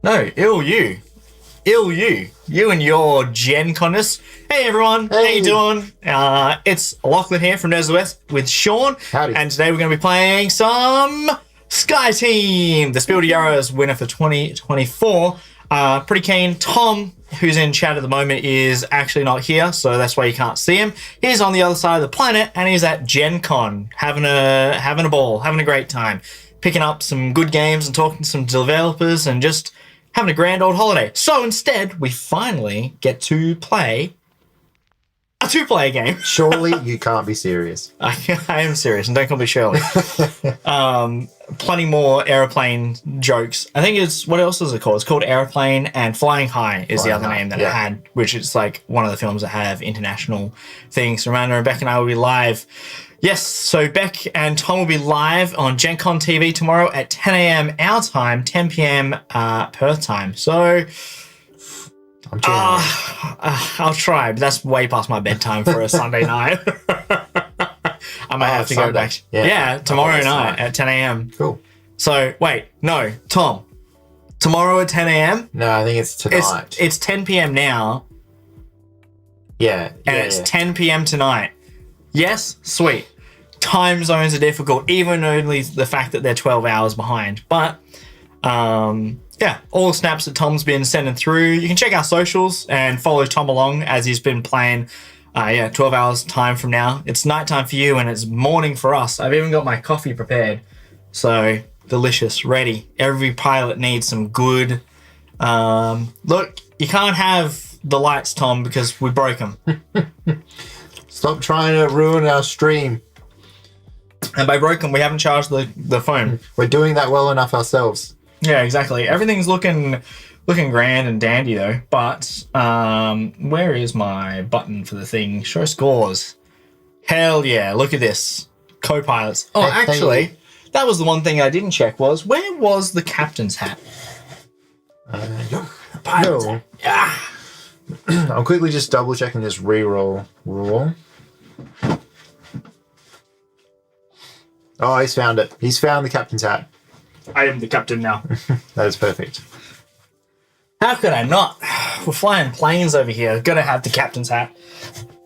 No, ill you. Ill you. You and your Gen Connors. Hey everyone, how you doing? It's Lachlan here from Nerds of the West with Sean. Howdy. And today we're going to be playing some SkyTeam, the Spiel Jahres winner for 2024. Pretty keen. Tom, who's in chat at the moment, is actually not here, so that's why you can't see him. He's on the other side of the planet, and he's at Gen Con, having a ball, having a great time, picking up some good games and talking to some developers and just having a grand old holiday. So instead, we finally get to play a two-player game. Surely you can't be serious. I am serious, and don't call me Shirley. Plenty more aeroplane jokes. I think it's, what else is it called? It's called Aeroplane, and Flying High is the other name that it had, which is like one of the films that have international things. Remember, Beck and I will be live. Yes, so Beck and Tom will be live on Gen Con TV tomorrow at 10 a.m. our time, 10 p.m. Perth time. So I'm I'll try, but that's way past my bedtime for a Sunday night. I might have to go back. Yeah, tomorrow night at 10 a.m. Cool. So, wait, no, Tom. Tomorrow at 10 a.m.? No, I think it's tonight. It's 10 p.m. now. Yeah. And it's 10 p.m. tonight. Yes? Sweet. Time zones are difficult, even only the fact that they're 12 hours behind. But, yeah, all the snaps that Tom's been sending through. You can check our socials and follow Tom along as he's been playing, 12 hours time from now. It's nighttime for you and it's morning for us. I've even got my coffee prepared. So, delicious, ready. Every pilot needs some good... look, you can't have the lights, Tom, because we broke them. Stop trying to ruin our stream. And by broken, we haven't charged the phone. We're doing that well enough ourselves. Yeah, exactly. Everything's looking grand and dandy though. But where is my button for the thing? Show scores. Hell yeah! Look at this. Co-pilots. Oh, actually, that was the one thing I didn't check. Was where was the captain's hat? No. Yeah. I'm quickly just double checking this reroll rule. Oh, he's found it. He's found the captain's hat. I am the captain now. That is perfect. How could I not? We're flying planes over here. Gotta have the captain's hat.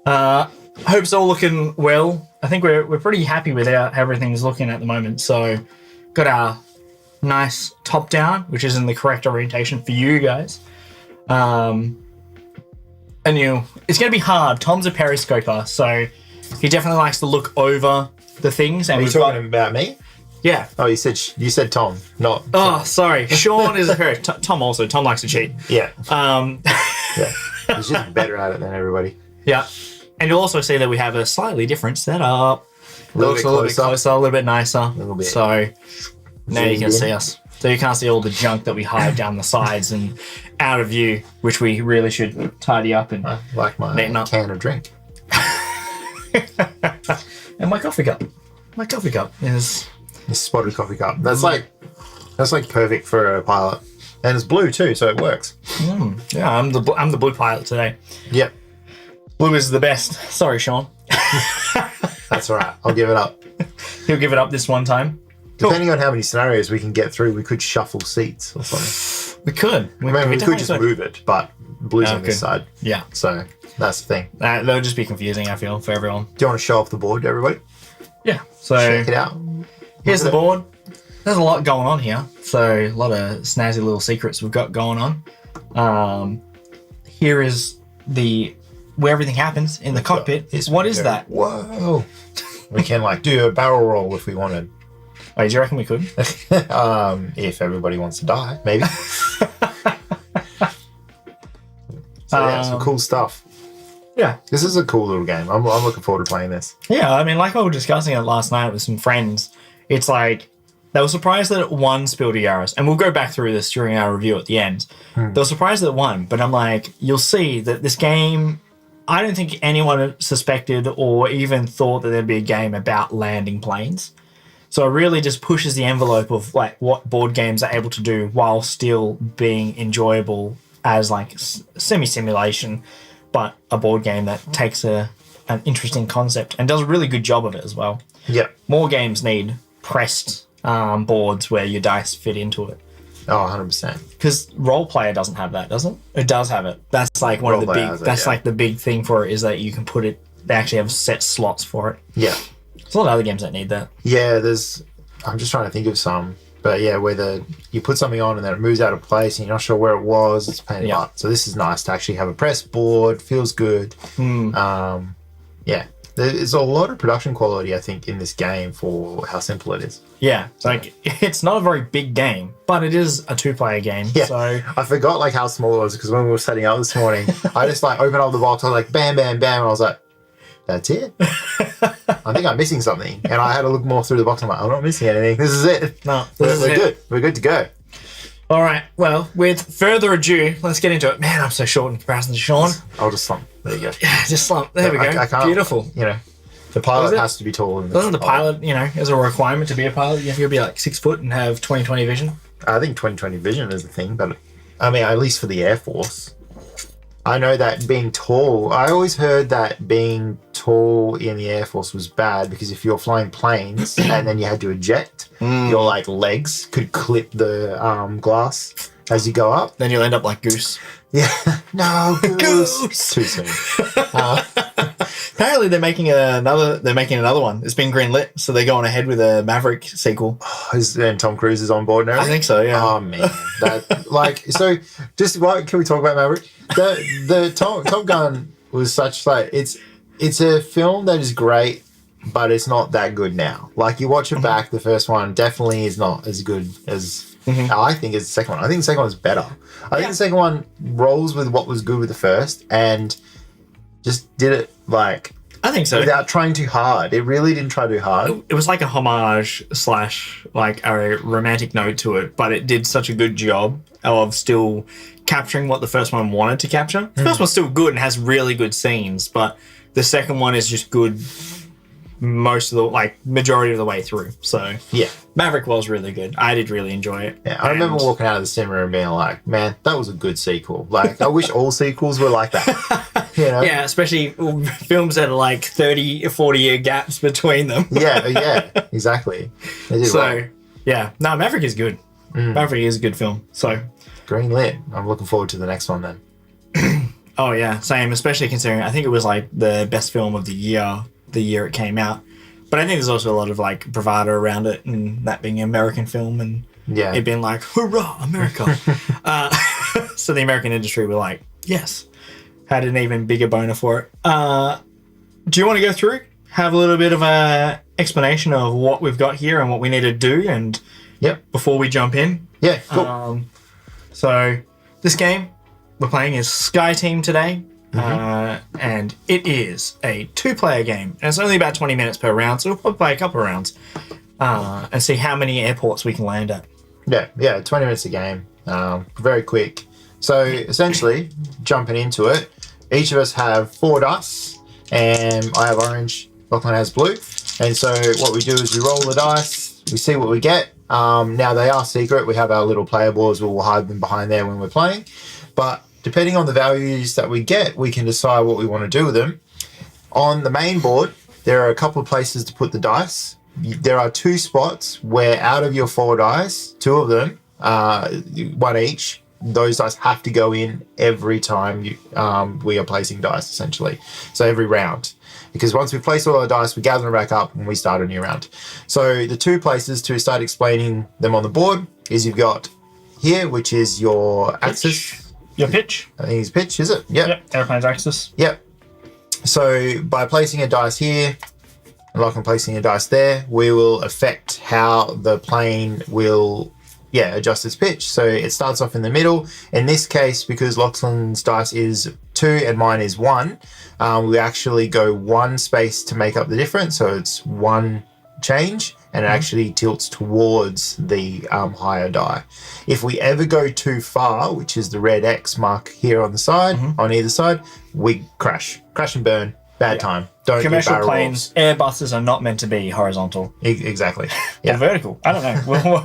Hope it's all looking well. I think we're pretty happy with how everything's looking at the moment. So, got our nice top down, which is in the correct orientation for you guys. And it's going to be hard. Tom's a periscoper, so he definitely likes to look over the things. And Are you talking about me? Yeah. Oh, you said Tom, not. Oh, sorry. Sean is a periscoper. Tom also. Tom likes to cheat. Yeah. Yeah. He's just better at it than everybody. Yeah. And you'll also see that we have a slightly different setup. A little bit closer, a little bit nicer. A little bit. So now you can see us. So you can't see all the junk that we hide down the sides and out of view, which we really should tidy up and like my can of drink. And my coffee cup. My coffee cup is the spotted coffee cup. That's like perfect for a pilot, and it's blue too, so it works. Yeah, I'm the blue pilot today. Yep. Blue is the best. Sorry, Sean. That's all right. I'll give it up. He'll give it up this one time. Depending on how many scenarios we can get through, we could shuffle seats or something. We could. We could just move it, but blue's on this side. Yeah. So that's the thing. That would just be confusing, I feel, for everyone. Do you want to show off the board to everybody? Yeah. So check it out. Here's the board. There's a lot going on here. So a lot of snazzy little secrets we've got going on. Here is where everything happens in the cockpit. What is that? Whoa. We can do a barrel roll if we wanted. Wait, do you reckon we could? If everybody wants to die, maybe. Some cool stuff. Yeah. This is a cool little game. I'm looking forward to playing this. Yeah, I mean, like I was discussing it last night with some friends, it's like they were surprised that it won Spiel Jahres, and we'll go back through this during our review at the end. They were surprised that it won, but I'm like, you'll see that this game, I don't think anyone suspected or even thought that there'd be a game about landing planes. So it really just pushes the envelope of what board games are able to do while still being enjoyable as semi-simulation, but a board game that takes an interesting concept and does a really good job of it as well. Yeah. More games need pressed boards where your dice fit into it. Oh, 100%. Because Role Player doesn't have that, does it? It does have it. That's like one of the Roleplayer big. has it, That's yeah. like the big thing for it is that you can put it. They actually have set slots for it. Yeah. There's a lot of other games that need that. Yeah, I'm just trying to think of some. But yeah, where you put something on and then it moves out of place and you're not sure where it was, it's a pain in the butt. So this is nice to actually have a press board, feels good. Yeah. There's a lot of production quality, I think, in this game for how simple it is. Yeah, like it's not a very big game, but it is a 2-player game. Yeah, So I forgot like how small it was because when we were setting up this morning, I just like opened up the box, I was like bam, bam, bam, and I was like, that's it. I think I'm missing something, and I had to look more through the box. I'm like, I'm not missing anything. This is it. No, we're good. We're good to go. All right. Well, with further ado, let's get into it. Man, I'm so short in comparison to Sean. I'll just slump. There you go. Yeah, just slump. There we go. I can't, Beautiful. You know, the pilot has to be taller than Doesn't the pilot, as a requirement to be a pilot, you have to be like 6 foot and have 20/20 vision? I think 20/20 vision is the thing, but I mean, at least for the Air Force. I know that being tall, I always heard that being tall in the Air Force was bad because if you're flying planes and then you had to eject, your like legs could clip the glass as you go up. Then you'll end up like Goose. Yeah. No, Goose. Goose! Too soon. Apparently they're making another one. It's been greenlit, so they're going ahead with a Maverick sequel. And Tom Cruise is on board now? I think so, yeah. Oh, man. Can we talk about Maverick? The Top Gun was such like, it's a film that is great, but it's not that good now. Like, you watch it back, the first one definitely is not as good as I think as the second one. I think the second one is better. I think the second one rolls with what was good with the first and just did it like I think so. without trying too hard. It really didn't try too hard. It was like a homage / like a romantic note to it, but it did such a good job of still capturing what the first one wanted to capture. The first one's still good and has really good scenes, but the second one is just good most of the majority of the way through. So Yeah. Maverick was really good. I did really enjoy it. Yeah, I remember walking out of the cinema and being like, man, that was a good sequel. Like, I wish all sequels were like that. You know? Yeah, especially films that are like 30 or 40-year gaps between them. Yeah, exactly. They did well. So, yeah. No, Maverick is good. Maverick is a good film. So, Green lit. I'm looking forward to the next one then. oh yeah, same, especially considering I think it was like the best film of the year it came out. But I think there's also a lot of like bravado around it and that being an American film and it being like, hurrah, America. So the American industry were like, yes, had an even bigger boner for it. Do you want to go through, have a little bit of a explanation of what we've got here and what we need to do and before we jump in? Yeah, cool. So this game we're playing is SkyTeam today. And it is a 2-player game. And it's only about 20 minutes per round, so we'll probably play a couple of rounds and see how many airports we can land at. Yeah, 20 minutes a game. Very quick. So essentially, jumping into it, each of us have 4 dice, and I have orange, Lachlan has blue. And so what we do is we roll the dice, we see what we get. Now they are secret. We have our little player boards, we'll hide them behind there when we're playing. But depending on the values that we get, we can decide what we want to do with them. On the main board, there are a couple of places to put the dice. There are 2 spots where out of your 4 dice, 2 of them, 1 each, those dice have to go in every time we are placing dice, essentially. So every round. Because once we place all our dice, we gather them back up and we start a new round. So the 2 places to start explaining them on the board is you've got here, which is your axis. Your pitch? I think it's pitch, is it? Yep. Airplane's axis. Yep. So by placing a dice here, and like I'm placing a dice there, we will affect how the plane will adjust its pitch. So it starts off in the middle. In this case, because Lachlan's dice is 2 and mine is 1, we actually go 1 space to make up the difference. So it's 1 change, and it actually tilts towards the higher die. If we ever go too far, which is the red X mark here on the side, on either side, we crash and burn. Bad time. Don't Commercial do barrel planes, rolls. Airbuses are not meant to be horizontal. Exactly. Or vertical. I don't know.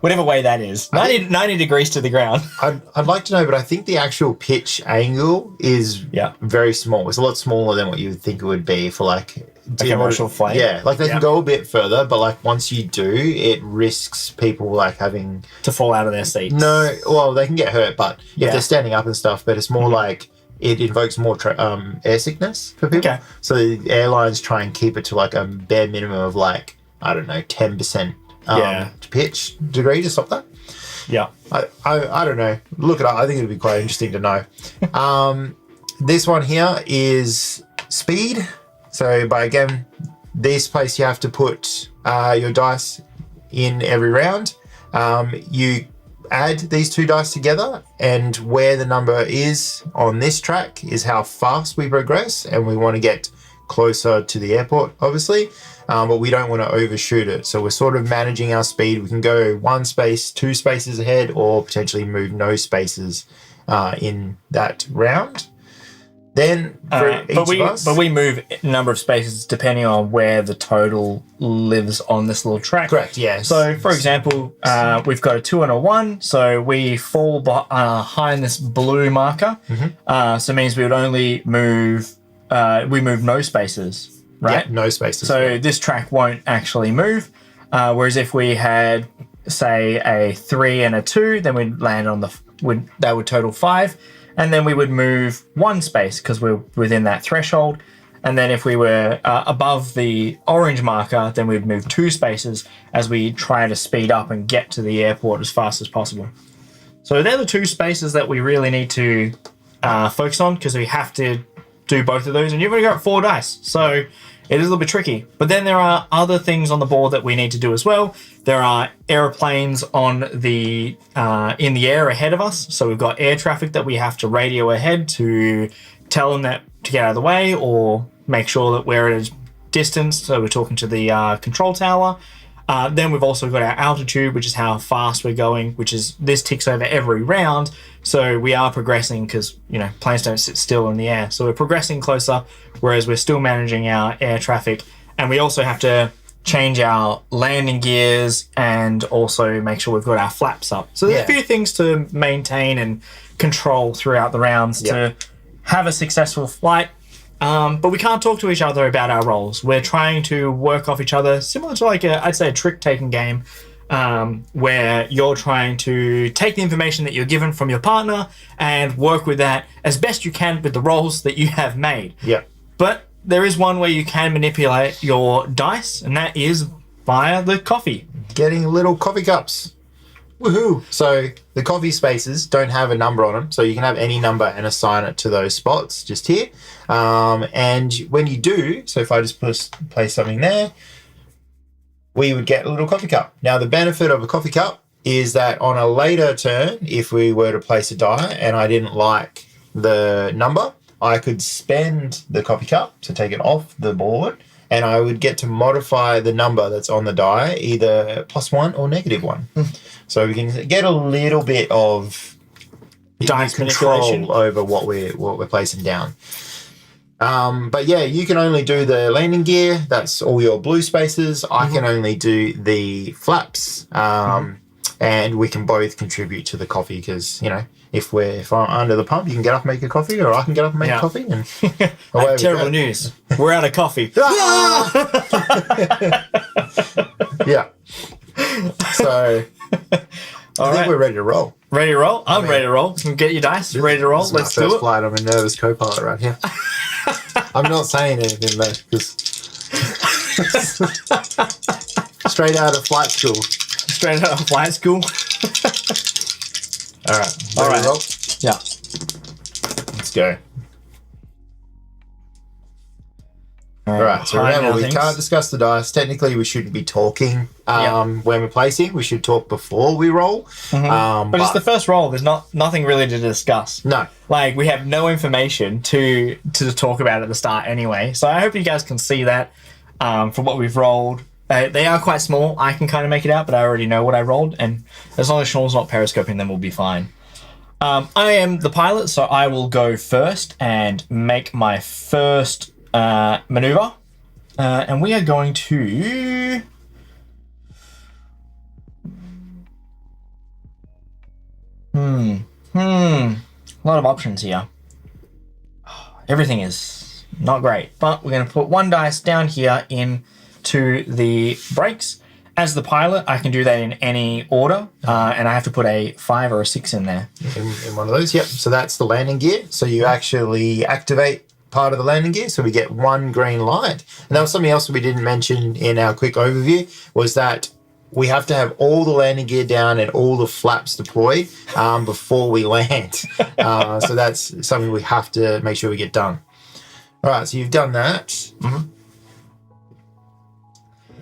Whatever way that is. 90 degrees to the ground. I'd like to know, but I think the actual pitch angle is very small. It's a lot smaller than what you would think it would be for like a commercial flight. Yeah, like they can go a bit further, but like once you do, it risks people like having to fall out of their seats. No, well, they can get hurt, but if they're standing up and stuff, but it's more like it invokes more air sickness for people. Okay. So the airlines try and keep it to like a bare minimum of like, I don't know, 10% pitch degree to stop that. Yeah. I don't know. Look it up. I think it'd be quite interesting to know. This one here is speed. So again, this place you have to put your dice in every round. You add these two dice together, and where the number is on this track is how fast we progress, and we want to get closer to the airport, obviously, but we don't want to overshoot it. So we're sort of managing our speed. We can go 1 space, 2 spaces ahead, or potentially move no spaces in that round. Then for each of us, but we move a number of spaces depending on where the total lives on this little track. Correct. Yes. So, for example, we've got a 2 and a 1, so we fall behind this blue marker. So it means we would only move. We move no spaces, right? Yeah, no spaces. So this track won't actually move. Whereas if we had, say, a 3 and a 2, then we'd land on that would total 5. And then we would move 1 space because we're within that threshold. And then if we were above the orange marker, then we'd move 2 spaces as we try to speed up and get to the airport as fast as possible. So they're the 2 spaces that we really need to focus on, because we have to do both of those. And you've only got 4 dice. So it is a little bit tricky. But then there are other things on the board that we need to do as well. There are airplanes in the air ahead of us. So we've got air traffic that we have to radio ahead to tell them that to get out of the way, or make sure that we're at a distance. So we're talking to the control tower. Then we've also got our altitude, which is how fast we're going, which is this ticks over every round. So we are progressing because, planes don't sit still in the air. So we're progressing closer, whereas we're still managing our air traffic. And we also have to change our landing gears and also make sure we've got our flaps up. So there's a few things to maintain and control throughout the rounds to have a successful flight. But we can't talk to each other about our roles. We're trying to work off each other, similar to I'd say a trick-taking game, where you're trying to take the information that you're given from your partner and work with that as best you can with the roles that you have made. Yeah. But there is one way you can manipulate your dice, and that is via the coffee. Getting little coffee cups. Woohoo! So the coffee spaces don't have a number on them, so you can have any number and assign it to those spots just here. And when you do, so if I just place something there, we would get a little coffee cup. Now the benefit of a coffee cup is that on a later turn, if we were to place a die and I didn't like the number, I could spend the coffee cup to take it off the board, and I would get to modify the number that's on the die, either +1 or -1. So we can get a little bit of dice control manipulation over what we're placing down. But yeah, you can only do the landing gear. That's all your blue spaces. I can only do the flaps. And we can both contribute to the coffee because, if I'm under the pump, you can get up and make a coffee, or I can get up and make a coffee. And I have terrible news. We're out of coffee. Yeah. So I think we're ready to roll. Ready to roll? I'm ready to roll. Get your dice. Ready to roll. This is Let's my do first it. flight. I'm a nervous co-pilot right here. I'm not saying anything though, because straight out of flight school. Straight out of flight school. All right. All right. Roll? Yeah. Let's go. All right. So remember, we can't discuss the dice. Technically, we shouldn't be talking when we're placing. We should talk before we roll. But it's the first roll. There's nothing really to discuss. No. We have no information to talk about at the start anyway. So I hope you guys can see that from what we've rolled. They are quite small. I can kind of make it out, but I already know what I rolled. And as long as Sean's not periscoping, then we'll be fine. I am the pilot, so I will go first and make my first maneuver. And we are going to... A lot of options here. Everything is Not great. But we're going to put 1 dice down here into the brakes. As the pilot, I can do that in any order, and I have to put a 5 or a 6 in there. In one of those, yep. So that's the landing gear. So you actually activate part of the landing gear, so we get 1 green light. And that was something else we didn't mention in our quick overview, was that we have to have all the landing gear down and all the flaps deployed before we land. So that's something we have to make sure we get done. All right, so you've done that. Mm-hmm.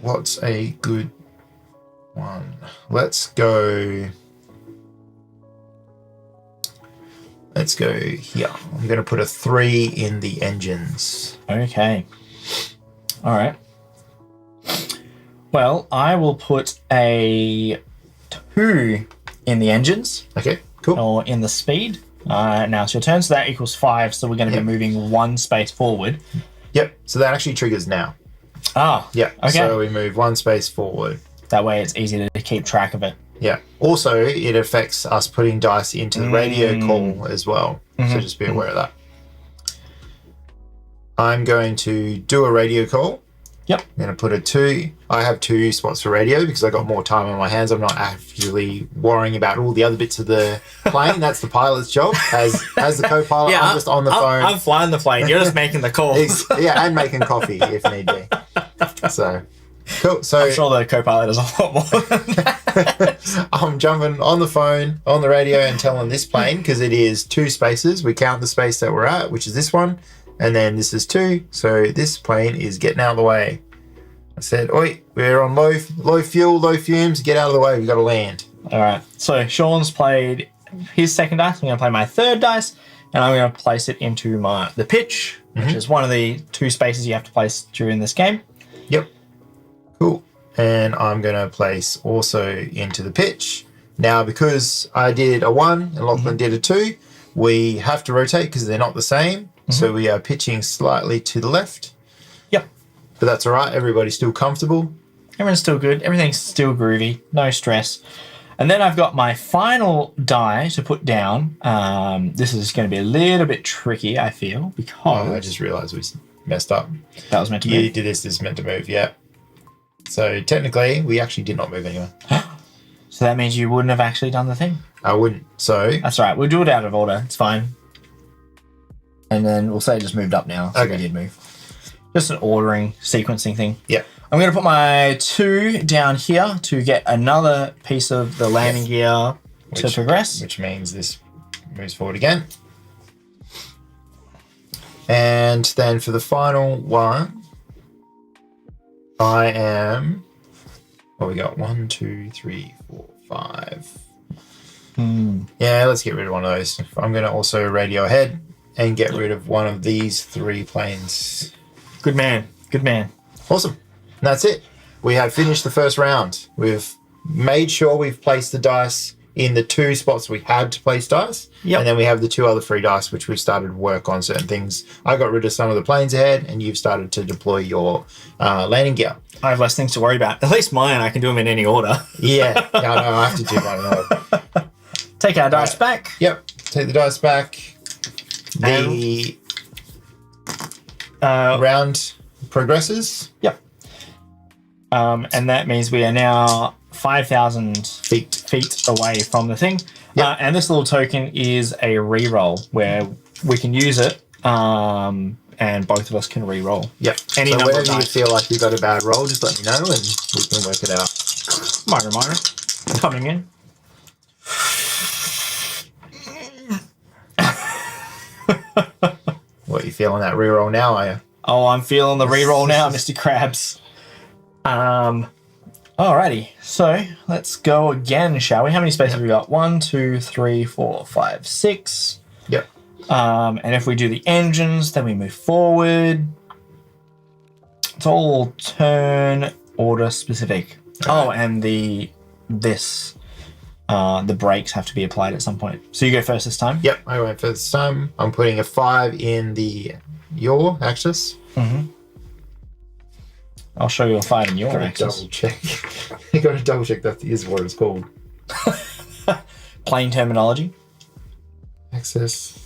What's a good one? Let's go here. I'm going to put a 3 in the engines. Okay. All right. Well, I will put a 2 in the engines. Okay, cool. Or in the speed. Now it's your turn, so that equals 5, so we're going to be moving 1 space forward. Yep, so that actually triggers now. Ah, yeah. Okay. So we move 1 space forward. That way it's easy to keep track of it. Yeah. Also, it affects us putting dice into the radio call as well. So just be aware of that. I'm going to do a radio call. Yep. I'm going to put a 2. I have 2 spots for radio because I got more time on my hands. I'm not actually worrying about all the other bits of the plane. That's the pilot's job. As the co-pilot, I'm just on the phone. I'm flying the plane. You're just making the calls. Yeah, and making coffee if need be. So, cool. So I'm sure the co-pilot does a lot more than that. I'm jumping on the phone, on the radio, and telling this plane, because it is 2 spaces. We count the space that we're at, which is this one. And then this is 2, so this plane is getting out of the way. I said, oi, we're on low fuel, low fumes, get out of the way, we've got to land. All right, so Sean's played his 2nd dice. I'm going to play my 3rd dice, and I'm going to place it into the pitch, which is one of the 2 spaces you have to place during this game. Yep. Cool. And I'm going to place also into the pitch. Now, because I did a 1 and Lachlan did a 2, we have to rotate because they're not the same. So we are pitching slightly to the left. Yep. But that's all right. Everybody's still comfortable. Everyone's still good. Everything's still groovy. No stress. And then I've got my final die to put down. This is going to be a little bit tricky, I feel, because... I just realised we messed up. That was meant to move. You did this is meant to move, yeah. So technically, we actually did not move anywhere. So that means you wouldn't have actually done the thing? I wouldn't. So... That's all right. We'll do it out of order. It's fine. And then we'll say it just moved up now. So we did move. Just an ordering, sequencing thing. Yeah. I'm going to put my 2 down here to get another piece of the landing gear to progress. Which means this moves forward again. And then for the final one, I am... What we got? 1, 2, 3, 4, 5. Yeah, let's get rid of one of those. I'm going to also radio ahead and get rid of one of these 3 planes. Good man. Good man. Awesome. And that's it. We have finished the first round. We've made sure we've placed the dice in the 2 spots we had to place dice. Yep. And then we have the 2 other free dice, which we've started to work on certain things. I got rid of some of the planes ahead, and you've started to deploy your landing gear. I have less things to worry about. At least mine, I can do them in any order. Yeah. No, I have to do that in order. Take our dice back. Yep. Take the dice back. The round progresses. Yep. And that means we are now 5,000 feet away from the thing. Yep. And this little token is a reroll where we can use it, and both of us can reroll. Yep. Any so number whenever of you dice. feel like you've got a bad roll, just let me know and we can work it out. Minor. Coming in. What, you feeling that reroll now, are you? Oh, I'm feeling the reroll now, Mr. Krabs. Alrighty, so let's go again, shall we? How many spaces have we got? 1, 2, 3, 4, 5, 6. Yep. And if we do the engines, then we move forward. It's all turn order specific. Oh, and the brakes have to be applied at some point. So you go first this time? Yep, I went first this time. I'm putting a 5 in your axis. I'll show you a 5 in your axis. Double check. You got to double check that is what it's called. Plain terminology. Axis.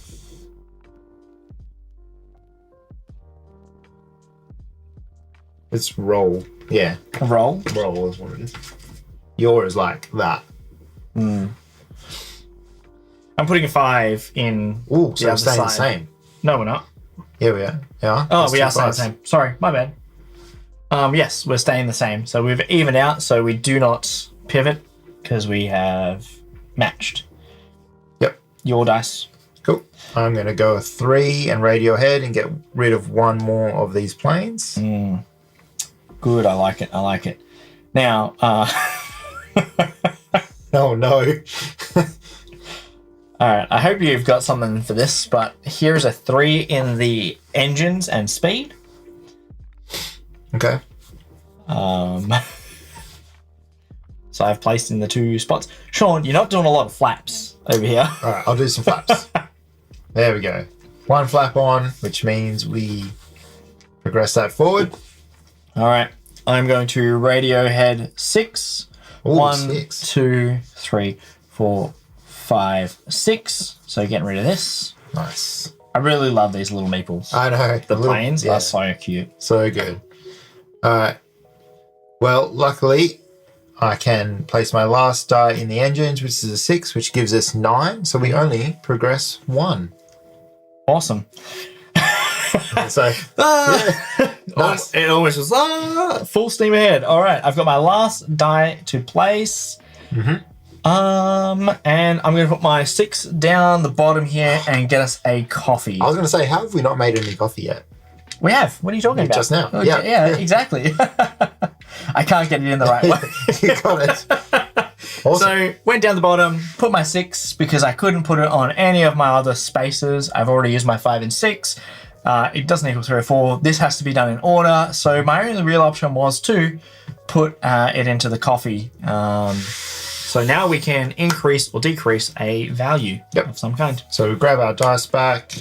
It's roll. Yeah. Roll. Roll is what it is. Yours is like that. I'm putting a 5 in. Ooh, the so we're other staying the side. same. No, we're not. Yeah, we are. Yeah. Oh, That's we two are staying the fives. same. Sorry, my bad. Yes, we're staying the same. So we've evened out, so we do not pivot because we have matched. Yep. Your dice. Cool. I'm going to go a 3 and Radiohead and get rid of one more of these planes. Good, I like it. Now, Oh, no. all right, I hope you've got something for this, but here's a 3 in the engines and speed. Okay. So I've placed in the 2 spots. Sean, you're not doing a lot of flaps over here. All right, I'll do some flaps. There we go. 1 flap on, which means we progress that forward. All right, I'm going to Radiohead 6. Ooh, 1, 6. 2, 3, 4, 5, 6. So getting rid of this. Nice. I really love these little meeples. I know. The planes are so cute. So good. All right. Well, luckily, I can place my last die in the engines, which is a 6, which gives us 9. So we only progress 1. Awesome. So, yeah. Nice. It always was full steam ahead. All right, I've got my last die to place. And I'm going to put my 6 down the bottom here and get us a coffee. I was going to say, how have we not made any coffee yet? We have. What are you talking about? Just now. Oh, Yeah. Exactly. I can't get it in the right way. You got it. Awesome. So went down the bottom, put my 6 because I couldn't put it on any of my other spaces. I've already used my 5 and 6. It doesn't equal 3 or 4. This has to be done in order. So my only real option was to put it into the coffee. So now we can increase or decrease a value of some kind. So we grab our dice back.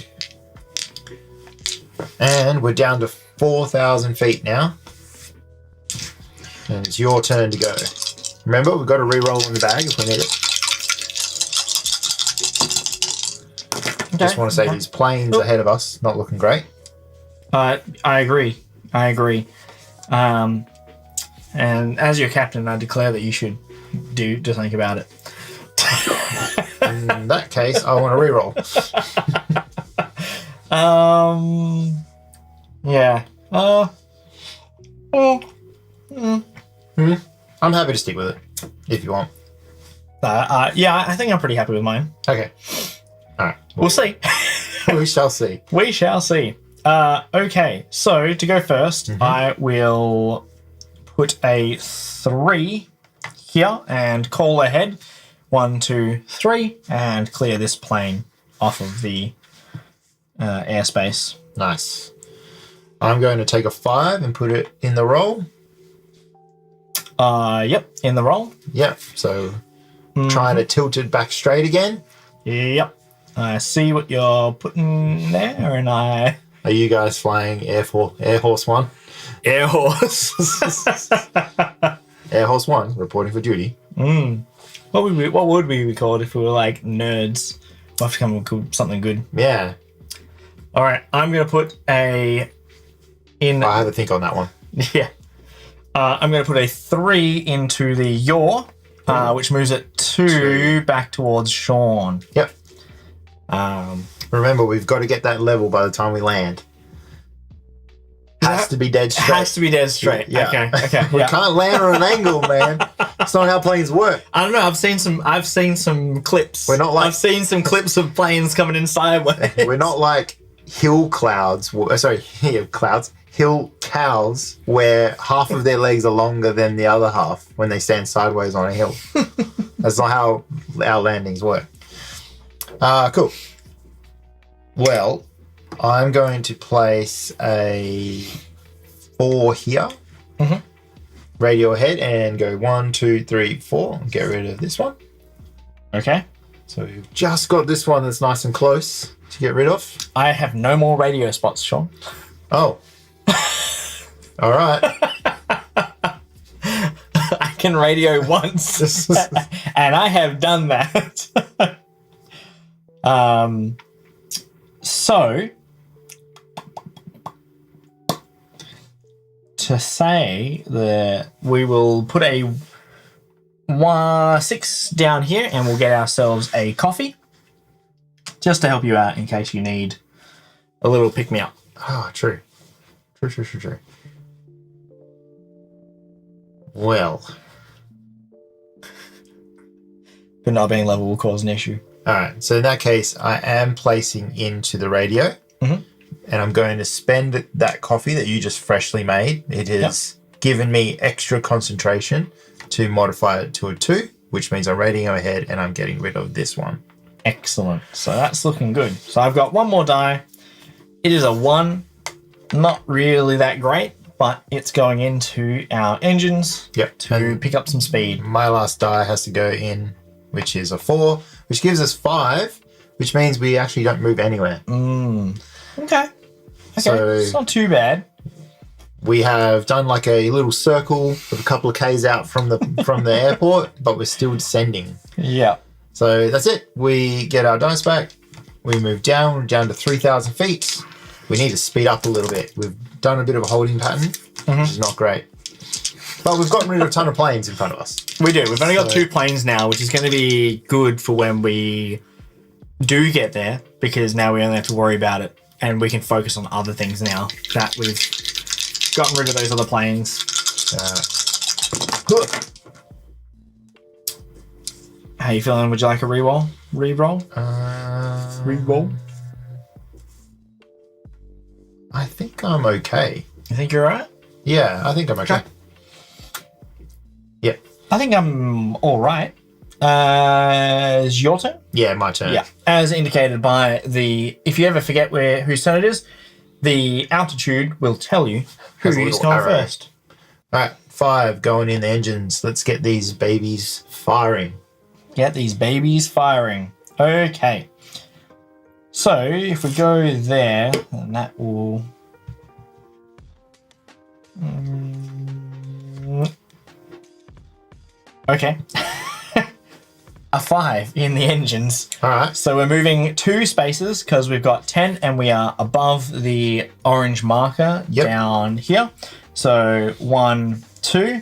And we're down to 4,000 feet now. And it's your turn to go. Remember, we've got to re-roll in the bag if we need it. Okay. Just want to say these planes ahead of us, not looking great. I agree. And as your captain, I declare that you should do something about it. In that case, I want to re-roll. Yeah. I'm happy to stick with it, if you want. Yeah, I think I'm pretty happy with mine. Okay. All right. We'll see. We shall see. We shall see. Okay, so to go first, I will put a 3 here and call ahead. 1, 2, 3, and clear this plane off of the airspace. Nice. I'm going to take a 5 and put it in the roll. Yep, in the roll. Yep. So trying to tilt it back straight again. Yep. I see what you're putting there, and I... Are you guys flying Air Horse 1? Air Horse. Air Horse 1, reporting for duty. What would we be called if we were like nerds? We'll have to come up with something good. Yeah. All right, I'm going to put a... I have a think on that one. Yeah. I'm going to put a 3 into the yaw, which moves it 2 back towards Sean. Yep. Remember, we've got to get that level by the time we land. Has to be dead straight. Has to be dead straight. Yeah. Okay. We can't land on an angle, man. It's not how planes work. I don't know. I've seen some clips. We're not like- I've seen some clips of planes coming in sideways. We're not like hill cows, where half of their legs are longer than the other half when they stand sideways on a hill. That's not how our landings work. Cool. Well, I'm going to place a 4 here. Radio ahead and go 1, 2, 3, 4. Get rid of this one. Okay. So we've just got this one that's nice and close to get rid of. I have no more radio spots, Sean. Oh. All right. I can radio once, and I have done that. So to say that we will put a 6 down here and we'll get ourselves a coffee just to help you out in case you need a little pick-me-up. Oh, true. True. Well. But not being level will cause an issue. All right. So in that case, I am placing into the radio. Mm-hmm. And I'm going to spend that coffee that you just freshly made. It has given me extra concentration to modify it to a 2, which means I'm rating ahead and I'm getting rid of this one. Excellent. So that's looking good. So I've got one more die. It is a 1. Not really that great, but it's going into our engines to pick up some speed. My last die has to go in, which is a 4, which gives us 5, which means we actually don't move anywhere. Okay. So it's not too bad. We have done like a little circle of a couple of Ks out from the airport, but we're still descending. Yeah. So that's it. We get our dice back. We move down to 3,000 feet. We need to speed up a little bit. We've done a bit of a holding pattern, which is not great. But we've gotten rid of a ton of planes in front of us. We do. We've only got 2 planes now, which is going to be good for when we do get there, because now we only have to worry about it and we can focus on other things now that we've gotten rid of those other planes. How you feeling? Would you like a re-roll? Re-roll? Re-roll? I think I'm okay. You think you're alright? Yeah, I think I'm okay. Yep. I think I'm alright. Is your turn? Yeah, my turn. Yeah. As indicated by if you ever forget whose turn it is, the altitude will tell you who is going first. All right, 5 going in the engines. Let's get these babies firing. Get these babies firing. Okay. So if we go there, then that will... Okay. A 5 in the engines. All right. So we're moving 2 spaces because we've got 10 and we are above the orange marker down here. So 1, 2,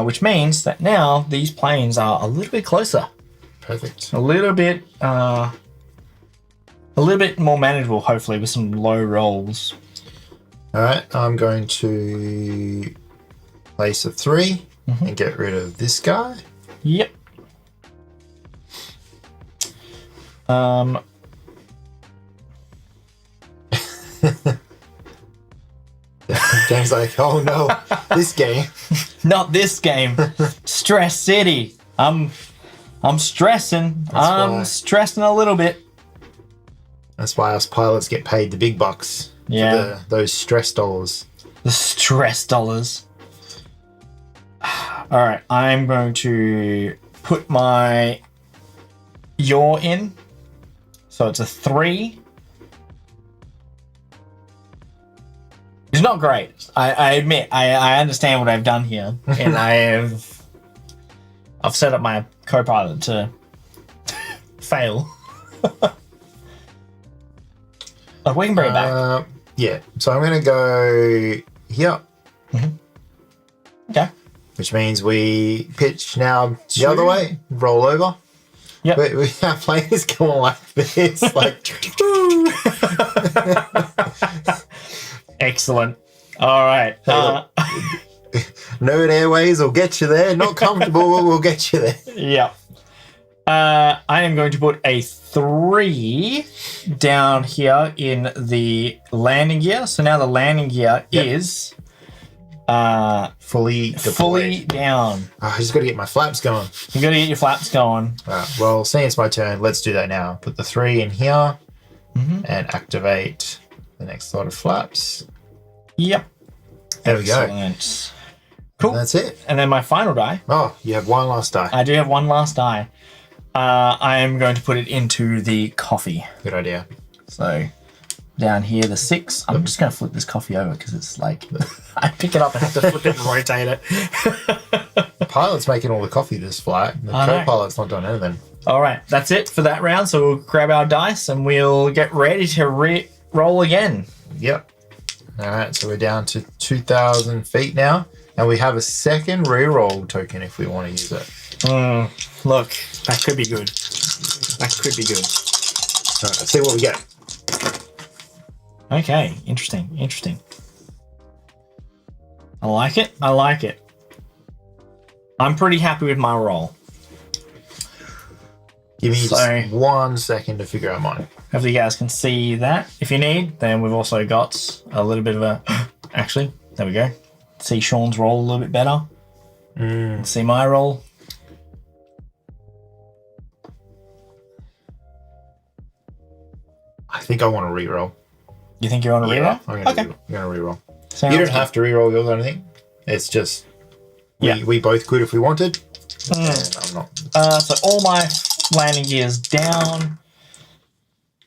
which means that now these planes are a little bit closer. Perfect. A little bit more manageable, hopefully, with some low rolls. All right. I'm going to place a 3 and get rid of this guy. Yep. James like, oh no, this game. Not this game. Stress City. I'm stressing. I'm stressing a little bit. That's why us pilots get paid the big bucks. Yeah. For those stress dollars. The stress dollars. All right. I'm going to put my yaw in. So it's a 3. It's not great. I admit. I understand what I've done here, and I've set up my co-pilot to fail. Like, we can bring it back. Yeah. So I'm going to go here. Okay. Which means we pitch now the other way, roll over. Yep. Our plane is going like this. Like. Excellent. All right. Nerd Airways will get you there. Not comfortable, but we'll get you there. Yeah. I am going to put a 3 down here in the landing gear. So now the landing gear is fully deployed. Fully down. I just got to get my flaps going. You got to get your flaps going. Well, seeing it's my turn, let's do that now. Put the 3 in here and activate the next lot of flaps. Yep. There we go. Excellent. Cool. And that's it. And then my final die. Oh, you have one last die. I do have one last die. I am going to put it into the coffee. Good idea. So down here, the 6. I'm just going to flip this coffee over because it's like I pick it up and have to flip it and rotate it. The pilot's making all the coffee this flight. The co-pilot's not doing anything. All right, that's it for that round. So we'll grab our dice and we'll get ready to roll again. Yep. All right, so we're down to 2,000 feet now, and we have a second reroll token if we want to use it. Look, that could be good. That could be good. All right, let's see what we get. Okay, interesting. I like it. I'm pretty happy with my roll. Give me just 1 second to figure out mine. Hopefully you guys can see that. If you need, then we've also got a little bit of a... Actually, there we go. See Sean's roll a little bit better. See my roll. I think I want to reroll. You think you're on a reroll? I'm going to reroll. Sounds You don't good. have to reroll yours or anything. It's just we both could if we wanted. And I'm not. So all my landing gears down.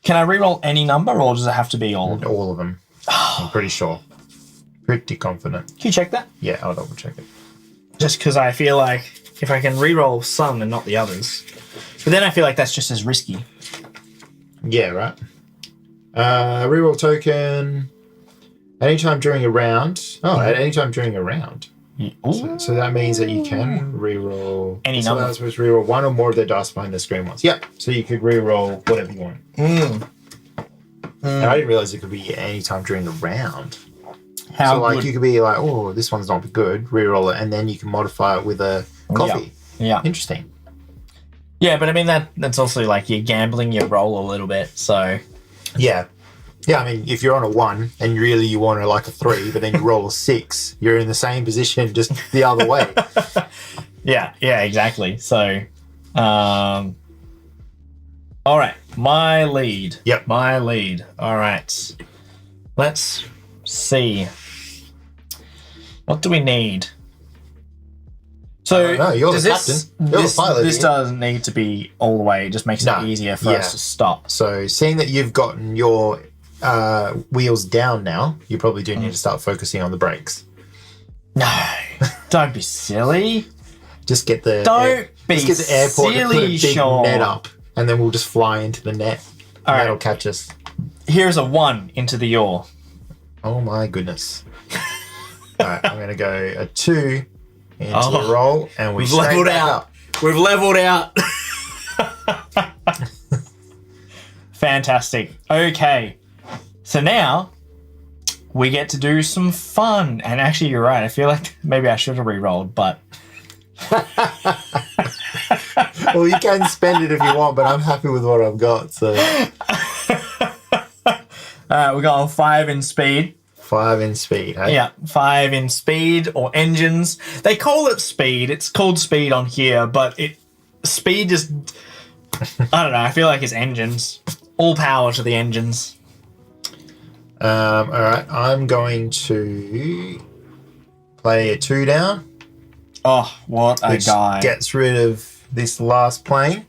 Can I reroll any number, or does it have to be all of them? All of them. I'm pretty sure. Pretty confident. Can you check that? Yeah, I'll double check it. Just because I feel like if I can reroll some and not the others, but then I feel like that's just as risky. Yeah, right. Reroll token. Anytime during a round. Oh, at any time during a round. So that means that you can reroll Any number. So that's supposed to reroll one or more of the dice behind the screen ones. Yep. So you could reroll whatever you want. And I didn't realize it could be any time during the round. How So good? you could be like, oh, this one's not good. Reroll it, and then you can modify it with a coffee. Yeah. Interesting. Yeah, but I mean that's also like you're gambling your roll a little bit. So Yeah. Yeah, I mean, if you're on a 1 and really you want a 3, but then you roll a 6, you're in the same position, just the other way. yeah, exactly. So, all right, my lead. Yep. My lead. All right, let's see. What do we need? So no, you're does the this, captain. You're this, the pilot this here. doesn't need to be all the way. It just makes No. it easier for Yeah. us to stop. So, seeing that you've gotten your wheels down now, you probably do need to start focusing on the brakes. No, don't be silly. Just get the Don't be just get the airport to put a silly, big Sean. net up, and then we'll just fly into the net. All That'll right. catch us. Here's a 1 into the yaw. Oh my goodness! All right, I'm gonna go a 2 into Oh, the roll, and We've straight leveled back out. up. We've leveled out. Fantastic. Okay. So now we get to do some fun. And actually, you're right. I feel like maybe I should have re-rolled, but Well, you can spend it if you want, but I'm happy with what I've got. So we're going 5 in speed. 5 in speed. Hey? Yeah, 5 in speed or engines. They call it speed. It's called speed on here, but speed just, I don't know. I feel like it's engines. All power to the engines. All right, I'm going to play a 2 down, Oh, what a which guy. gets rid of this last plane.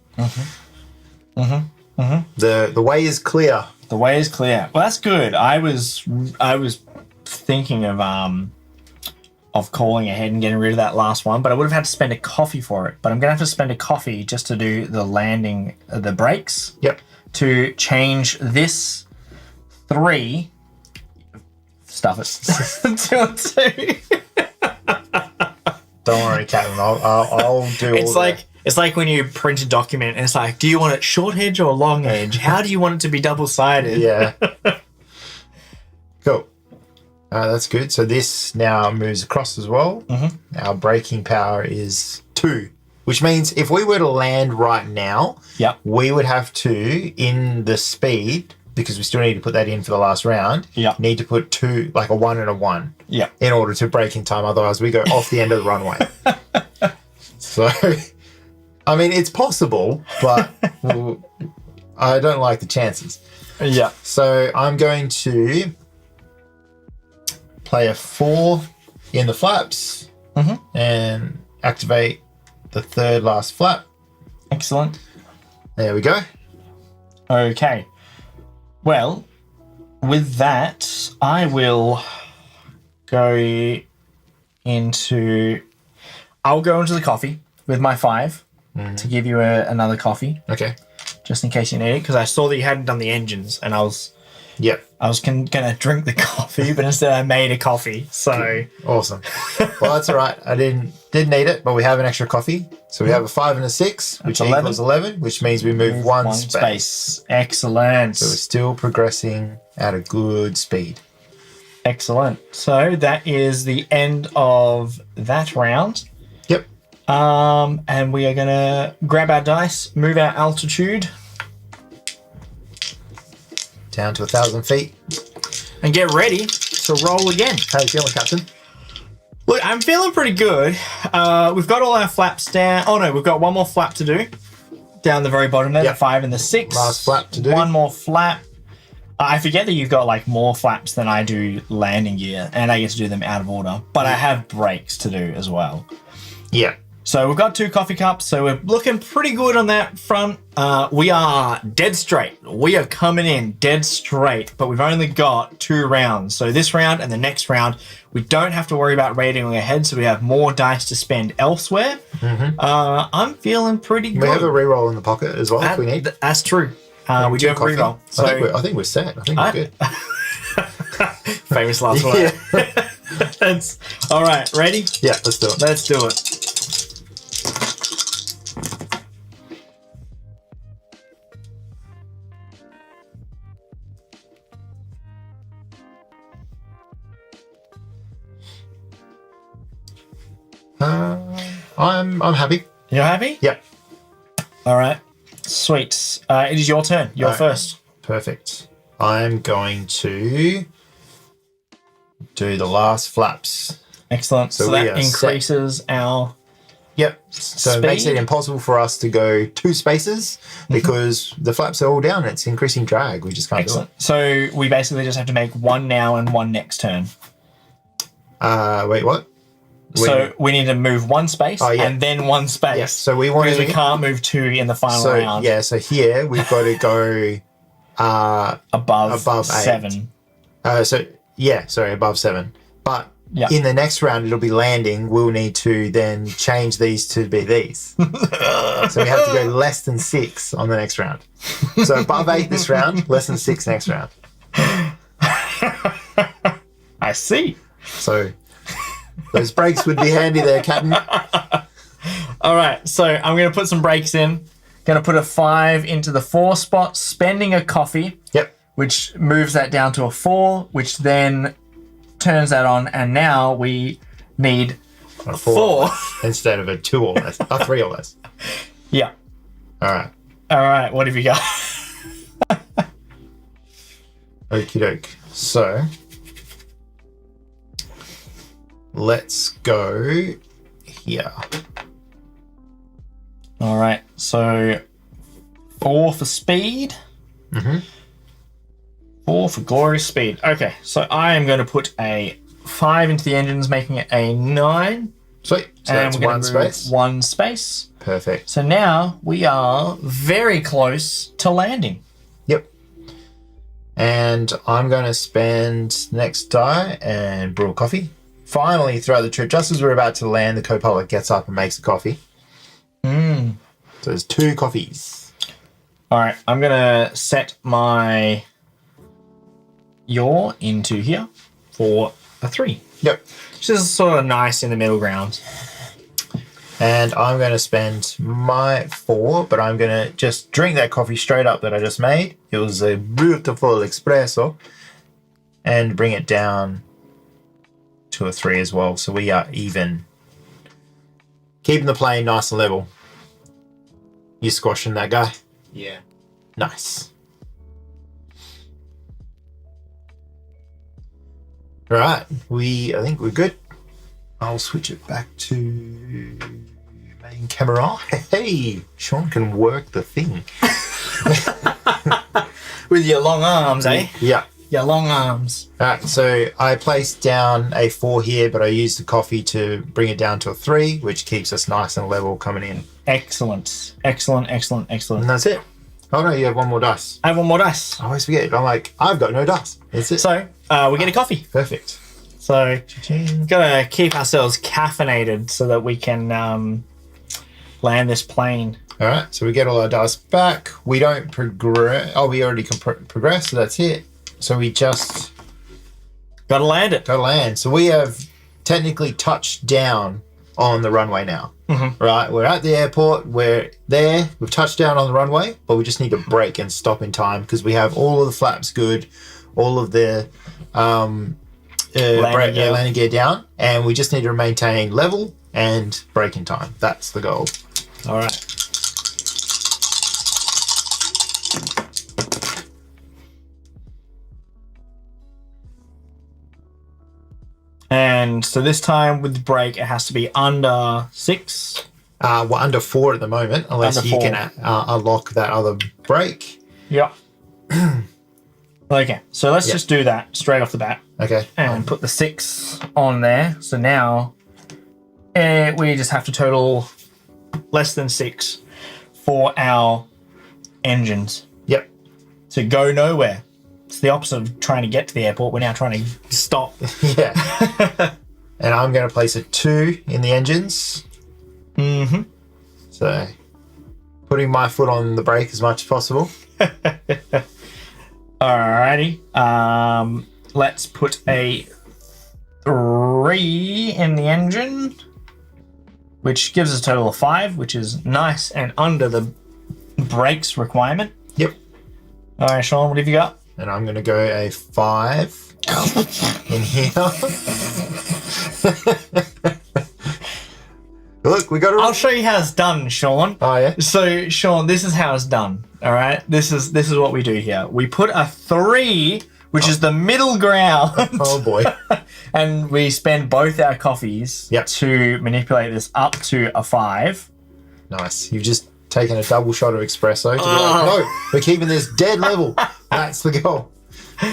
The way is clear. The way is clear. Well, that's good. I was thinking of calling ahead and getting rid of that last one, but I would have had to spend a coffee for it. But I'm gonna have to spend a coffee just to do the landing, the brakes. Yep. To change this 3. Stuff it. 2 and 2. Don't worry, Captain. I'll do. It's all like when you print a document and it's like, do you want it short edge or long edge? How do you want it to be double sided? Yeah. Cool. That's good. So this now moves across as well. Our braking power is 2, which means if we were to land right now, Yep. we would have to, in the speed, because we still need to put that in for the last round, Yep. need to put 2, like a 1 and a 1, Yep. in order to brake in time. Otherwise, we go off the end of the runway. So, I mean, it's possible, but I don't like the chances. Yeah. So I'm going to play a 4 in the flaps and activate the 3rd last flap. Excellent. There we go. Okay. Well, with that, I will go into... I'll go into the coffee with my 5 to give you another coffee, Okay. just in case you need it, because I saw that you hadn't done the engines, and I was Yep. I was gonna drink the coffee, but instead I made a coffee. So Awesome. Well, that's all right. I didn't need it, but we have an extra coffee. So we have a 5 and a 6, which That's 11. equals 11, which means we move one space. Excellent. So we're still progressing at a good speed. Excellent. So that is the end of that round. Yep. And we are gonna grab our dice, move our altitude, Down to 1,000 feet. and get ready to roll again. How you feeling, Captain? Look, I'm feeling pretty good. We've got all our flaps down. Oh no, we've got one more flap to do. Down the very bottom there, Yep. the 5 and the 6. Last flap to do. One more flap. I forget that you've got like more flaps than I do landing gear, and I get to do them out of order. But I have brakes to do as well. Yeah. So we've got 2 coffee cups, so we're looking pretty good on that front. We are dead straight. We are coming in dead straight, but we've only got 2 rounds. So this round and the next round, we don't have to worry about rating ahead, so we have more dice to spend elsewhere. I'm feeling pretty good. We have a reroll in the pocket as well if we need. That's true. We do have a Coffee. reroll. So I think we're set. I think we're good. famous last word. All right, ready? Yeah, let's do it. Let's do it. I'm happy. You're happy? Yep. All right. Sweet. It is your turn. You're All right. first. Perfect. I'm going to do the last flaps. Excellent. So So we that are increases our Yep. So it makes Speed. it impossible for us to go 2 spaces because the flaps are all down. It's increasing drag. We just can't excellent. So we basically just have to make 1 now and 1 next turn. do it. Wait, what? So we need to move 1 space Oh, yeah. and then 1 space. Yeah. So we want because we to. can't move 2 in the final So round yeah. So here we've got to go. above 8. 7. Above 7. But Yeah. in the next round, it'll be landing. We'll need to then change these to be these. So we have to go less than 6 on the next round. So above 8 this round, less than 6 next round. I see. So those brakes would be handy there, Captain. All right. So I'm going to put some brakes in. Going to put a 5 into the 4 spot, spending a coffee, Yep. which moves that down to a 4, which then turns that on, and now we need A 4. instead of a 2 or less. A 3 or less. Yeah. All right. All right. What have you got? Okie doke. So let's go here. All right. So 4 for speed. 4 for glorious speed. Okay. So I am going to put a 5 into the engines, making it a 9. Sweet. So And that's we're gonna 1 move space. 1 space. Perfect. So now we are very close to landing. Yep. And I'm going to spend next die and brew a coffee. Finally, throughout the trip, just as we're about to land, the co-pilot gets up and makes a coffee. So there's 2 coffees. All right. I'm going to set my yaw into here for a 3. Yep. Which is sort of nice in the middle ground. And I'm going to spend my 4, but I'm going to just drink that coffee straight up that I just made. It was a beautiful espresso. And bring it down to a 3 as well. So we are even. Keeping the plane nice and level. You squashing that guy? Yeah. Nice. Right. I think we're good. I'll switch it back to main camera. Hey, Sean can work the thing. With your long arms, eh? Yeah. Your long arms. Alright, so I placed down a 4 here, but I used the coffee to bring it down to a 3, which keeps us nice and level coming in. Excellent. Excellent, excellent, excellent. And that's it. Oh no, you have 1 more dice. I have 1 more dice. I always forget. I'm like, I've got no dice. That's it. So, we get a coffee. Perfect. So, Cha-ching. gotta keep ourselves caffeinated so that we can land this plane. Alright, so we get all our dice back. We don't progress. Oh, we already can progress, so that's it. So we just Gotta land it. got to land. So we have technically touched down on the runway now. Right? We're at the airport. We're there. We've touched down on the runway, but we just need to brake and stop in time because we have all of the flaps good, all of the landing gear down, and we just need to maintain level and brake in time. That's the goal. All right. And so this time with the brake, it has to be under 6. We're under 4 at the moment, unless Under you 4. can unlock that other brake. Yep. Okay, so let's just do that straight off the bat. Okay. And put the 6 on there. So now we just have to total less than 6 for our engines. Yep. To go nowhere. It's the opposite of trying to get to the airport. We're now trying to stop. Yeah. And I'm going to place a 2 in the engines. Mm-hmm. So putting my foot on the brake as much as possible. Alrighty. Let's put a 3 in the engine, which gives us a total of 5, which is nice and under the brakes requirement. Yep. All right, Sean, what have you got? And I'm going to go a 5 in here. Look, we got it. I'll show you how it's done, Sean. Oh, yeah? So, Sean, this is how it's done. All right, this is what we do here. We put a 3, which is the middle ground. Oh, boy. And we spend both our coffees to manipulate this up to a 5. Nice. You've just taken a double shot of espresso to be like, no, we're keeping this dead level. That's the goal.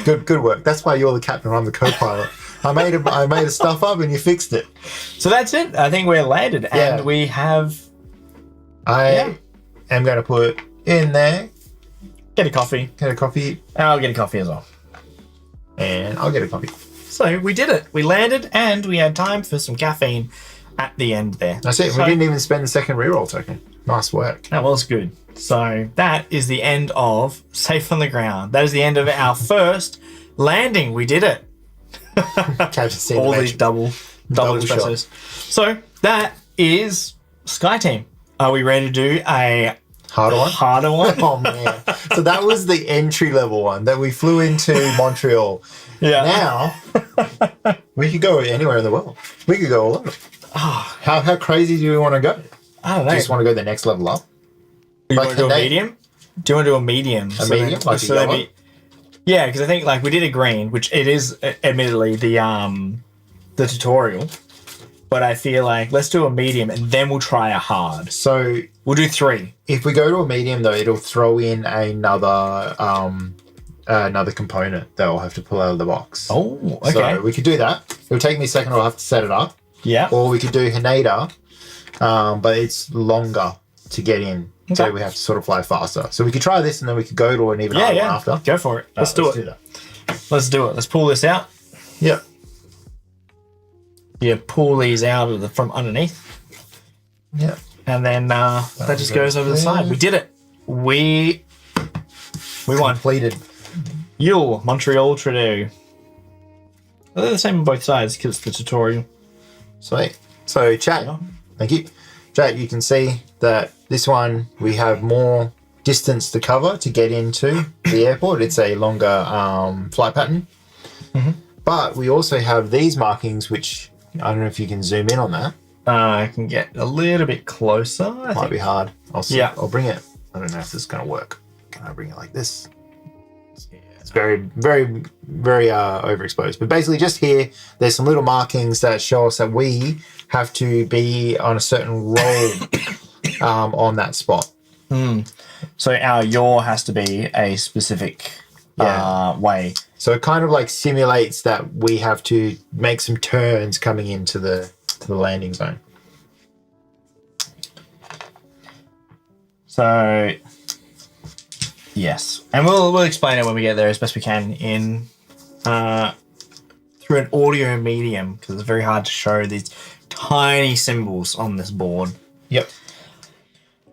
Good work. That's why you're the captain and I'm the co-pilot. I made a stuff up and you fixed it. So that's it. I think we're landed, and we have. I am going to put in there. Get a coffee. Get a coffee. And I'll get a coffee as well. And I'll get a coffee. So we did it. We landed, and we had time for some caffeine at the end there. That's it. So, we didn't even spend the second reroll token. Nice work. That was good. So that is the end of Safe on the Ground. That is the end of our first landing. We did it. All these double espressos. So that is SkyTeam. Are we ready to do a harder one? Oh, man. So that was the entry level one that we flew into Montreal. Yeah. Now, we could go anywhere in the world. We could go all over. Oh, how crazy do we want to go? I don't know. Do you just want to go the next level up? You want to do a medium? Do you want to do a medium? A medium? Like a yellow? Yeah, because I think like we did a green, which it is admittedly the tutorial, but I feel like let's do a medium and then we'll try a hard. So we'll do 3. If we go to a medium though, it'll throw in another component that I'll have to pull out of the box. Oh, okay. So we could do that. It'll take me a second. I'll have to set it up. Yeah. Or we could do Haneda, but it's longer to get in. Okay. So we have to sort of fly faster. So we could try this and then we could go to an even harder one after. Go for it. Let's do it. Let's do it. Let's pull this out. Yep. You pull these out of from underneath. Yep. And then that just goes over the side. We did it. We won. Completed. Yule, Montreal, Trudeau. They're the same on both sides because it's the tutorial. Sweet. So chat. Thank you. Chat, you can see that this one, we have more distance to cover to get into the airport. It's a longer flight pattern. Mm-hmm. But we also have these markings, which I don't know if you can zoom in on that. I can get a little bit closer. Might be hard. I'll see. Yeah. I'll bring it. I don't know if this is going to work. Can I bring it like this? It's very, very, very overexposed. But basically just here, there's some little markings that show us that we have to be on a certain roll on that spot. So our yaw has to be a specific way. So it kind of like simulates that we have to make some turns coming into the landing zone. So yes, and we'll explain it when we get there as best we can in through an audio medium because it's very hard to show these tiny symbols on this board. Yep.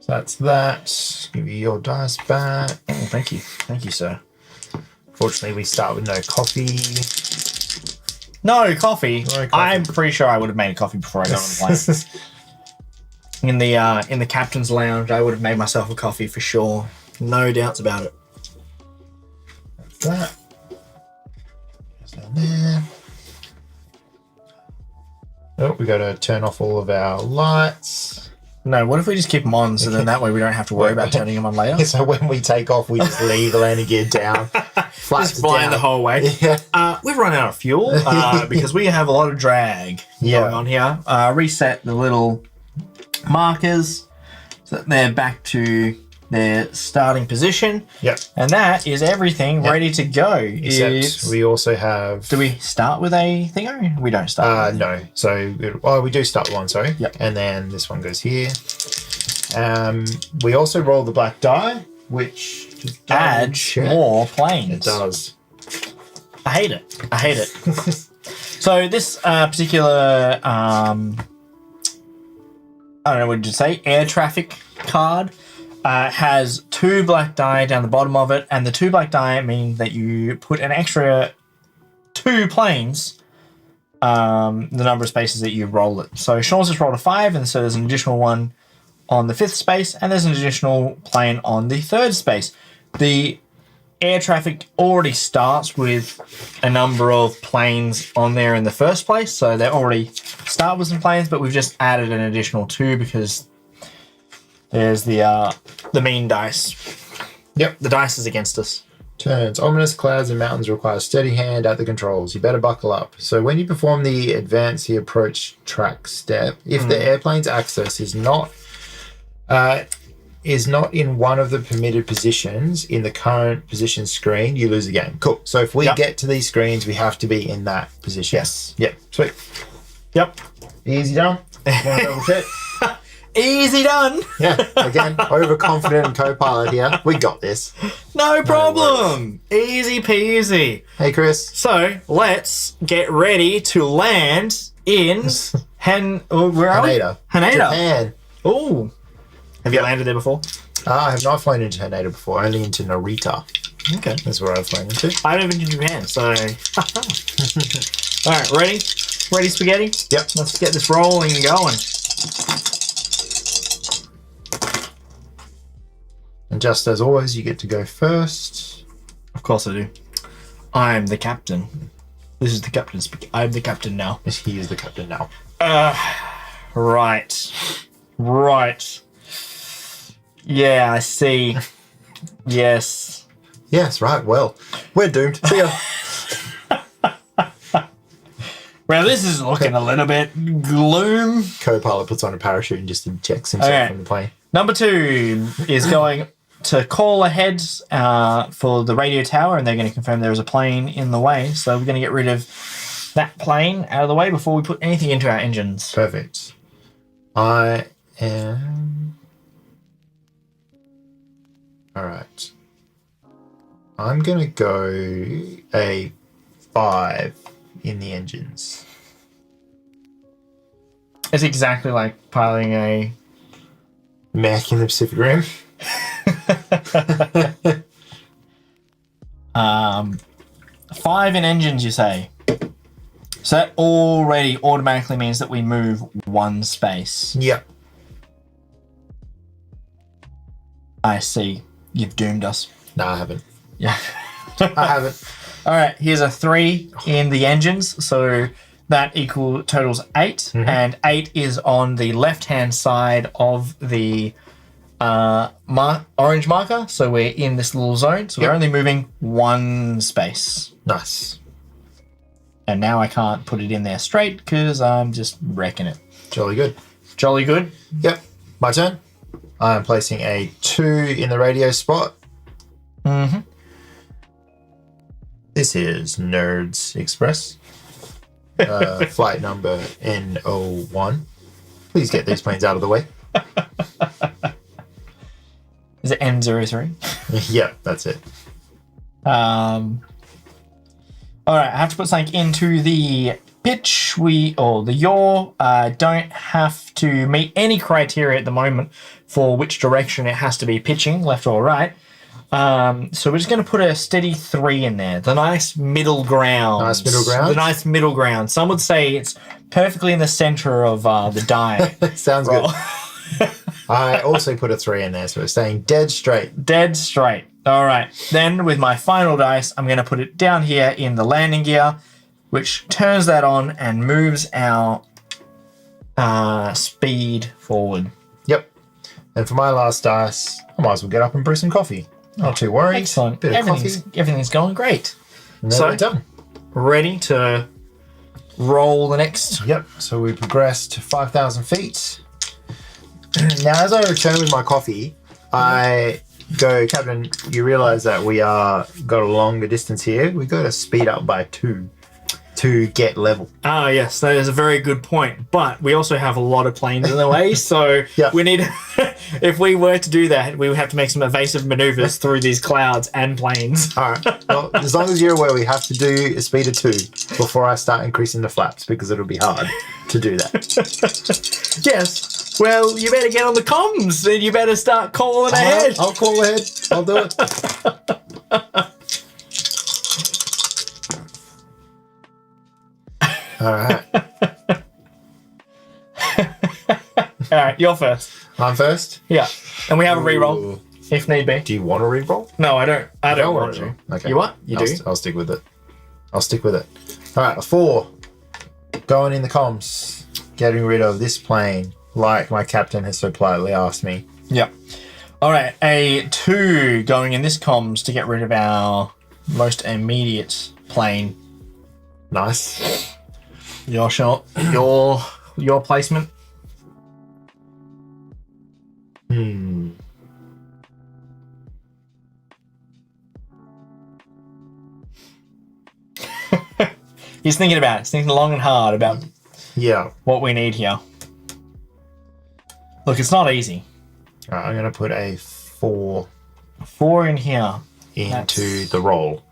So that's that. Give you your dice back. Oh, thank you, sir. Fortunately, we start with no coffee. No coffee. No coffee. I'm pretty sure I would have made a coffee before I got on the plane. In the captain's lounge, I would have made myself a coffee for sure. No doubts about it. That. Down there. Oh, we got to turn off all of our lights. No, what if we just keep them on so then that way we don't have to worry about turning them on later? So when we take off, we just leave the landing gear down. Just flying the whole way. Yeah. We've run out of fuel because we have a lot of drag going on here. Reset the little markers so that they're back to their starting position. Yep. And that is everything ready to go. Except we also have... Do we start with a thingo? We don't start. No. So, we do start one, sorry. Yep. And then this one goes here. We also roll the black die, which adds more planes. It does. I hate it. So this particular, I don't know what did you say, air traffic card has 2 black die down the bottom of it, and the 2 black die mean that you put an extra 2 planes, the number of spaces that you roll it. So Sean's just rolled a 5, and so there's an additional one on the 5th space, and there's an additional plane on the 3rd space. The air traffic already starts with a number of planes on there in the first place, so they already start with some planes, but we've just added an additional 2 because there's the mean dice. Yep. The dice is against us. Turns. Ominous clouds and mountains require steady hand at the controls. You better buckle up. So when you perform the advance the approach track step, if the airplane's axis is not in one of the permitted positions in the current position screen, you lose the game. Cool. So if we get to these screens, we have to be in that position. Yes. Yep. Sweet. Yep. Easy done. Want to double check? Easy done. Yeah. Again, overconfident and co-pilot here. We got this. No problem. Easy peasy. Hey, Chris. So let's get ready to land in where are we? Haneda. Japan. Oh. Have you landed there before? I have not flown into Haneda before, only into Narita. Okay. That's where I've flown into. I haven't been to Japan, so... All right, ready? Ready, spaghetti? Yep. Let's get this rolling and going. And just as always, you get to go first. Of course I do. I'm the captain. This is the captain's... I'm the captain now. He is the captain now. Right. Yeah, I see. Yes. Yes, right. Well, we're doomed. See ya. Well, this is looking a little bit gloom. Co-pilot puts on a parachute and just ejects himself from the plane. Number 2 is going to call ahead for the radio tower, and they're going to confirm there is a plane in the way. So we're going to get rid of that plane out of the way before we put anything into our engines. Perfect. I am... All right. I'm going to go a 5 in the engines. It's exactly like piloting a... Mac in the Pacific Rim. 5 in engines, you say? So that already automatically means that we move 1 space. Yep. I see. You've doomed us. No, I haven't. Yeah. I haven't. All right, here's a 3 in the engines, so that totals 8, and 8 is on the left-hand side of the orange marker, so we're in this little zone, so we're only moving 1 space. Nice. And now I can't put it in there straight because I'm just wrecking it. Jolly good. Jolly good. Yep. My turn. I'm placing a 2 in the radio spot. Mm-hmm. This is Nerds Express. Flight number N01. Please get these planes out of the way. Is it N03? Yep, that's it. All right, I have to put something into the pitch. The yaw don't have to meet any criteria at the moment for which direction it has to be pitching, left or right. So we're just going to put a steady 3 in there. The nice middle ground. Nice middle ground? The nice middle ground. Some would say it's perfectly in the center of the die. Sounds roll. good. I also put a 3 in there, so it's staying dead straight. Dead straight. All right. Then with my final dice, I'm going to put it down here in the landing gear, which turns that on and moves our speed forward. Yep. And for my last dice, I might as well get up and brew some coffee. Not too worried. Excellent. Bit of coffee. Everything's going great. And then we're done. Ready to roll the next. Yep. So we progress to 5,000 feet. Now, as I return with my coffee, I go, Captain, you realise that we got a longer distance here. We got to speed up by 2 to get level. Ah, yes, that is a very good point. But we also have a lot of planes in the way, so we need. If we were to do that, we would have to make some evasive maneuvers through these clouds and planes. All right. Well, as long as you're aware, we have to do a speed of 2 before I start increasing the flaps because it'll be hard to do that. Yes. Well, you better get on the comms and you better start calling ahead. I'll call ahead. I'll do it. All right. All right, you're first. I'm first? Yeah. And we have a reroll Ooh. if need be. Do you want a reroll? No, I don't. I don't want to. Okay. You what? You do? I'll stick with it. I'll stick with it. All right, a 4. Going in the comms. Getting rid of this plane, like my captain has so politely asked me. Yeah. All right, a 2 going in this comms to get rid of our most immediate plane. Nice. Your shot. Your placement. He's thinking about it. He's thinking long and hard about what we need here. Look, it's not easy. All right, I'm going to put a 4 4 in here. into the roll,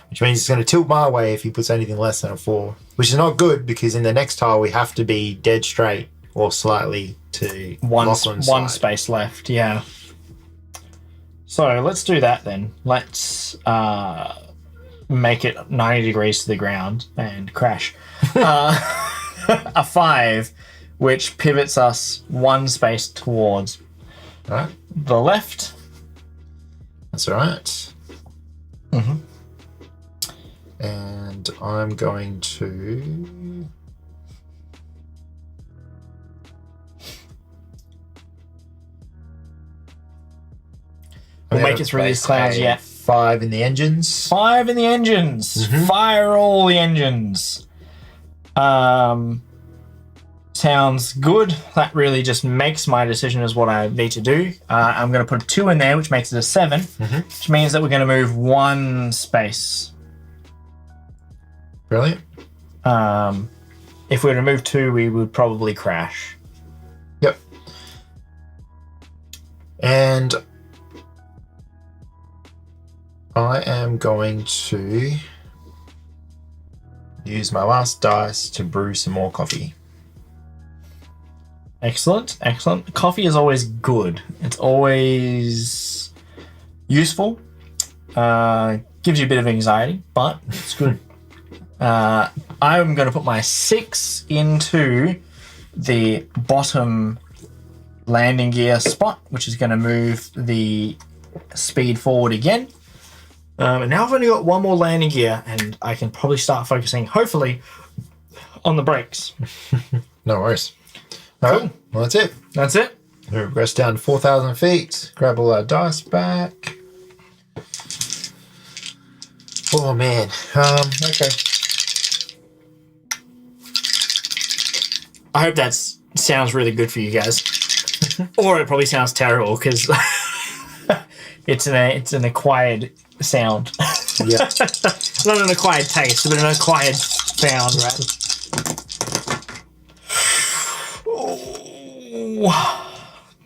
which means it's going to tilt my way if he puts anything less than a 4, which is not good because in the next tile we have to be dead straight or slightly to Lachlan's one side. space left. Yeah. So let's do that then. Let's make it 90 degrees to the ground and crash. A 5, which pivots us 1 space towards All right, the left. that's all right. Mm-hmm. And I'm going to... We'll make it through these clouds yet. 5 in the engines. 5 in the engines. Mhm. Fire all the engines. Sounds good. That really just makes my decision as what I need to do. I'm going to put a 2 in there, which makes it a 7, which means that we're going to move 1 space. Brilliant. If we were to move 2, we would probably crash. Yep. And I am going to use my last dice to brew some more coffee. Excellent, excellent. Coffee is always good. It's always useful. Gives you a bit of anxiety, but it's good. I'm going to put my 6 into the bottom landing gear spot, which is going to move the speed forward again. And now I've only got 1 more landing gear, and I can probably start focusing, hopefully, on the brakes. No worries. All right, well, that's it. That's it. We progress down to 4,000 feet. Grab all our dice back. Oh, man. Okay. I hope that sounds really good for you guys. Or it probably sounds terrible, because it's an acquired sound. Yeah. Not an acquired taste, but an acquired sound, right? Oh,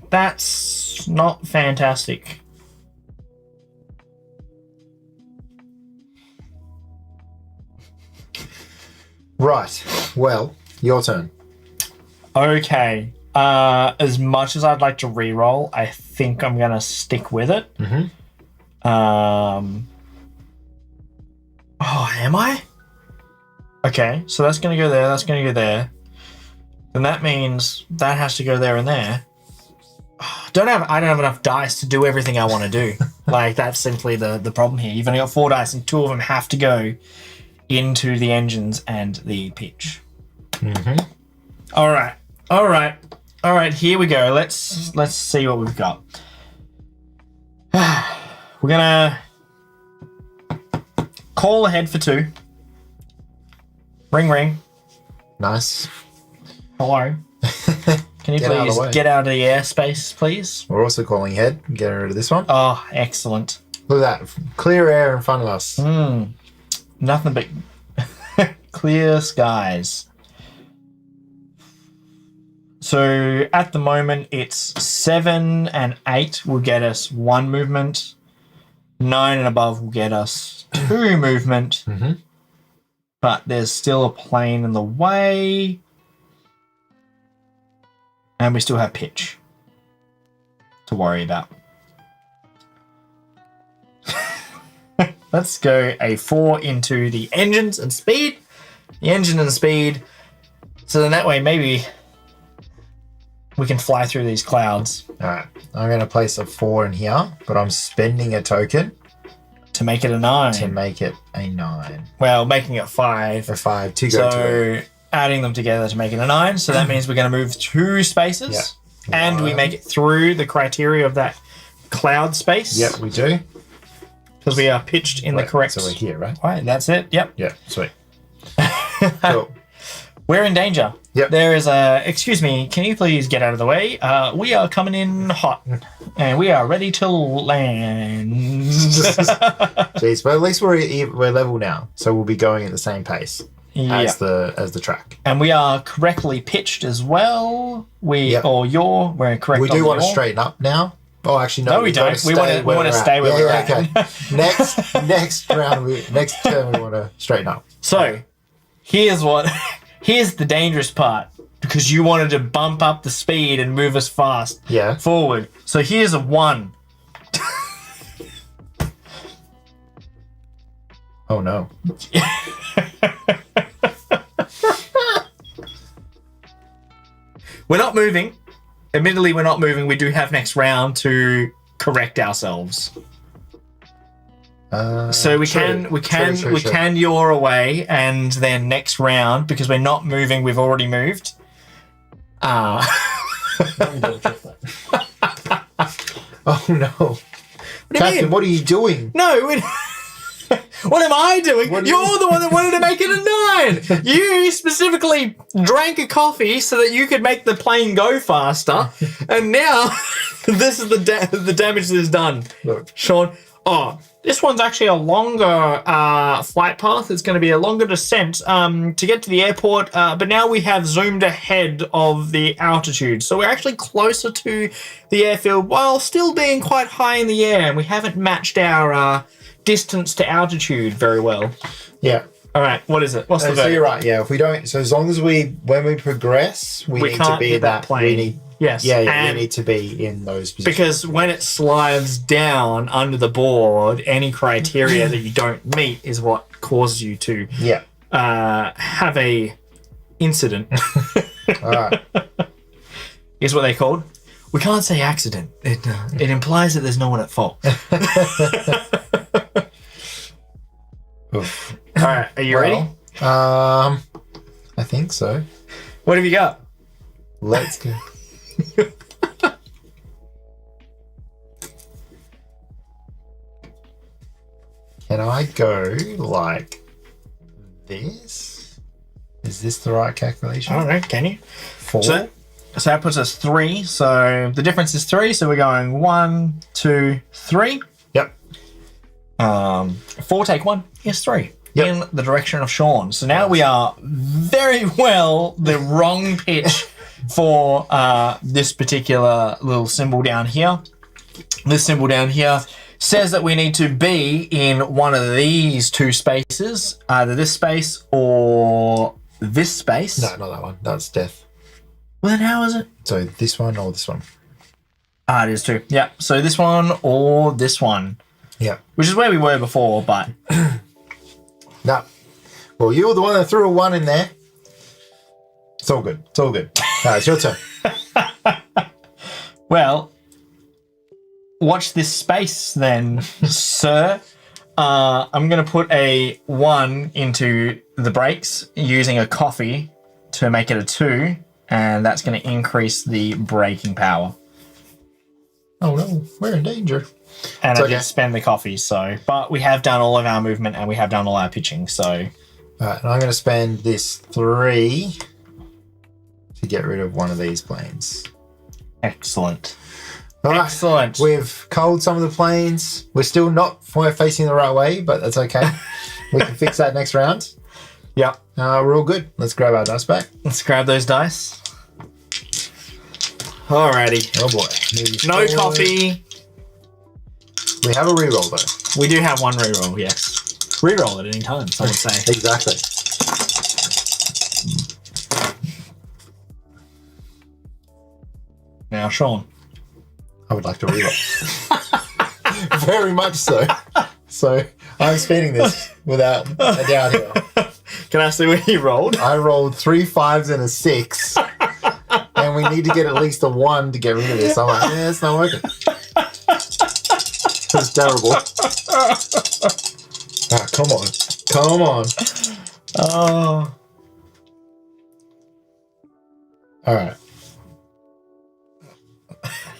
that's not fantastic. Right. Well, your turn. Okay. As much as I'd like to re-roll, I think I'm going to stick with it. Mhm. Oh, am I? Okay, so that's going to go there. That's going to go there. Then that means that has to go there and there. I don't have enough dice to do everything I want to do. Like, that's simply the problem here. You've only got 4 dice, and 2 of them have to go into the engines and the pitch. Mm-hmm. All right. Here we go. Let's see what we've got. We're gonna call ahead for 2. Ring, ring. Nice. Hello. Can you please get out of the airspace, please? We're also calling ahead. Get rid of this one. Oh, excellent. Look at that. Clear air in front of us. Nothing but clear skies. So at the moment, it's 7 and 8 will get us 1 movement. 9 and above will get us 2 movement. Mm-hmm. But there's still a plane in the way. And we still have pitch to worry about. Let's go a 4 into the engines and speed. The engine and speed. So then that way maybe we can fly through these clouds. All right. I'm going to place a 4 in here, but I'm spending a token to make it a 9. To make it a 9. Well, making it 5. A 5 to go to it. So adding them together to make it a 9. So that means we're going to move 2 spaces. Yeah. And we make it through the criteria of that cloud space. Yep, we do. Because we are pitched in the correct... So we're here, right? Right, that's it. Yep. Yeah, sweet. Cool. We're in danger. Yep. There is a... Excuse me, can you please get out of the way? We are coming in hot. And we are ready to land. Jeez, but at least we're level now. So we'll be going at the same pace as the track. And we are correctly pitched as well. We're correct. We do want to straighten up now. Oh, actually, no. We don't. We want to stay where we're at. Okay. next round, next turn, we want to straighten up. So, here's the dangerous part, because you wanted to bump up the speed and move us fast forward. So here's a 1. Oh no. We're not moving. Admittedly, we're not moving. We do have next round to correct ourselves. So we can yaw away, and then next round, because we're not moving, we've already moved. Oh no. Captain, what are you doing? No, what am I doing? You're the one that wanted to make it a 9. You specifically drank a coffee so that you could make the plane go faster, and now this is the damage that is done. Look, Sean. Oh, this one's actually a longer flight path. It's going to be a longer descent to get to the airport, but now we have zoomed ahead of the altitude. So we're actually closer to the airfield while still being quite high in the air, and we haven't matched our distance to altitude very well. Yeah. All right, what is it? What's the So you're right, yeah. If we don't, so as long as when we progress, we need to be hit that plane. Yes. Yeah, we need to be in those positions. Because when it slides down under the board, any criteria that you don't meet is what causes you to have a incident. All right. Is what they called. We can't say accident. It implies that there's no one at fault. All right, are you ready? I think so. What have you got? Let's go. Can I go like this? Is this the right calculation? I don't know. Can you? 4. So that puts us 3. So the difference is 3. So we're going 1, 2, 3. Yep. 4 take 1. Yes, 3. Yep. In the direction of Sean. So now we are very well the wrong pitch for this particular little symbol down here. This symbol down here says that we need to be in one of these 2 spaces, either this space or this space. No, not that one. That's death. Well, then how is it? So this one or this one? It is 2. Yeah. So this one or this one. Yeah. which is where we were before, but No. Well, you were the one that threw a 1 in there. It's all good. It's all good. All right, it's your turn. well, watch this space then, sir. I'm going to put a 1 into the brakes using a coffee to make it a 2, and that's going to increase the braking power. Oh no, we're in danger. And It's I did spend the coffee, but we have done all of our movement and we have done all our pitching, so. All right, and I'm going to spend this 3 to get rid of one of these planes. Excellent. All right, Excellent. we've culled some of the planes. We're still not facing the right way, but that's okay. We can fix that next round. Yep. We're all good. Let's grab our dice back. Let's grab those dice. Alrighty. Oh boy. No coffee. We have a reroll though. We do have one reroll, yes. Reroll at any time, some would say. Exactly. Now, Sean. I would like to reroll. Very much so. So I'm speeding this without a doubt here. Can I see what you rolled? I rolled 3 5s and a 6. And we need to get at least a 1 to get rid of this. I'm like, yeah, it's not working. It's terrible. Come on. Come on. Oh. All right.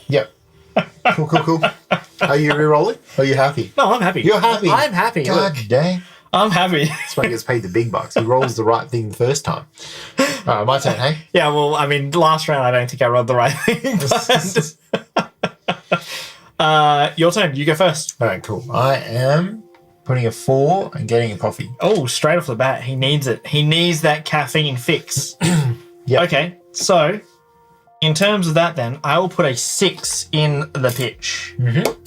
Yep. Cool. Are you re-rolling? Are you happy? No, I'm happy. You're happy? I'm happy. God Look, dang. I'm happy. That's why he gets paid the big bucks. He rolls the right thing the first time. All right, my turn, hey? Yeah, well, I mean, last round I don't think I rolled the right thing. But, your turn. You go first. All right, cool. I am putting a 4 and getting a coffee. Oh, straight off the bat, he needs it. He needs that caffeine fix. Yep. Okay, so in terms of that then, I will put a 6 in the pitch. Mm-hmm.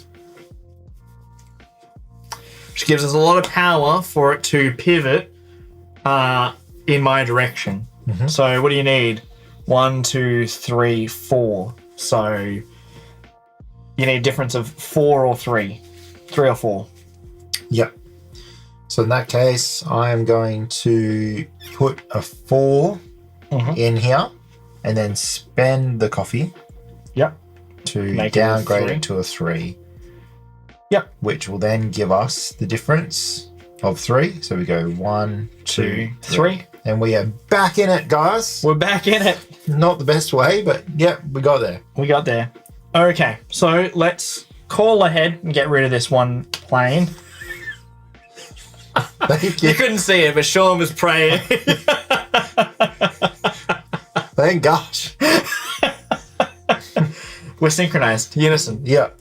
Which gives us a lot of power for it to pivot in my direction. Mm-hmm. So what do you need? 1, 2, 3, 4. So you need a difference of 4 or 3. 3 or 4. Yep. So in that case, I am going to put a 4 in here and then spend the coffee. Yep. To Make it a downgrade 3. it to a 3. Yep. Which will then give us the difference of 3. So we go 1, 2, 3. And we are back in it, guys. We're back in it. Not the best way, but yep, we got there. We got there. Okay, so let's call ahead and get rid of this one plane. Thank You you. couldn't see it, but Sean was praying. Thank gosh. We're synchronized. Unison. Yep.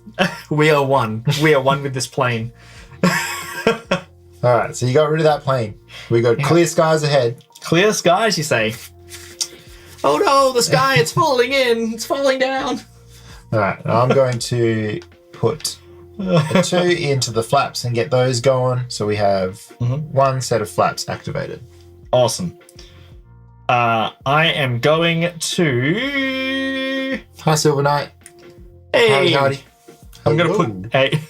We are one. We are one with this plane. All right, so you got rid of that plane. We got clear skies ahead. Clear skies, you say? Oh no, the sky, it's falling in. It's falling down. All right, I'm going to put a 2 into the flaps and get those going. So we have 1 set of flaps activated. Awesome. I am going to... Hi, Silver Knight. Hey! Howdy. I'm going to put a...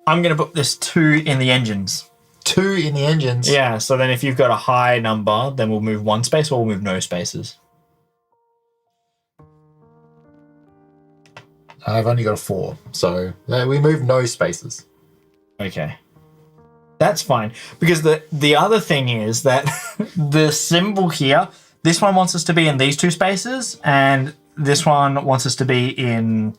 I'm going to put this 2 in the engines. 2 in the engines. Yeah, so then if you've got a high number, then we'll move 1 space or we'll move no spaces. I've only got a 4, so we move no spaces. Okay. That's fine. Because the other thing is that the symbol here, this one wants us to be in these 2 spaces, and this one wants us to be in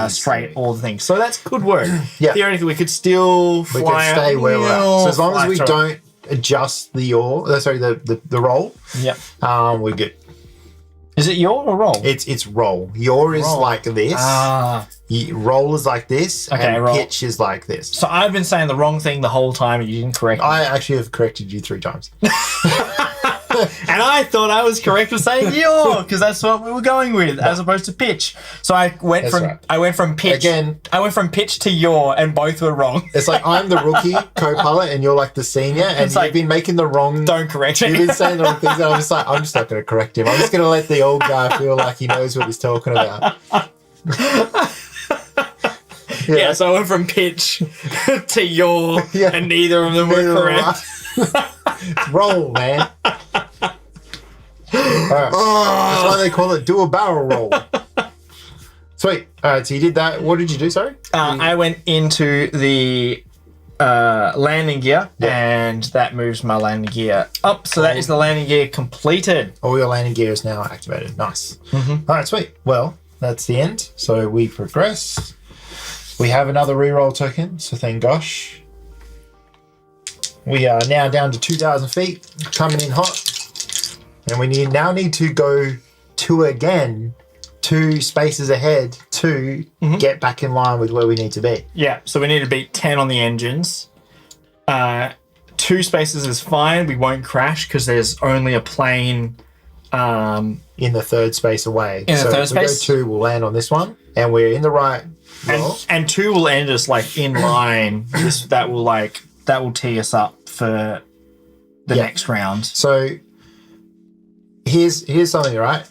straight all the things. So that's could work. Yeah. Theoretically, we could still fly. We can stay where we're at. So as long as we through. don't adjust the roll, Yep. we're good. Is it yaw or roll? It's roll. Yaw is Roll. like this. Roll is like this. Okay, and roll. pitch is like this. So I've been saying the wrong thing the whole time and you didn't correct me. I actually have corrected you 3 times. And I thought I was correct with saying yaw because that's what we were going with, as opposed to pitch. So I went That's from right. I went from pitch. Again. I went from pitch to yaw, and both were wrong. It's like I'm the rookie co-pilot and you're like the senior, and It's you've like, been making the wrong. Don't correct You've me. been saying the wrong things, and I'm just like, I'm just not going to correct him. I'm just going to let the old guy feel like he knows what he's talking about. Yeah, so I went from pitch to yaw, Yeah. and neither of them were correct. Roll, man. Alright. That's why they call it do a barrel roll. Sweet. Alright, so you did that. What did you do, sorry? I went into the landing gear, and that moves my landing gear up. So that is the landing gear completed. All your landing gear is now activated. Nice. Alright, sweet. Well, that's the end. So we progress. We have another reroll token, so thank gosh. We are now down to 2,000 feet, coming in hot. And we now need to go again 2 spaces ahead to get back in line with where we need to be. Yeah, so we need to beat 10 on the engines. 2 spaces is fine. We won't crash because there's only a plane In the 3rd space away. In the third if we space? go 2, we'll land on this one. And we're in the right roll. and 2 will end us like in line. That will tee us up for the next round. So here's something, right?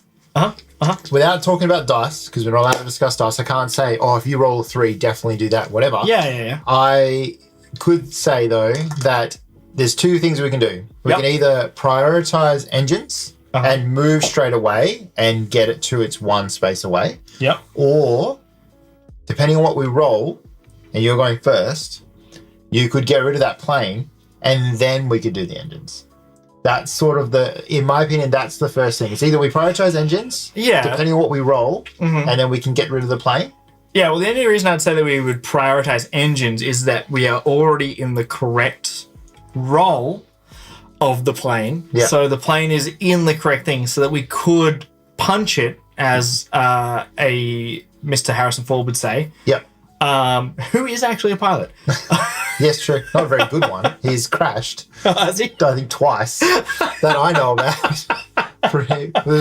Without talking about dice, because we're not allowed to discuss dice, I can't say, oh, if you roll a 3, definitely do that, whatever. Yeah. I could say, though, that there's 2 things we can do. We can either prioritize engines and move straight away and get it to its 1 space away. Yep. Or, depending on what we roll, and you're going first, you could get rid of that plane and then we could do the engines. That's sort of in my opinion, that's the first thing. It's either we prioritize engines, depending on what we roll, and then we can get rid of the plane. Yeah, well, the only reason I'd say that we would prioritize engines is that we are already in the correct roll of the plane. Yeah. So the plane is in the correct thing so that we could punch it, as a Mr. Harrison Ford would say. Yep. Who is actually a pilot. Yes, true. Not a very good one. He's crashed. Has he? I think twice that I know about.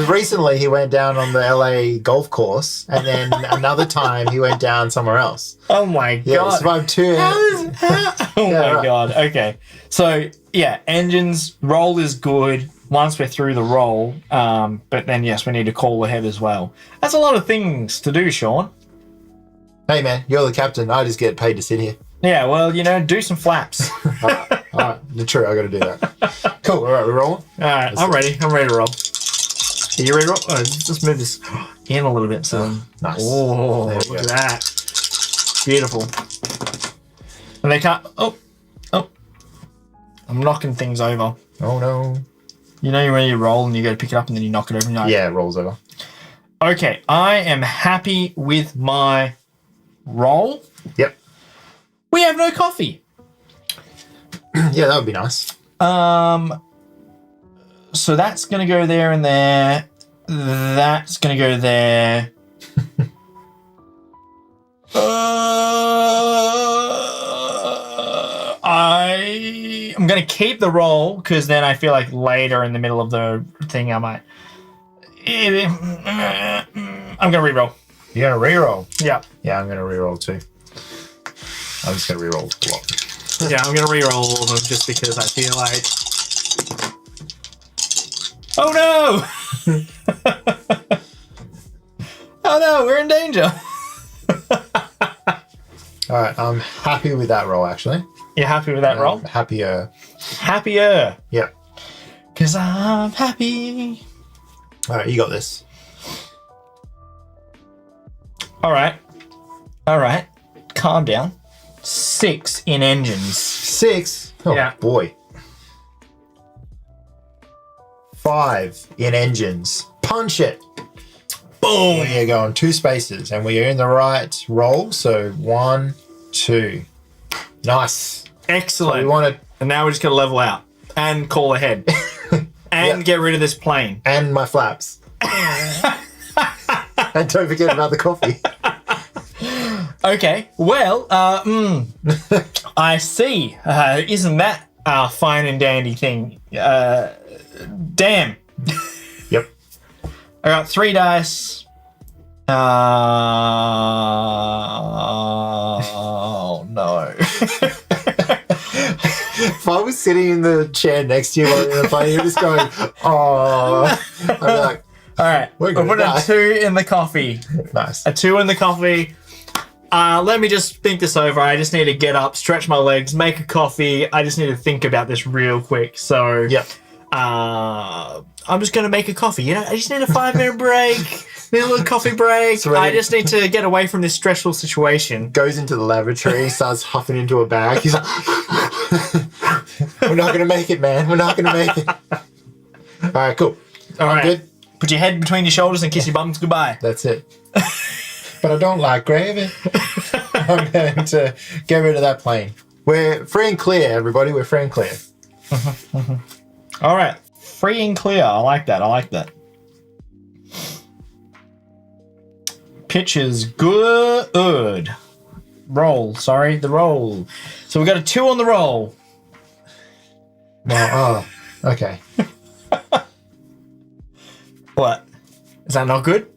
Recently, he went down on the LA golf course, and then another time he went down somewhere else. Oh my god! Yeah, survived 2. God. Okay, so yeah, engines roll is good once we're through the roll, but then yes, we need to call ahead as well. That's a lot of things to do, Sean. Hey man, you're the captain. I just get paid to sit here. Yeah, well, do some flaps. All right. True, I got to do that. Cool. All right, we're rolling. All right, I'm ready. I'm ready to roll. Are you ready to roll? Oh, just move this in a little bit. So Nice. Oh, There look we at go. that. Beautiful. And they can't. Oh. I'm knocking things over. Oh no. You know when you roll and you go to pick it up and then you knock it over. And you're like, Yeah, it rolls over. Okay, I am happy with my roll. Yep. We have no coffee. Yeah, that would be nice. So that's going to go there and there. That's going to go there. I'm going to keep the roll because then I feel like later in the middle of the thing I might. I'm going to re-roll. You're going to re-roll? Yeah. Yeah, I'm going to re-roll too. I'm just going to re-roll a lot. Yeah, I'm going to re-roll all of them just because I feel like... Oh no! Oh no, we're in danger. Alright, I'm happy with that roll actually. You're happy with that roll? Happier. Happier. Yep. Because I'm happy. Alright, you got this. Alright. Calm down. 6 in engines. 6? Oh Yeah. boy. 5 in engines. Punch it. Boom. We are going 2 spaces and we are in the right roll. So 1, 2. Nice. Excellent. So we want to... And now we're just going to level out and call ahead. And get rid of this plane. And my flaps. And don't forget about the coffee. Okay, well, I see. Isn't that a fine and dandy thing? Damn. Yep. I got 3 dice. Oh, no. If I was sitting in the chair next to you while you're playing, you're just going, oh. I'd be like, all right, We're I'll gonna put die. a 2 in the coffee. nice. A 2 in the coffee. let me just think this over. I just need to get up, stretch my legs, make a coffee. I just need to think about this real quick. So, Yep. I'm just going to make a coffee. You know, I just need a 5-minute break. Need a little coffee break. So I just need to get away from this stressful situation. Goes into the lavatory, starts huffing into a bag. He's like, we're not going to make it, man. We're not going to make it. All right, cool. All right. Good. Put your head between your shoulders and kiss your bums goodbye. That's it. But I don't like gravy. I'm going to get rid of that plane. We're free and clear, everybody. We're free and clear. All right. Free and clear. I like that. I like that. Pitch is good. Roll. Sorry, the roll. So we got a 2 on the roll. Well, oh, okay. What? Is that not good?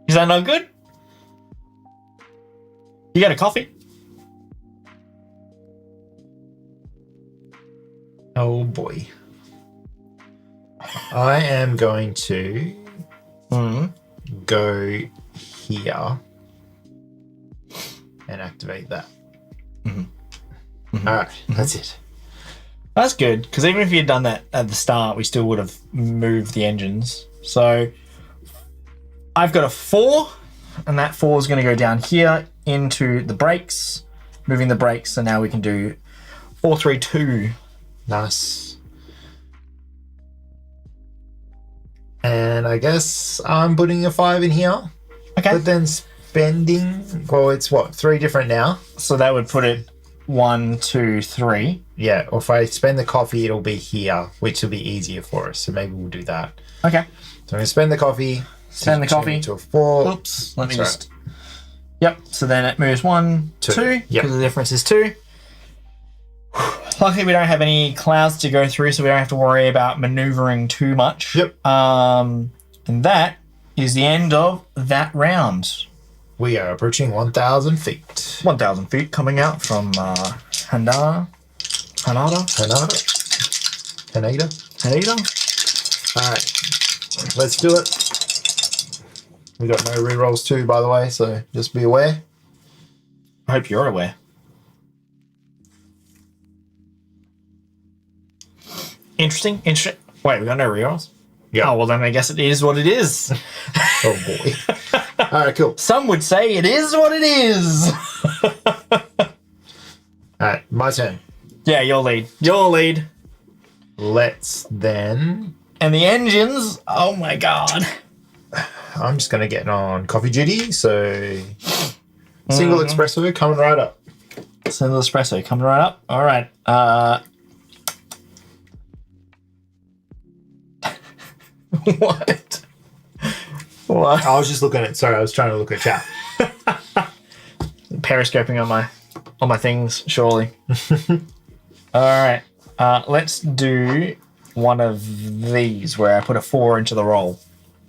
Is that not good? You got a coffee? Oh boy. I am going to go here and activate that. All right, that's it. That's good, because even if you had done that at the start, we still would have moved the engines. So I've got a 4, and that 4 is going to go down here into the brakes, moving the brakes, so now we can do 4, 3, 2. Nice. And I guess I'm putting a 5 in here. Okay. But then spending, well, it's what, 3 different now? So that would put it 1, 2, 3. Yeah, or if I spend the coffee, it'll be here, which will be easier for us. So maybe we'll do that. Okay. So I'm going to spend the coffee. Spend the coffee. To a 4. Oops. Let me That's just... Yep. So then it moves 1, 2. 2. Because Yep. the difference is 2. Luckily, we don't have any clouds to go through, so we don't have to worry about maneuvering too much. Yep. And that is the end of that round. We are approaching 1,000 feet. 1,000 feet coming out from Hanada. Hanada. All right, let's do it. We got no rerolls too, by the way, so just be aware. I hope you're aware. Interesting. Wait, we got no rerolls? Yeah. Oh, well, then I guess it is what it is. Oh boy. All right, cool. Some would say it is what it is. All right, my turn. Yeah, your lead. Your lead. Let's then. And the engines, oh my god. I'm just going to get on coffee duty, so single espresso coming right up. Single espresso coming right up. All right. What? What? I was just looking at. Sorry, I was trying to look at chat. Periscoping on my things, surely. All right. Let's do one of these where I put a 4 into the roll.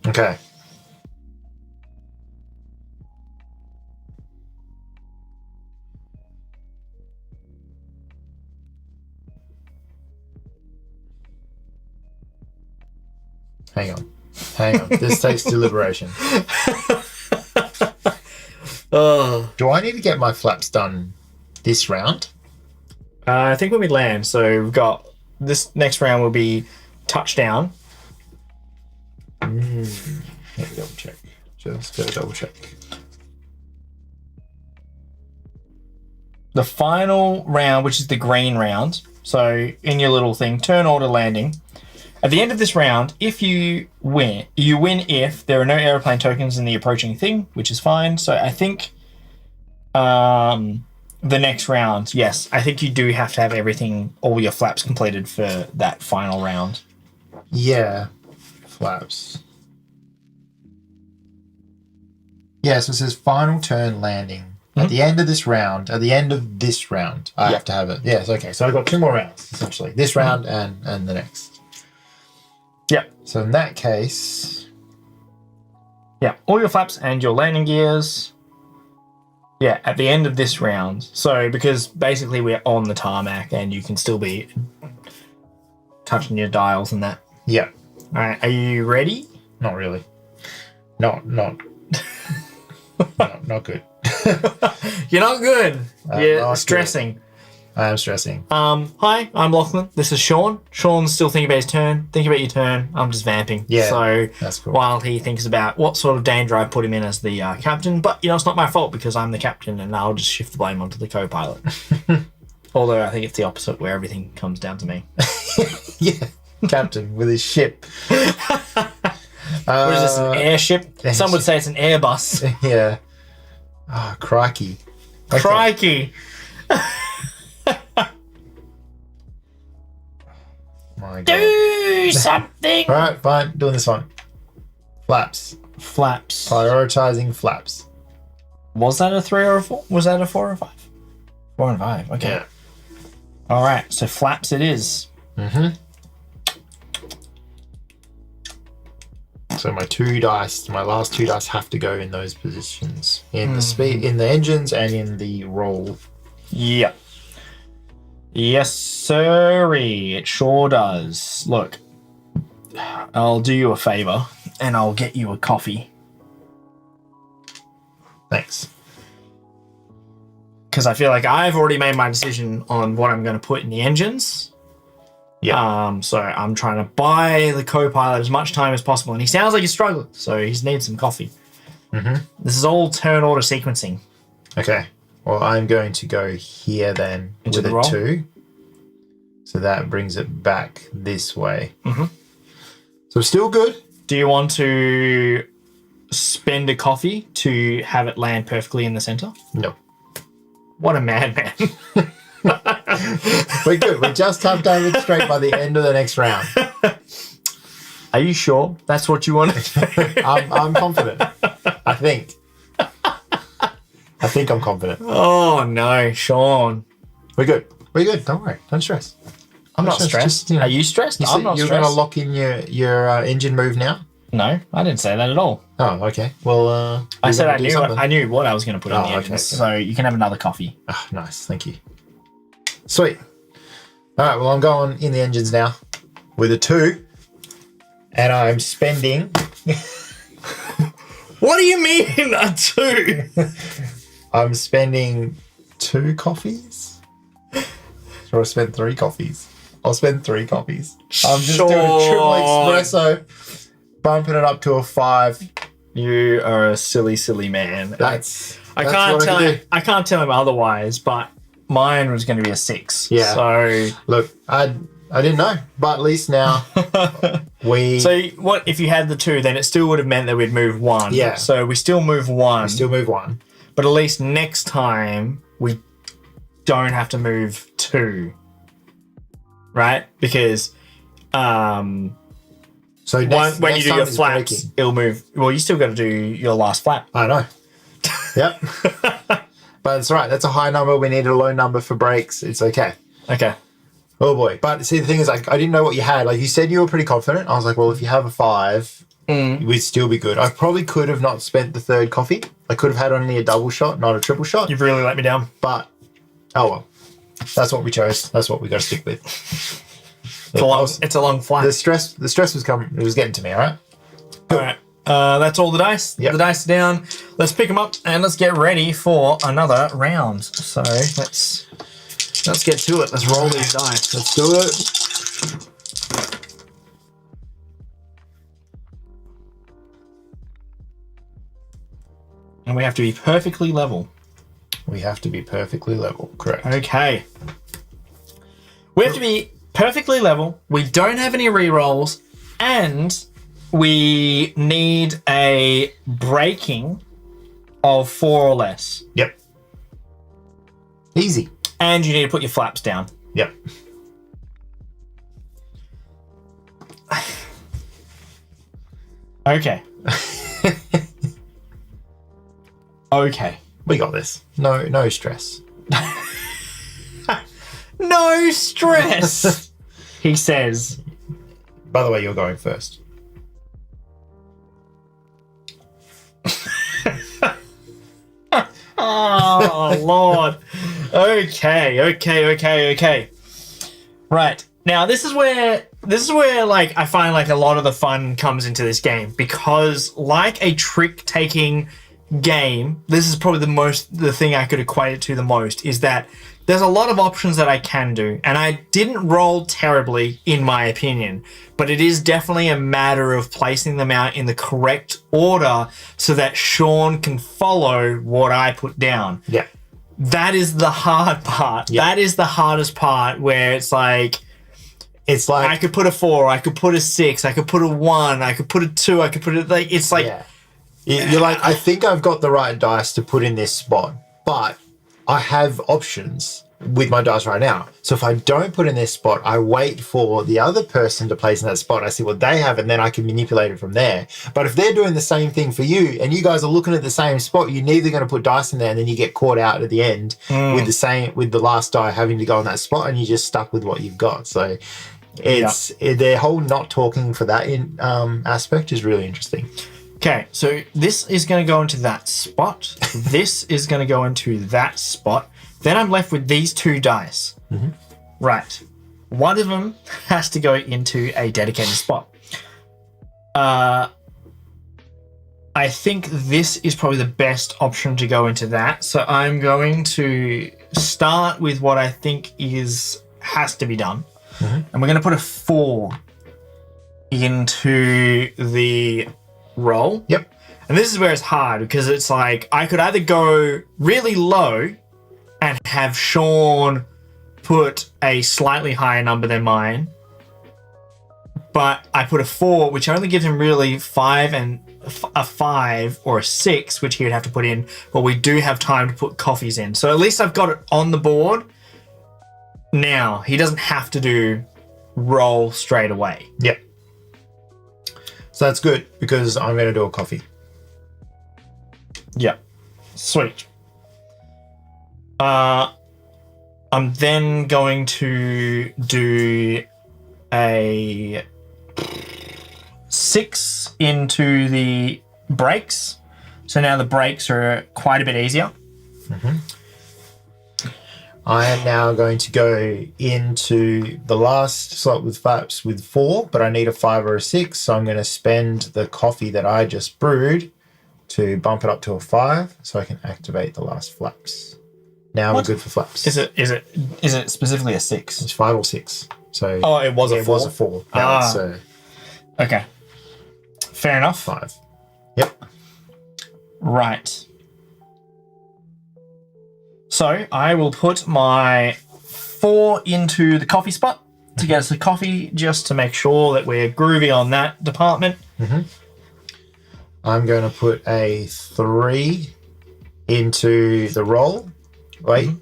Okay. Hang on. This takes deliberation. Oh. Do I need to get my flaps done this round? I think when we land, so we've got this next round will be touchdown. Let me double check. Just go double check. The final round, which is the green round. So in your little thing, turn order landing. At the end of this round, if you win if there are no aeroplane tokens in the approaching thing, which is fine. So I think the next round, yes, I think you do have to have everything, all your flaps completed for that final round. Yeah. Flaps. Yeah, so it says final turn landing. At the end of this round, I have to have it. Yes, okay. So I've got 2 more rounds, essentially. This round and the next. Yep. So in that case... Yeah, all your flaps and your landing gears. Yeah, at the end of this round. So, because basically we're on the tarmac and you can still be touching your dials and that. Yeah. All right, are you ready? Not really. Not good. You're not good. You're not stressing. I am stressing. Hi, I'm Lachlan. This is Sean. Sean's still thinking about his turn. Think about your turn. I'm just vamping. Yeah, So that's cool. while he thinks about what sort of danger I put him in as the captain, but it's not my fault because I'm the captain, and I'll just shift the blame onto the co-pilot. Although I think it's the opposite, where everything comes down to me. Yeah, captain with his ship. What is this, an airship? Some would say it's an Airbus. Yeah. Oh, crikey. Okay. Crikey. My God. Do something. All right, fine. Doing this one. Flaps. Flaps. Prioritizing flaps. Was that a 3 or a 4? Was that a 4 or a 5? 4 and 5. Okay. Yeah. All right. So flaps it is. Mm-hmm. So my 2 dice, my last 2 dice have to go in those positions. In the speed, in the engines, and in the roll. Yep. Yes, sirree. It sure does. Look, I'll do you a favor and I'll get you a coffee. Thanks. Because I feel like I've already made my decision on what I'm going to put in the engines. Yeah. So I'm trying to buy the co-pilot as much time as possible. And he sounds like he's struggling, so he needs some coffee. Mm-hmm. This is all turn order sequencing. Okay. Well, I'm going to go here then Into with the a roll? 2. So that brings it back this way. Mm-hmm. So still good. Do you want to spend a coffee to have it land perfectly in the center? No. What a madman. We're good. We just have David straight by the end of the next round. Are you sure that's what you want to do? I'm confident. I think I'm confident. Oh, no, Sean. We're good. We're good. Don't worry. Don't stress. I'm not Just, stressed. you know, Are you stressed? You I'm said not you're stressed. going to lock in your engine move now? No, I didn't say that at all. Oh, okay. Well, I you're said gonna I do knew something. I knew what I was going to put on Oh, the engines. okay. So you can have another coffee. Oh, nice. Thank you. Sweet. All right. Well, I'm going in the engines now with a 2. And I'm spending... What do you mean a 2? I'm spending 2 coffees. Or I spend 3 coffees. I'll spend 3 coffees. I'm just doing a triple espresso, bumping it up to a 5. You are a silly, silly man. That's I what can't tell can him. do. I can't tell him otherwise. But mine was going to be a 6. Yeah. So Look, I didn't know, but at least now we what if you had the 2? Then it still would have meant that we'd move 1. Yeah. So we still move 1. still move 1. But at least next time we don't have to move 2. Right? Because So when next you do time your is flaps, braking. it'll move. Well, you still got to do your last flap. I know. Yep. But it's all right. That's a high number. We need a low number for brakes. It's okay. Okay. Oh boy. But see, the thing is, like, I didn't know what you had. Like, you said you were pretty confident. I was like, well, if you have a 5, we'd still be good. I probably could have not spent the 3rd coffee. I could have had only a double shot, not a triple shot. You've really let me down. But, oh well. That's what we chose. That's what we got to stick with. It's a long flight. The stress was coming. It was getting to me, all right? All right. That's all the dice. Yep. The dice are down. Let's pick them up and let's get ready for another round. So let's get to it. Let's roll these dice. Let's do it. And we have to be perfectly level. We have to be perfectly level. Correct. Okay. We have to be perfectly level. We don't have any rerolls, and we need a breaking of 4 or less. Yep. Easy. And you need to put your flaps down. Yep. Okay. Okay. We got this. No stress. No stress, he says. By the way, you're going first. Oh, Lord. Okay. Right. Now, this is where like I find like a lot of the fun comes into this game, because like a trick taking game, this is probably the thing I could equate it to the most, is that there's a lot of options that I can do, and I didn't roll terribly in my opinion, but it is definitely a matter of placing them out in the correct order so that Sean can follow what I put down. Yeah. That is the hard part. Yeah. That is the hardest part, where it's like I could put a 4, I could put a 6, I could put a 1, I could put a 2, I could put it like, it's like... Yeah. You're like, I think I've got the right dice to put in this spot, but I have options with my dice right now. So if I don't put in this spot, I wait for the other person to place in that spot. I see what they have, and then I can manipulate it from there. But if they're doing the same thing for you, and you guys are looking at the same spot, you're neither going to put dice in there, and then you get caught out at the end with the last die having to go in that spot, and you're just stuck with what you've got. So their whole not talking for that aspect is really interesting. Okay, so this is going to go into that spot. This is going to go into that spot. Then I'm left with these 2 dice. Mm-hmm. Right. One of them has to go into a dedicated spot. I think this is probably the best option to go into that. So I'm going to start with what I think has to be done. Mm-hmm. And we're going to put a 4 into the roll. Yep. And this is where it's hard, because it's like I could either go really low and have Sean put a slightly higher number than mine, but I put a 4, which only gives him really 5 and a 5 or a 6, which he would have to put in, but we do have time to put coffees in. So at least I've got it on the board. Now, he doesn't have to do roll straight away. Yep. So that's good, because I'm going to do a coffee. Yeah. Sweet. I'm then going to do a 6 into the brakes. So now the brakes are quite a bit easier. Mm-hmm. I am now going to go into the last slot with flaps with 4, but I need a 5 or a 6, so I'm going to spend the coffee that I just brewed to bump it up to a 5, so I can activate the last flaps. Now we're good for flaps. Is it specifically a 6? It's 5 or 6. So it was a 4. It was a 4. Now it's okay. Fair enough. 5. Yep. Right. So I will put my 4 into the coffee spot to get us a coffee, just to make sure that we're groovy on that department. Mm-hmm. I'm going to put a 3 into the roll. Wait. Mm-hmm.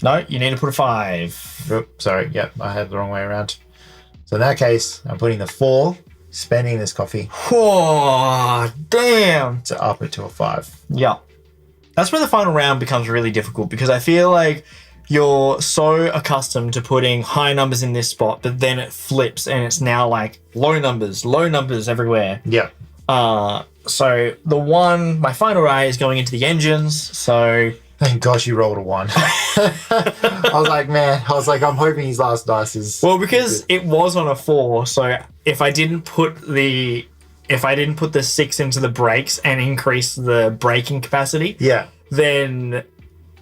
No, you need to put a 5. Oops, sorry. Yep, I had it the wrong way around. So in that case, I'm putting the 4, spending this coffee. Oh, damn. To up it to a 5. Yeah. That's where the final round becomes really difficult, because I feel like you're so accustomed to putting high numbers in this spot, but then it flips and it's now like low numbers everywhere. Yeah. So my final ray is going into the engines. So thank gosh you rolled a 1. I was like, I'm hoping his last dice is... Well, because it was on a 4, so if I didn't put the 6 into the brakes and increase the braking capacity, then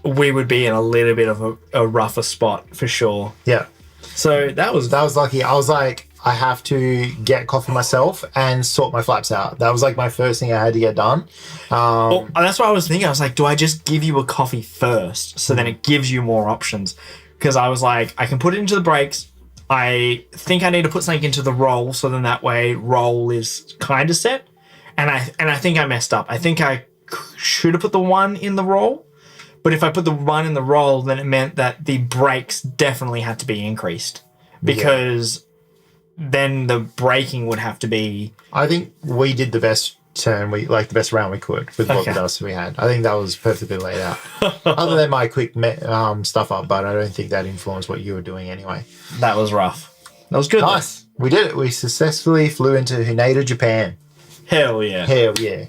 we would be in a little bit of a rougher spot for sure. Yeah. So that was lucky. I was like, I have to get coffee myself and sort my flaps out. That was like my first thing I had to get done. Well, that's what I was thinking. I was like, do I just give you a coffee first, so then it gives you more options? Because I was like, I can put it into the brakes. I think I need to put something into the roll, so then that way roll is kind of set. And I think I messed up. I think I should have put the 1 in the roll, but if I put the 1 in the roll, then it meant that the brakes definitely had to be increased, because then the braking would have to be... I think we did the best turn, the best round we could with what else we had. I think that was perfectly laid out. Other than my quick stuff up, but I don't think that influenced what you were doing anyway. That was rough. That was good. Nice. We did it. We successfully flew into Haneda, Japan. Hell yeah. Hell yeah.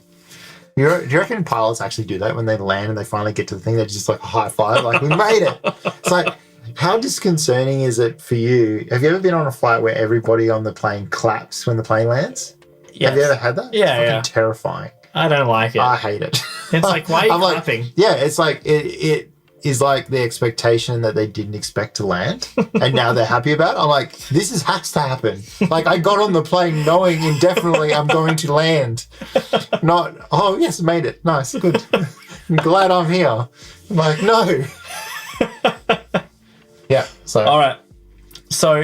Do you reckon pilots actually do that when they land and they finally get to the thing? They're just like a high five, like, we made it. It's like, how disconcerting is it for you? Have you ever been on a flight where everybody on the plane claps when the plane lands? Yes. Have you ever had that? Yeah, it's fucking terrifying. I don't like it. I hate it. It's like, why are you I'm like, clapping? yeah, it's like it is like the expectation that they didn't expect to land, and now they're happy about it. I'm like, has to happen. Like, I got on the plane knowing indefinitely I'm going to land. Not, oh yes, made it. Nice, good. I'm glad I'm here. I'm like, no. Yeah. So. All right. So,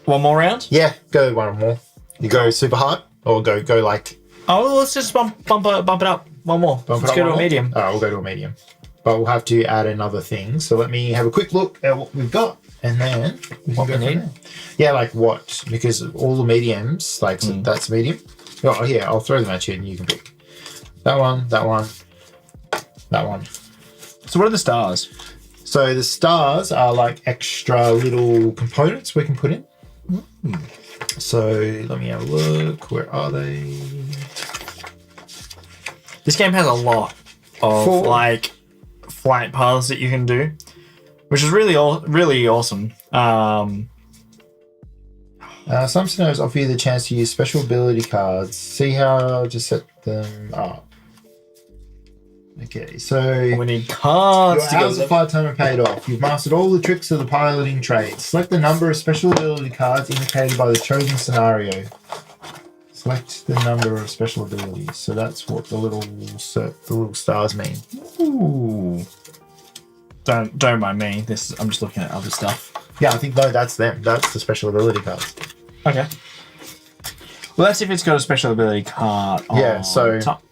one more round? Yeah, go one more. You go super hard or go like. Oh, well, let's just bump it up. One more. Let's go to a medium. Oh, we'll go to a medium. But we'll have to add another thing. So let me have a quick look at what we've got, and then we can go from there. Yeah, like what? Because all the mediums, like so that's medium. Oh yeah, I'll throw them at you, and you can pick that one, that one, that one. So what are the stars? So the stars are like extra little components we can put in. So let me have a look. Where are they? This game has a lot of like flight paths that you can do, which is really awesome. Some scenarios offer you the chance to use special ability cards. See how to set them up. Okay, so we need cards. Your hours of flight time are paid off. You've mastered all the tricks of the piloting trade. Select the number of special ability cards indicated by the chosen scenario. Select the number of special abilities. So that's what the little stars mean. Ooh. Don't mind me. I'm just looking at other stuff. Yeah, I think that's them. That's the special ability cards. Okay. Well, that's if it's got a special ability card on top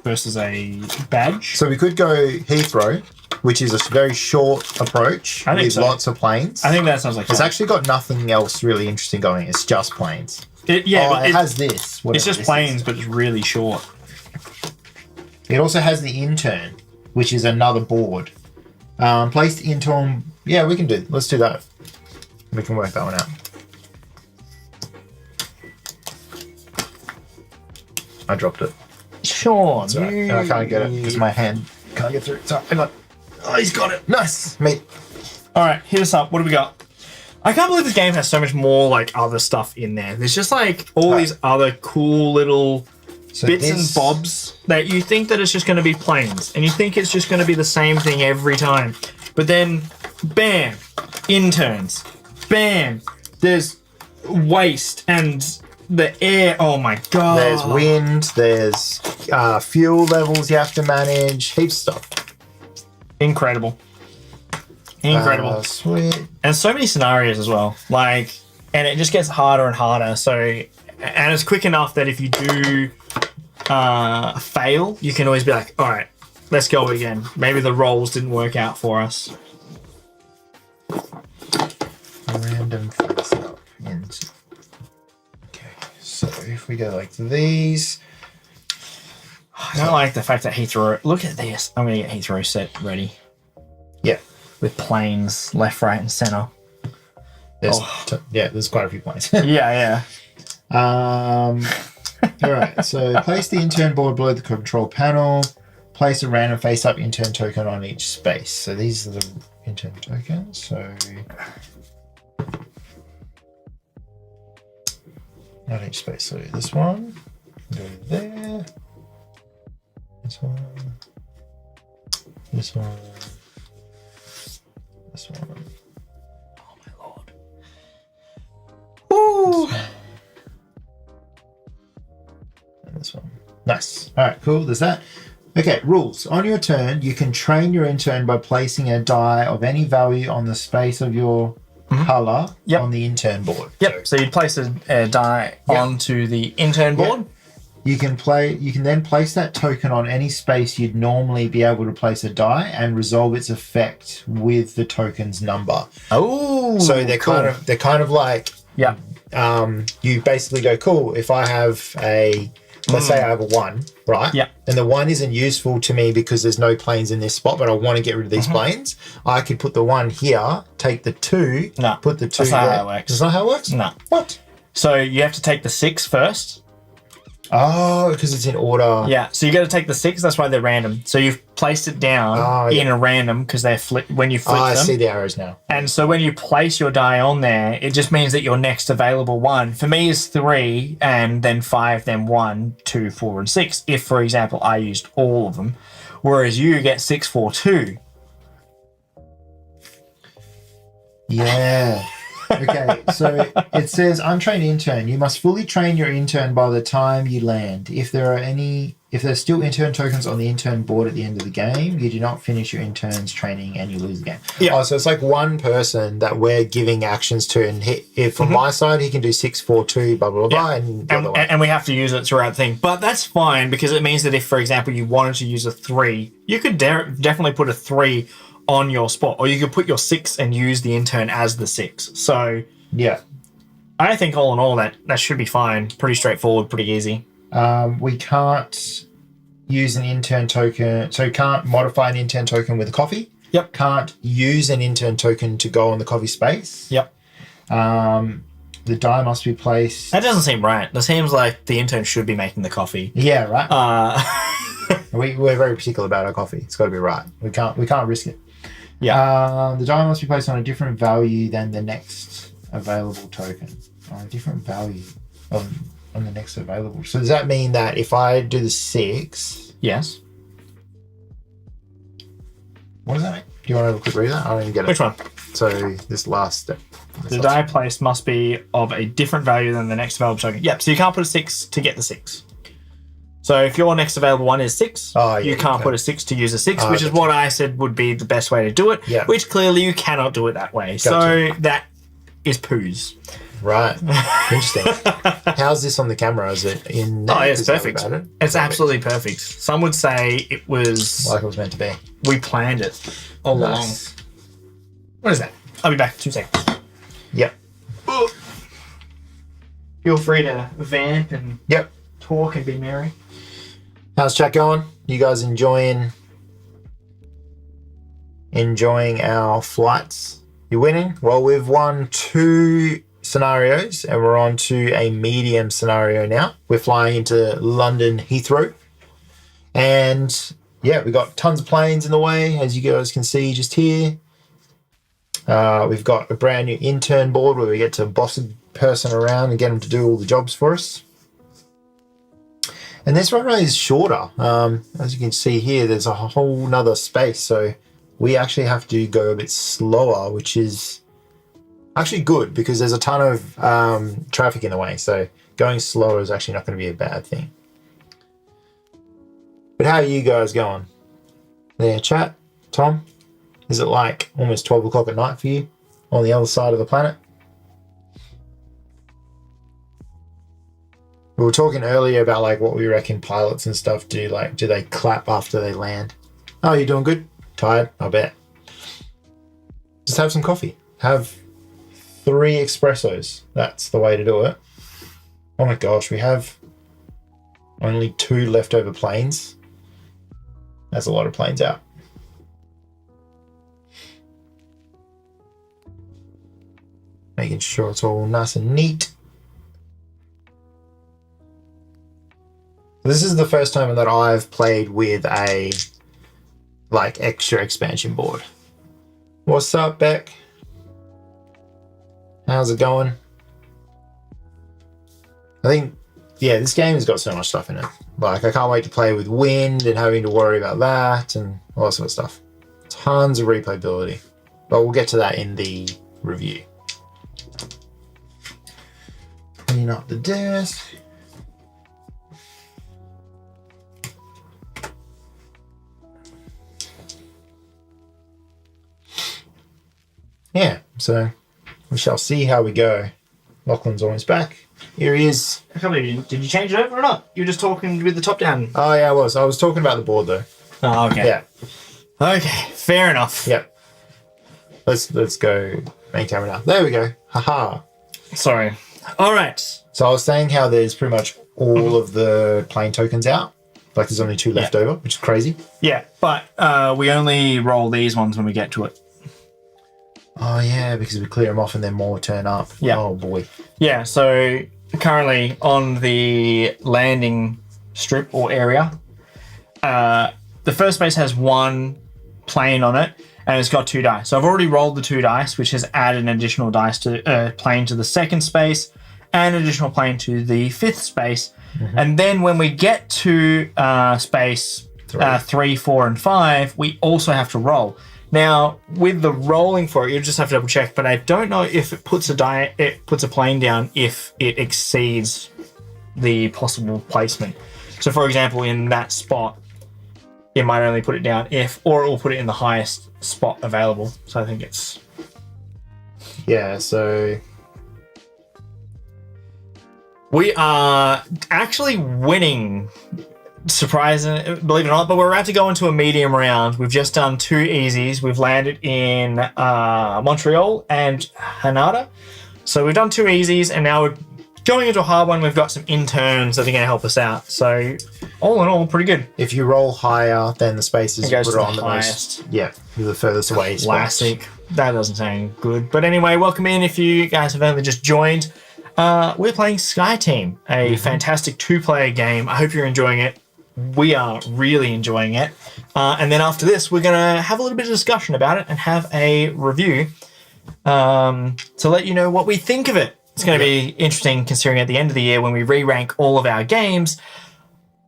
versus a badge. So we could go Heathrow, which is a very short approach with lots of planes. I think that sounds like it's actually got nothing else really interesting going. It's just planes. But it has this. It's just planes, but it's really short. It also has the intern, which is another board. Place the intern. Yeah, we can do. Let's do that. We can work that one out. I dropped it. Sean, right. I can't get it because my hand can't get through. Sorry, hang on. Oh, he's got it. Nice, mate. All right, hit us up. What do we got? I can't believe this game has so much more like other stuff in there. There's just like all these other cool little bits and bobs that you think that it's just going to be planes, and you think it's just going to be the same thing every time. But then, bam, interns. Bam, there's waste and the air. Oh my god. There's wind. There's fuel levels you have to manage. Heaps of stuff. Incredible. Sweet. And so many scenarios as well. Like, and it just gets harder and harder. So, and it's quick enough that if you do fail, you can always be like, all right, let's go again. Maybe the rolls didn't work out for us. Random face up into. Okay, so if we go like these. I don't like the fact that Heathrow. Look at this. I'm going to get Heathrow set ready. Yeah. With planes left, right, and center. There's quite a few planes. yeah. All right. So place the intern board below the control panel. Place a random face-up intern token on each space. So these are the intern tokens. So not each space. So this one. Go there. This one. This one. This one. Oh my lord. Woo! And this one. Nice. All right, cool. There's that. Okay, rules. On your turn, you can train your intern by placing a die of any value on the space of your color on the intern board. Yep. So you'd place a die onto the intern board. Yep. You can then place that token on any space you'd normally be able to place a die and resolve its effect with the token's number. Oh, so they're kind of like you basically go, cool, if I have let's say I have a 1, right? Yeah. And the 1 isn't useful to me because there's no planes in this spot, but I want to get rid of these planes. I could put the 1 here, take the 2, put the 2 that's there. not how it works. That's not how it works? No. What? So you have to take the 6 first. Oh, because it's in order. Yeah, so you got to take the 6. That's why they're random. So you've placed it down in a random because they're when you flip them. I see the arrows now. And so when you place your die on there, it just means that your next available one, for me, is 3, and then 5, then 1, 2, 4, and 6. If, for example, I used all of them, whereas you get 6, 4, 2. Yeah. Okay, so it says untrained intern. You must fully train your intern by the time you land. If there's still intern tokens on the intern board at the end of the game, you do not finish your intern's training and you lose the game. Yeah. Oh, so it's like one person that we're giving actions to, and if from my side he can do 6, 4, 2, blah blah blah, and the other one. And we have to use it throughout the thing. But that's fine because it means that if, for example, you wanted to use a 3, you could definitely put a 3 on your spot, or you could put your 6 and use the intern as the 6. So yeah, I think all in all that should be fine. Pretty straightforward, pretty easy. We can't use an intern token, so can't modify an intern token with a coffee. Yep. Can't use an intern token to go on the coffee space. Yep. The die must be placed. That doesn't seem right. That seems like the intern should be making the coffee. Yeah, right. We're very particular about our coffee. It's got to be right. We can't risk it. Yeah. The die must be placed on a different value than the next available token. On a different value on the next available. So does that mean that if I do the 6? Yes. What does that mean? Do you want to have a quick read that? I don't even get it. Which one? So this last step. The die placed must be of a different value than the next available token. Yep. So you can't put a 6 to get the 6. So if your next available one is 6, you can't put a 6 to use a 6, which is what I said would be the best way to do it, which clearly you cannot do it that way. Gotcha. So that is poos. Right. Interesting. How's this on the camera? Is it in there? Oh, it's perfect. It's perfect. Absolutely perfect. Some would say it was... like it was meant to be. We planned it all along. What is that? I'll be back in 2 seconds. Yep. Feel free to vamp and talk and be merry. How's chat going? You guys enjoying our flights? You winning? Well, we've won 2 scenarios and we're on to a medium scenario now. We're flying into London Heathrow. And yeah, we got tons of planes in the way, as you guys can see just here. We've got a brand new intern board where we get to boss a person around and get them to do all the jobs for us. And this runway is shorter. As you can see here, there's a whole nother space. So we actually have to go a bit slower, which is actually good because there's a ton of traffic in the way. So going slower is actually not going to be a bad thing. But how are you guys going? There, chat, Tom? Is it like almost 12 o'clock at night for you on the other side of the planet? We were talking earlier about like what we reckon pilots and stuff do. Like, do they clap after they land? Oh, you're doing good? Tired? I bet. Just have some coffee. Have 3 espressos. That's the way to do it. Oh my gosh, we have only 2 leftover planes. That's a lot of planes out. Making sure it's all nice and neat. This is the first time that I've played with a like extra expansion board. What's up, Beck? How's it going? I think, yeah, this game has got so much stuff in it. Like, I can't wait to play with wind and having to worry about that and all that sort of stuff. Tons of replayability. But we'll get to that in the review. Clean up the desk. Yeah, so we shall see how we go. Lachlan's almost back. Here he is. I can't believe you did you change it over or not? You were just talking with the top down. Oh yeah, I was. I was talking about the board though. Oh, okay. Yeah. Okay, fair enough. Yep. Let's go main camera now. There we go. Haha. Sorry. All right. So I was saying how there's pretty much all of the plane tokens out. Like there's only 2 left over, which is crazy. Yeah, but we only roll these ones when we get to it. Oh yeah, because we clear them off and then more turn up. Yeah. Oh boy. Yeah, so currently on the landing strip or area, the first space has one plane on it, and it's got 2 dice. So I've already rolled the 2 dice, which has added an additional dice to plane to the second space, and an additional plane to the 5th space. And then when we get to space 3, 4, and 5, we also have to roll. Now, with the rolling for it, you just have to double check, but I don't know if it puts a plane down if it exceeds the possible placement. So, for example, in that spot, it might only put it down or it will put it in the highest spot available. So I think it's... Yeah, so... We are actually winning, surprising, believe it or not, but we're about to go into a medium round. We've just done 2 easies. We've landed in Montreal and Hanada. So we've done 2 easies, and now we're going into a hard one. We've got some interns that are going to help us out. So all in all, pretty good. If you roll higher than the spaces, you goes put to it the on the highest. most... Yeah, the furthest away spot. Classic. That doesn't sound good. But anyway, welcome in if you guys have only just joined. We're playing SkyTeam, a fantastic 2-player game. I hope you're enjoying it. We are really enjoying it. And then after this, we're going to have a little bit of discussion about it and have a review to let you know what we think of it. It's going to be interesting considering at the end of the year when we re-rank all of our games,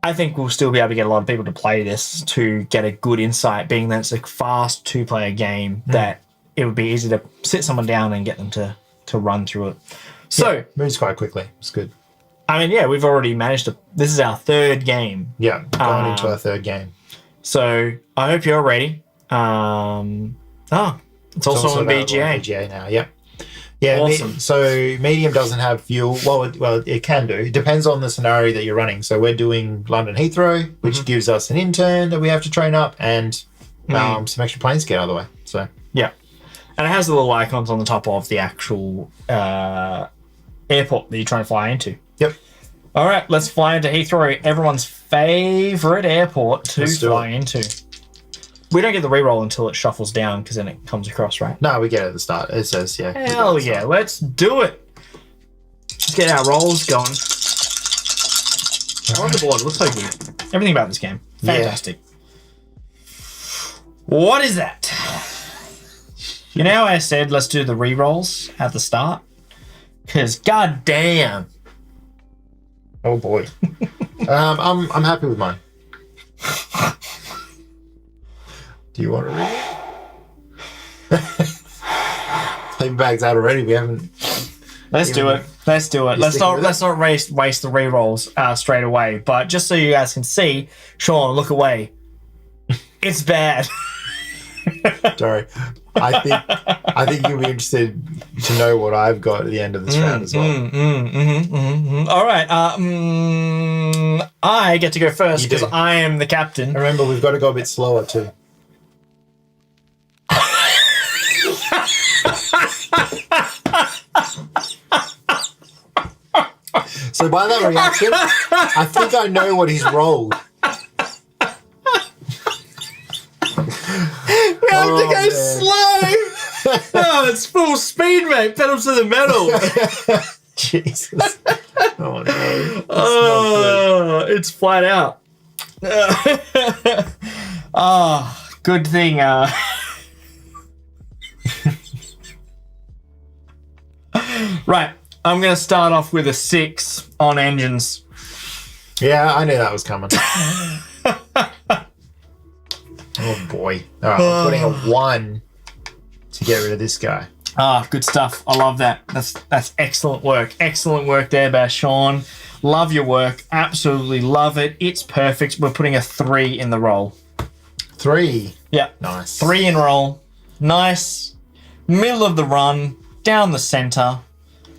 I think we'll still be able to get a lot of people to play this to get a good insight, being that it's a fast 2-player game that it would be easy to sit someone down and get them to run through it. So moves quite quickly. It's good. I mean, yeah, we've already managed to... This is our 3rd game. Yeah, going into our 3rd game. So I hope you're ready. It's also on BGA. BGA now, yep. Yeah, Awesome. So medium doesn't have fuel. Well, it can do. It depends on the scenario that you're running. So we're doing London Heathrow, which gives us an intern that we have to train up and some extra planes to get out of the way. So yeah. And it has the little icons on the top of the actual airport that you're trying to fly into. Yep. All right, let's fly into Heathrow, everyone's favourite airport to fly into. We don't get the reroll until it shuffles down because then it comes across, right? No, we get it at the start. It says, yeah. Hell yeah, let's do it. Let's get our rolls going. On the board, looks so good. Everything about this game, fantastic. Yeah. What is that? You know how I said let's do the re-rolls at the start? Because goddamn. Oh boy. I'm happy with mine. Do you want to read it? Paper bag's out already. We haven't. Let's do it. Let's do it. Let's not waste the re-rolls straight away. But just so you guys can see, Sean, look away. It's bad. Sorry. I think you'll be interested to know what I've got at the end of this round as well. All right. I get to go first because I am the captain. Remember, we've got to go a bit slower too. So by that reaction, I think I know what he's rolled. We have to go slow. No, it's full speed, mate. Pedal to the metal. Jesus. Oh no. Oh, it's flat out. Oh, good thing. Right. I'm going to start off with a 6 on engines. Yeah, I knew that was coming. Oh boy. All right, I'm putting a 1 to get rid of this guy. Good stuff. I love that. That's excellent work. Excellent work there by Sean. Love your work. Absolutely love it. It's perfect. We're putting a 3 in the roll. 3. Yeah. Nice. 3 in roll. Nice. Middle of the run. Down the center.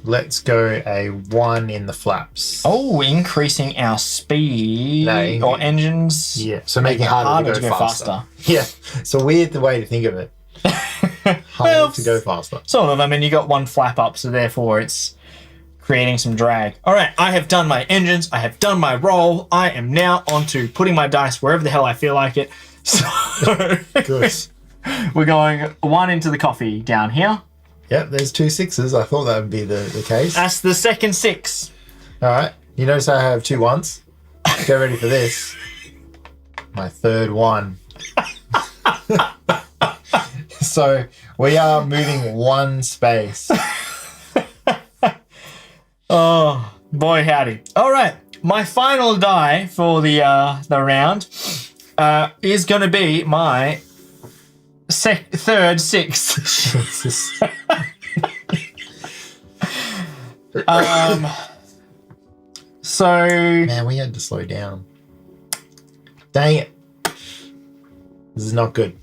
Let's go a 1 in the flaps. Oh, increasing our speed or engines. Yeah, so making it harder to go faster. Yeah, it's a weird way to think of it. Harder to go faster. Sort of. I mean, you got 1 flap up, so therefore it's creating some drag. All right, I have done my engines. I have done my roll. I am now on to putting my dice wherever the hell I feel like it. So good. We're going 1 into the coffee down here. Yep, there's 2 6s. I thought that would be the case. That's the second 6. All right. You notice I have 2 1s. Get ready for this. my third one. So we are moving one space. Oh, boy howdy. All right. My final die for the round is going to be my third sixth. Jesus. So Man, we had to slow down. Dang it. This is not good.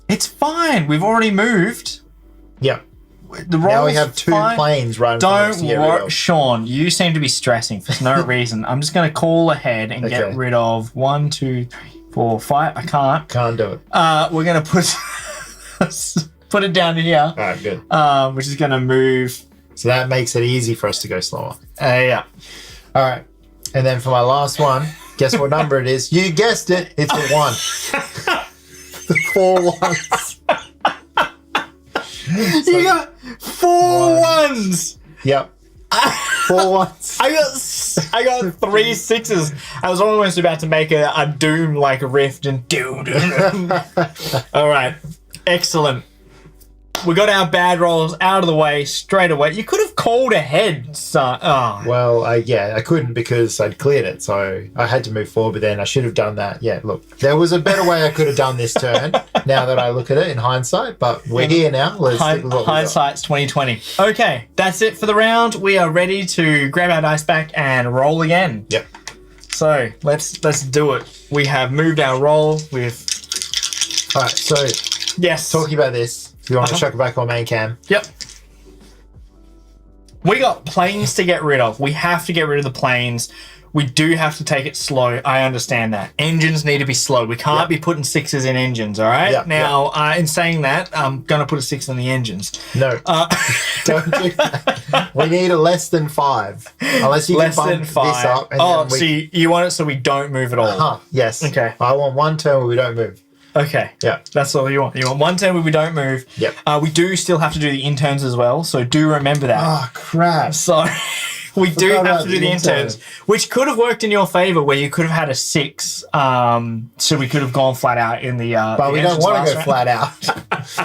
it's fine. We've already moved. Yep. The Now we roll's have two fine. planes right in front of us to Don't get rid worry, of. Sean. You seem to be stressing for no reason. I'm just going to call ahead and get Okay. rid of 1, 2, 3, 4, 5. I can't. Can't do it. We're going to put it down here, All right, good. which is going to move. So that makes it easy for us to go slower. Yeah. All right. And then for my last one, guess what number it is? You guessed it. It's a 1. The 4 ones. You got 4 ones. Yep. 4 ones. I got 3 6s. I was almost about to make a Doom like rift and Doom. All right, excellent. We got our bad rolls out of the way straight away. You could have called ahead, son. Oh. Well, I couldn't because I'd cleared it, so I had to move forward. But then I should have done that. Yeah, look, there was a better way I could have done this turn. Now that I look at it in hindsight, but we're here now. Let's stick with what we got. Hindsight's 2020. Okay, that's it for the round. We are ready to grab our dice back and roll again. Yep. So let's do it. We have moved our roll. All right. So Yes. talking about this, if you want to chuck it back on main cam. Yep. We got planes to get rid of. We have to get rid of the planes. We do have to take it slow. I understand that. Engines need to be slow. We can't be putting 6s in engines, all right? Yep, Now, in saying that, I'm going to put a 6 in the engines. No, don't do that. We need a less than 5. Unless you Less can than bump 5. this up. And Oh, then we... so you want it so we don't move at all? Yes. Okay. I want one turn where we don't move. Okay. Yeah. That's all you want. You want one turn where we don't move. Yep. We do still have to do the interns as well, so do remember that. Oh, crap. So we do Forgot have about to do the the interns, which could have worked in your favor, where you could have had a 6. So we could have gone flat out in the. But we don't want to go flat out.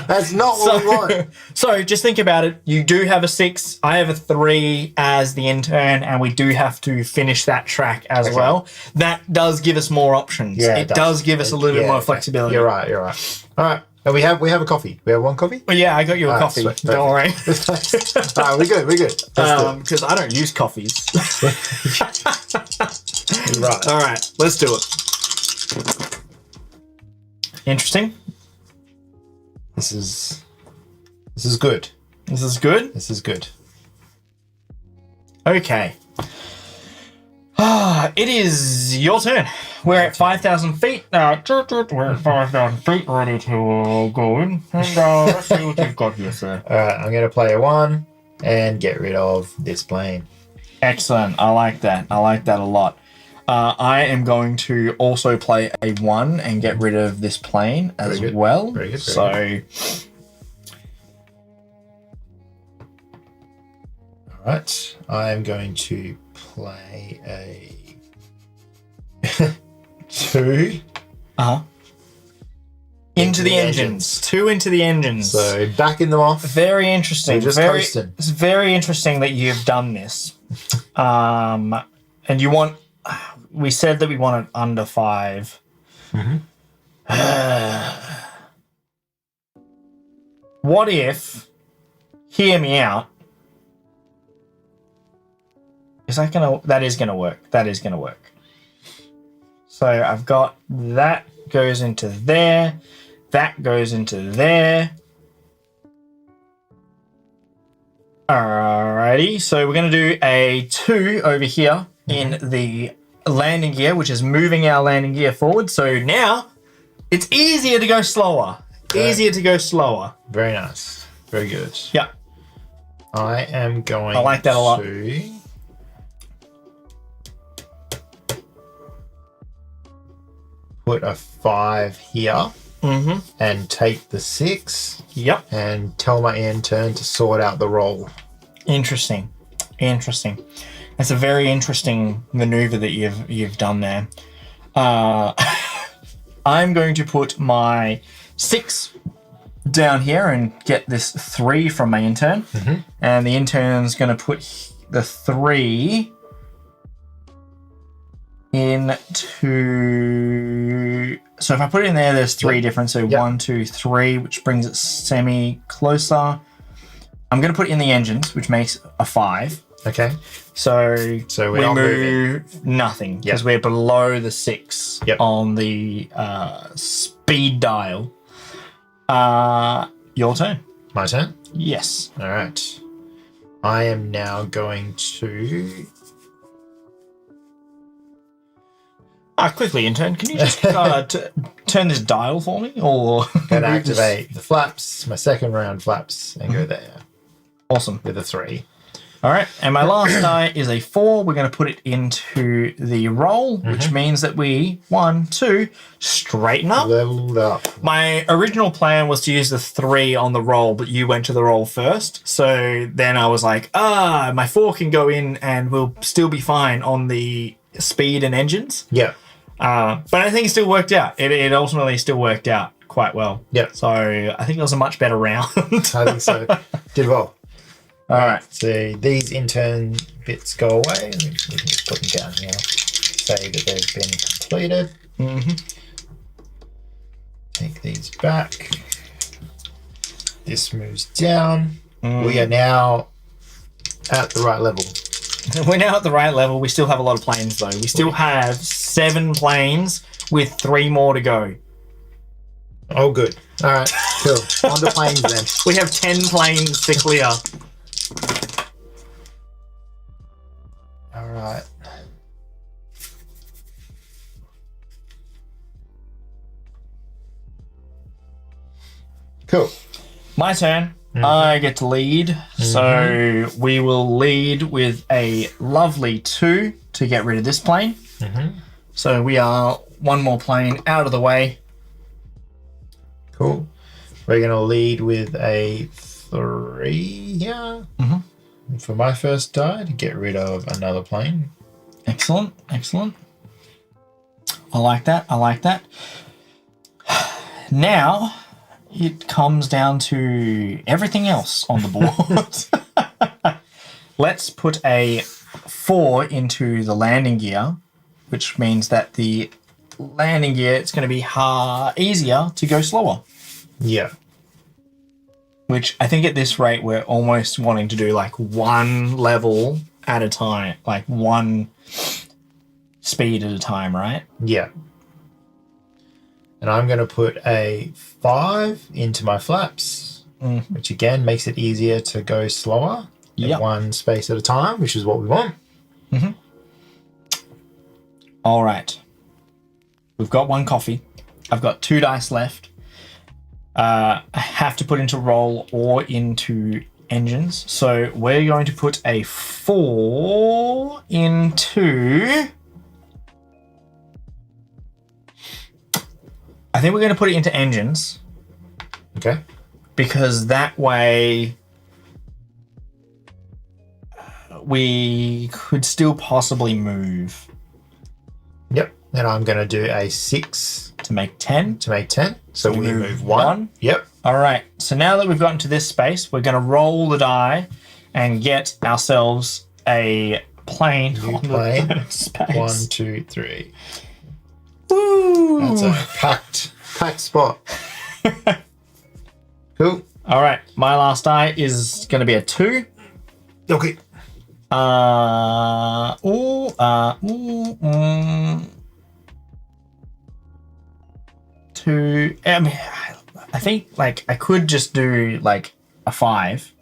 That's not what we want. So just think about it. You do have a 6. I have a 3 as the intern, and we do have to finish that track as well. That does give us more options. Yeah, it does give us a little bit more flexibility. You're right. All right. And we have a coffee. We have one coffee? Well, yeah, I got you a coffee. Sweet. Don't worry. All right, we're good. We're good. Let's do it. Because I don't use coffees. You're right. All right, let's do it. Interesting. This is good. This is good. This is good. Okay. It is your turn. We're at 5,000 feet. We're at 5,000 feet, ready to go in. And let's see what you've got here, sir. All right, I'm going to play a 1 and get rid of this plane. Excellent. I like that. I like that a lot. I am going to also play a 1 and get rid of this plane as Very good. well. Very good. So, All right, I'm going to play a 2. into the engines. 2 into the engines. So backing them off. Very interesting. So just coasting. It's very interesting that you've done this. And you want. We said that we wanted under 5. What if? Hear me out. Is that gonna? That is gonna work. That is gonna work. So I've got that goes into there. That goes into there. Alrighty, so we're going to do a 2 over here in the landing gear, which is moving our landing gear forward. So now it's easier to go slower. Easier to go slower. Very nice. Very good. Yeah. I am going I like that a lot. to put a 5 here and take the 6 Yep. and tell my intern to sort out the roll. Interesting. Interesting. That's a very interesting maneuver that you've done there. I'm going to put my 6 down here and get this 3 from my intern. And the intern's going to put the 3 into... So if I put it in there, there's 3 different. So 1, 2, 3, which brings it semi-closer. I'm going to put in the engines, which makes a 5. Okay. So we move nothing because we're below the 6 on the speed dial. Your turn. My turn? Yes. All right. I am now going to... Quickly, intern, can you just turn this dial for me? Or going to activate the flaps, my second round flaps, and go there. Awesome. With a 3. All right. And my last die is a 4. We're going to put it into the roll, which means that we, 1, 2, straighten up. Leveled up. My original plan was to use the 3 on the roll, but you went to the roll first. So then I was like, my 4 can go in and we'll still be fine on the speed and engines. Yeah. But I think it still worked out. It ultimately still worked out quite well. Yeah. So I think it was a much better round. I think so. Did well. All right. So these intern bits go away. We can just put them down here. Say that they've been completed. Take these back. This moves down. We are now at the right level. We're now at the right level. We still have a lot of planes, though. We still have 7 planes with 3 more to go. Oh, good. All right, cool. On the planes, then. We have 10 planes to clear. All right. Cool. My turn. I get to lead. So we will lead with a lovely 2 to get rid of this plane. So we are 1 more plane out of the way. Cool. We're going to lead with a 3 here for my first die to get rid of another plane. Excellent. Excellent. I like that. I like that. Now... it comes down to everything else on the board. Let's put a 4 into the landing gear, which means that the landing gear, it's going to be easier to go slower. Yeah. Which I think at this rate, we're almost wanting to do like 1 level at a time, like 1 speed at a time, right? Yeah. And I'm going to put a 5 into my flaps, which again makes it easier to go slower at 1 space at a time, which is what we want. All right. We've got 1 coffee. I've got 2 dice left. I have to put into roll or into engines. So we're going to put a 4 into... I think we're going to put it into engines. Okay. Because that way we could still possibly move. Yep. And I'm going to do a 6 to make 10. To make 10. So we move 1. Yep. All right. So now that we've gotten to this space, we're going to roll the die and get ourselves a plane on the space. 1, 2, 3. Woo! That's a packed spot. Cool. All right. My last die is going to be a 2. Okay. 2. I mean, I think like I could just do like a 5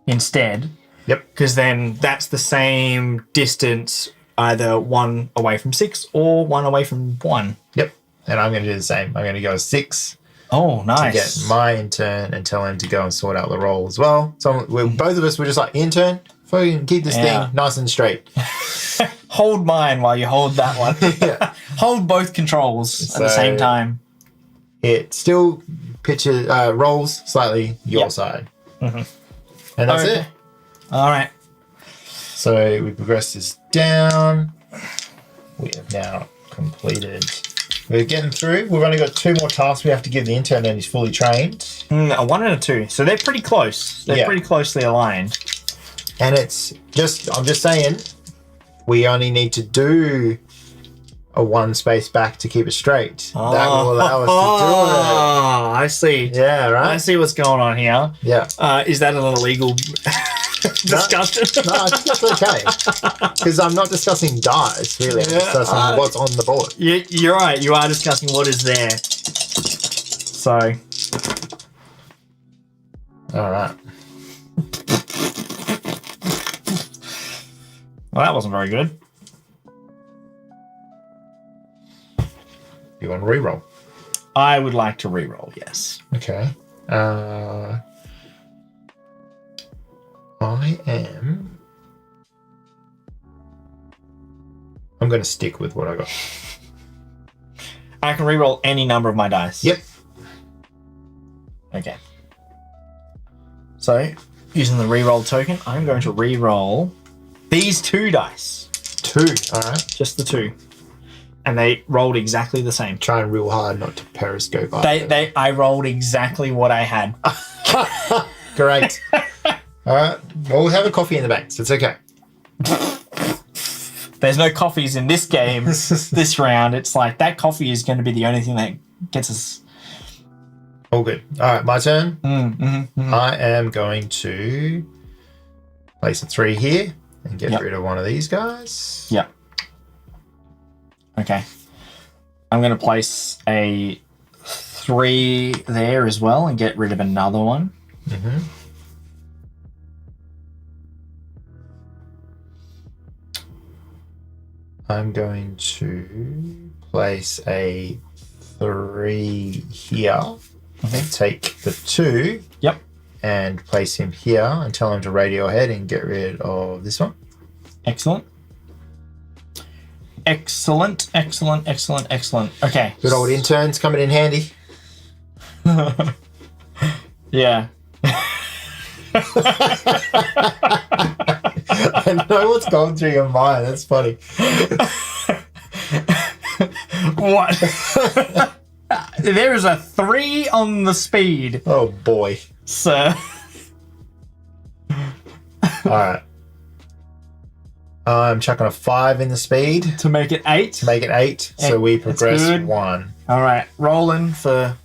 instead. Yep. Because then that's the same distance, either 1 away from 6 or 1 away from 1. Yep. And I'm going to do the same. I'm going to go 6. Oh, nice. To get my intern and tell him to go and sort out the roll as well. So both of us were just like, intern, fucking keep this thing nice and straight. Hold mine while you hold that one. Hold both controls at the same time. It still rolls slightly your side. And that's it. All right. So we progress this down. We have now completed We're getting through. We've only got 2 more tasks we have to give the intern, and he's fully trained. A 1 and a 2. So they're pretty close. They're pretty closely aligned. And it's just, I'm just saying, we only need to do a 1 space back to keep it straight. That will allow us to do it. Oh, I see. Yeah, right? I see what's going on here. Yeah. Is that an illegal discussion? No, I think it's okay. Because I'm not discussing dice, really. I'm discussing what's on the board. You're right. You are discussing what is there. So. All right. Well, that wasn't very good. You want to reroll? I would like to reroll, yes. Okay. I'm going to stick with what I got. I can reroll any number of my dice. Yep. Okay. So, using the reroll token, I'm going to reroll these 2 dice. 2, all right. Just the 2. And they rolled exactly the same. Trying real hard not to periscope. I rolled exactly what I had. Great. All right. Well, we'll have a coffee in the bank, so it's okay. There's no coffees in this game, this round. It's like that coffee is going to be the only thing that gets us. All good. All right, my turn. Mm-hmm. I am going to place a 3 here and get rid of one of these guys. Yep. Okay. I'm going to place a 3 there as well and get rid of another one. Mm-hmm. I'm going to place a 3 here and take the 2 and place him here and tell him to radio ahead and get rid of this one. Excellent. Excellent. Okay. Good old interns coming in handy. Yeah. I know what's going through your mind. That's funny. What? There is a 3 on the speed. Oh boy. Sir. Alright. I'm chucking a 5 in the speed. To make it 8? To make it 8. So we progress 1. Alright. Rolling for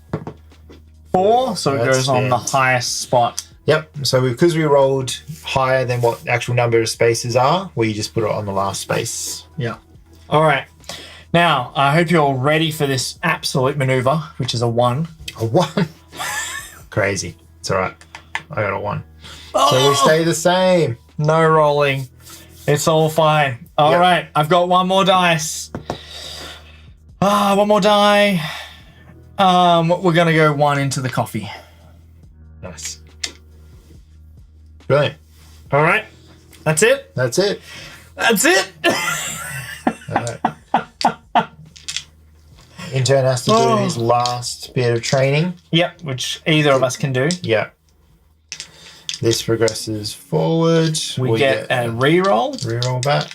4. So it goes on the highest spot. Yep. So because we rolled higher than what the actual number of spaces are, we just put it on the last space. Yeah. Alright. Now, I hope you're ready for this absolute maneuver, which is a 1. A 1? Crazy. It's alright. I got a 1. So we stay the same. No rolling. It's all fine. Alright, I've got 1 more dice. 1 more die. We're going to go 1 into the coffee. Nice. Brilliant. Alright. That's it? That's it. That's it? Alright. Intern has to do his last bit of training. Yep, which either of us can do. Yeah. This progresses forward. We get a reroll. Reroll back.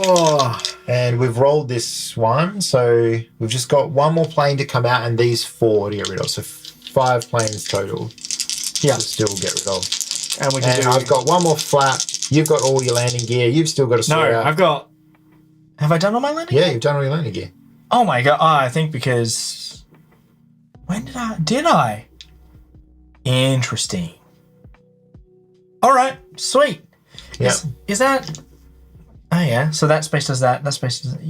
Oh. And we've rolled this one, so we've just got 1 more plane to come out and these 4 to get rid of. So 5 planes total. Yeah. To still get rid of. And I've got 1 more flap. You've got all your landing gear. You've still got to sort out. I've got... Have I done all my landing gear? Yeah, you've done all your landing gear. Oh my god. Oh, I think because... When did I... Did I? Interesting. Alright. Sweet. Yeah. Is that... Oh yeah. So that space does that. That space does that.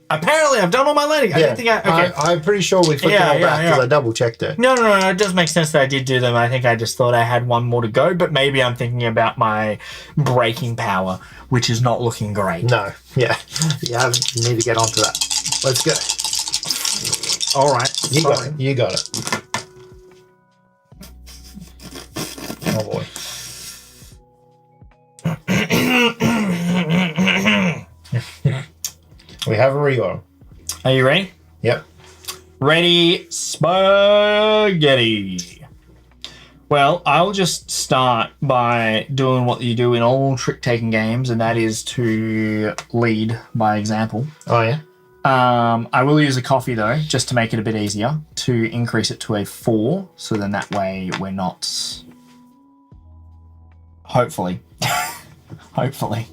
Apparently I've done all my landing. I didn't think okay. I'm pretty sure we flipped them all back because I double checked it. No. It does make sense that I did do them. I think I just thought I had 1 more to go, but maybe I'm thinking about my braking power, which is not looking great. No. Yeah. You need to get onto that. Let's go. All right. You got it. You got it. Oh boy. We have a reroll. Are you ready? Yep. Ready, spaghetti. Well, I'll just start by doing what you do in all trick-taking games, and that is to lead by example. Oh, yeah? I will use a coffee though, just to make it a bit easier, to increase it to a 4. So then that way we're not. Hopefully. Hopefully.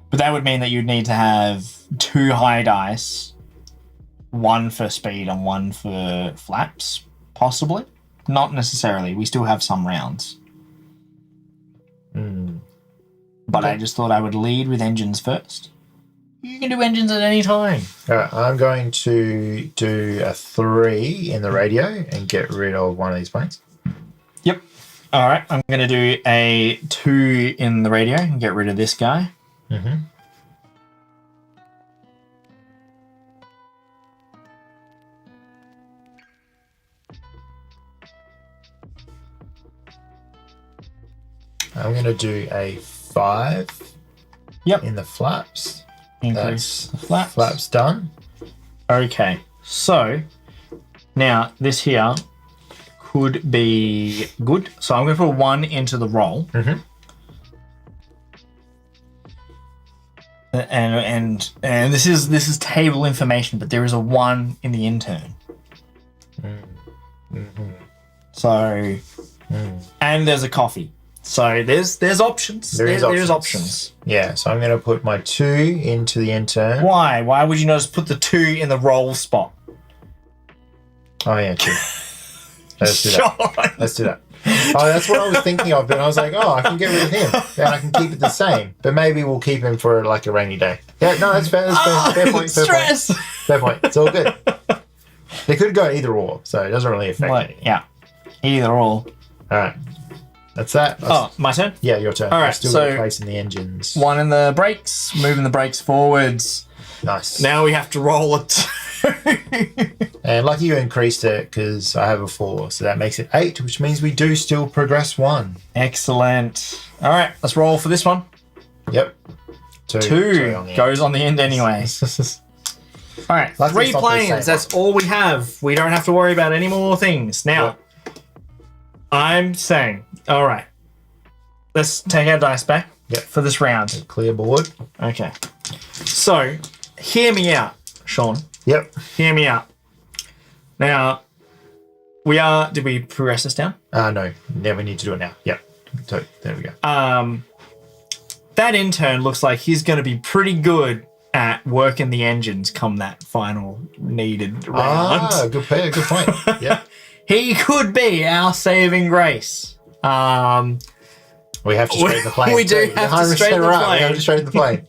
But that would mean that you'd need to have 2 high dice, 1 for speed and 1 for flaps, possibly. Not necessarily. We still have some rounds. But I just thought I would lead with engines first. You can do engines at any time. All right, I'm going to do a 3 in the radio and get rid of one of these planes. Yep. All right, I'm going to do a 2 in the radio and get rid of this guy. Mm-hmm. I'm going to do a 5 in the flaps. Increase the flaps. Flaps done. Okay, so now this here could be good. So I'm going to put 1 into the roll. Mm-hmm. And this is table information, but there is a 1 in the intern. Mm-hmm. So, and there's a coffee. So there's options. There's options. Yeah, so I'm going to put my 2 into the intern. Why? Why would you not just put the 2 in the roll spot? Oh, yeah, true. Let's do that. Let's do that. Oh, that's what I was thinking of, but I was like, oh, I can get rid of him. And I can keep it the same. But maybe we'll keep him for like a rainy day. Yeah, no, that's fair. That's fair. Fair point. Stress. Fair point. It's all good. They could go either or, so it doesn't really affect me. Yeah. Either or. All right. That's that. My turn? Yeah, your turn. All right, Still got a place in the engines. 1 in the brakes, moving the brakes forwards. Nice. Now we have to roll it. And lucky you increased it because I have a 4, so that makes it 8, which means we do still progress 1. Excellent. All right, let's roll for this one. Yep. 2 goes on the end anyway. All right, 3 planes. That's all we have. We don't have to worry about any more things. Now, I'm saying, all right, let's take our dice back for this round. Clear board. Okay. So, hear me out, Sean. Yep. Hear me out. Now, did we progress this down? No, never need to do it now. Yep. So, there we go. That intern looks like he's going to be pretty good at working the engines come that final needed round. Good point. Yeah. He could be our saving grace. We have to straighten the plane. We do have to straighten the plane. We have to straighten the plane.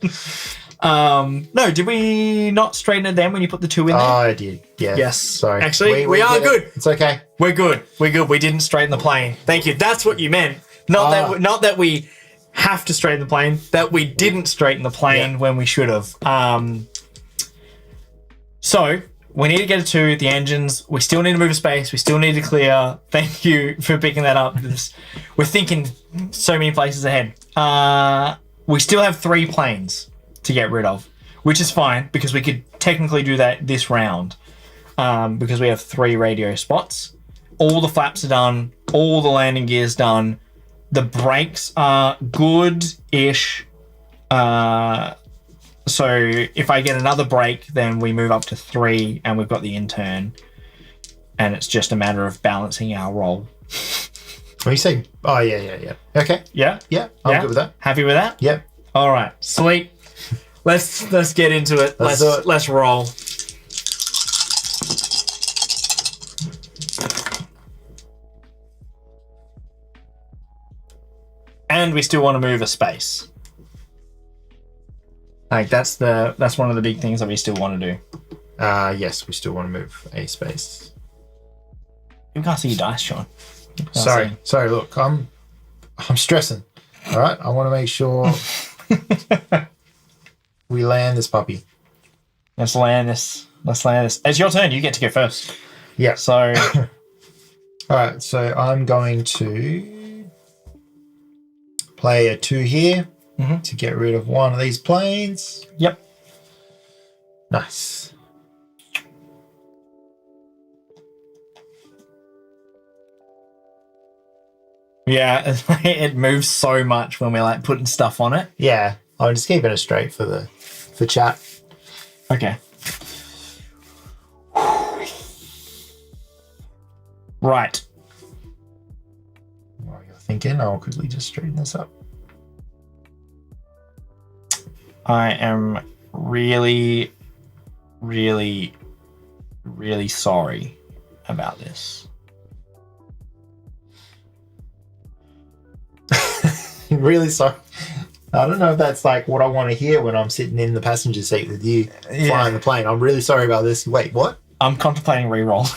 No, did we not straighten it then when you put the 2 in there? Oh, I did. Yeah. Yes. Sorry. Actually, we are good. It's okay. We're good. We didn't straighten the plane. Thank you. That's what you meant. Not that we have to straighten the plane. That we didn't straighten the plane when we should have. So we need to get it to the engines. We still need to move a space. We still need to clear. Thank you for picking that up. We're thinking so many places ahead. We still have 3 planes to get rid of, which is fine because we could technically do that this round because we have 3 radio spots. All the flaps are done. All the landing gear's done. The brakes are good-ish. So if I get another brake, then we move up to 3 and we've got the intern. And it's just a matter of balancing our roll. What do you say? Oh, yeah. Okay. Yeah? Yeah, I'm good with that. Happy with that? Yep. All right. Sweet. Let's get into it. Let's roll. And we still want to move a space. Like that's one of the big things that we still want to do. Yes, we still want to move a space. You can't see your dice, Sean. Sorry. Look, I'm stressing. All right, I want to make sure we land this puppy. Let's land this. It's your turn. You get to go first. Yeah. So, all right. So I'm going to play a 2 here to get rid of one of these planes. Yep. Nice. Yeah, it moves so much when we're like putting stuff on it. Yeah, I'm just keeping it straight for chat. Okay. Right. While you're thinking, I'll quickly just straighten this up. I am really, really, really sorry about this. Really sorry. I don't know if that's like what I want to hear when I'm sitting in the passenger seat with you flying the plane. I'm really sorry about this. Wait, what? I'm contemplating re-rolling.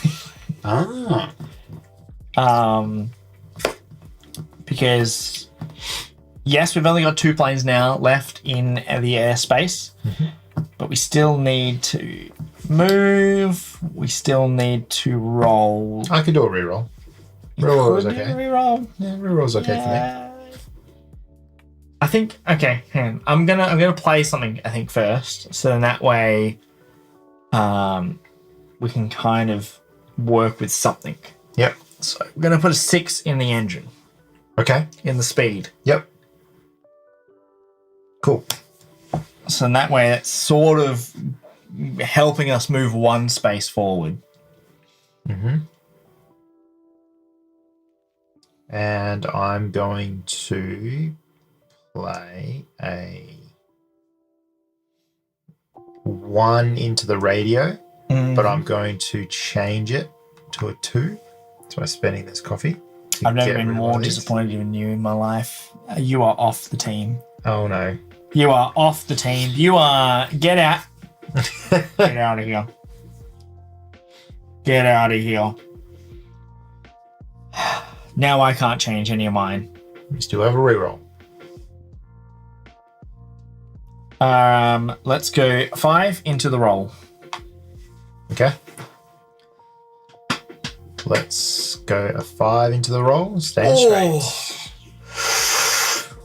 Because yes, we've only got 2 planes now left in the airspace, but we still need to move. We still need to roll. I could do a re-roll. Re-roll is okay. Re-roll. Yeah, re-roll's okay for me. I think hang on. I'm gonna play something I think first, so then that way, we can kind of work with something. Yep. So we're gonna put a 6 in the engine. Okay. In the speed. Yep. Cool. So in that way, it's sort of helping us move 1 space forward. And I'm going to play a 1 into the radio, but I'm going to change it to a 2. So I'm spending this coffee. I've never been more disappointed in you in my life. You are off the team. Oh no. You are off the team. You are... Get out. Get out of here. Get out of here. Now I can't change any of mine. We still have a reroll. Let's go 5 into the roll. Okay. Let's go a 5 into the roll. Stand straight.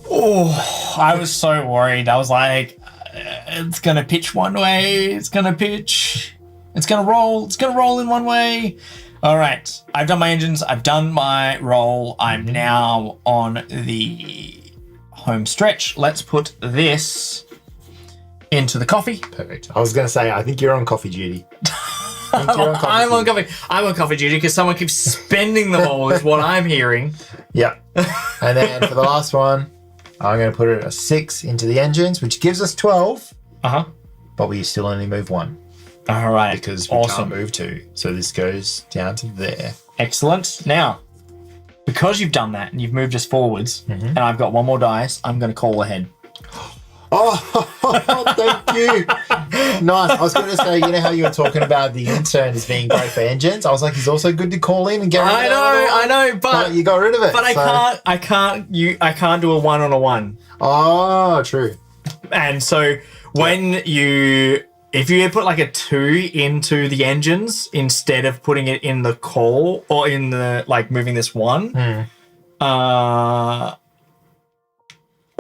Oh, I was so worried. I was like, it's going to pitch one way. It's going to pitch. It's going to roll. It's going to roll in one way. All right. I've done my engines. I've done my roll. I'm now on the home stretch. Let's put this into the coffee. Perfect. I was going to say, I think you're on coffee duty. I'm on coffee duty because someone keeps spending them all is what I'm hearing. Yeah. And then for the last one, I'm going to put it a 6 into the engines, which gives us 12. But we still only move 1. All right. Because we can't move 2. So this goes down to there. Excellent. Now, because you've done that and you've moved us forwards, and I've got 1 more dice, I'm going to call ahead. Oh, thank you. Nice. I was going to say, you know how you were talking about the intern as being great for engines? I was like, he's also good to call in and get rid of it. I know, but you got rid of it. But I can't do a 1-on-1. Oh, true. And so if you had put like a 2 into the engines instead of putting it in the call or in the like moving this 1,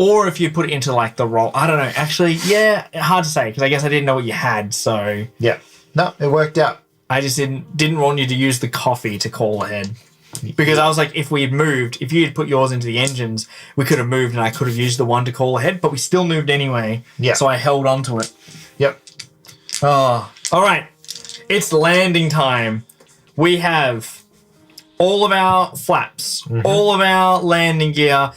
or if you put it into like the roll, I don't know. Actually, yeah, hard to say because I guess I didn't know what you had. So yeah, no, it worked out. I just didn't want you to use the coffee to call ahead because I was like, if you had put yours into the engines, we could have moved and I could have used the 1 to call ahead, but we still moved anyway. Yeah. So I held on to it. Yep. Oh, all right. It's landing time. We have all of our flaps, all of our landing gear.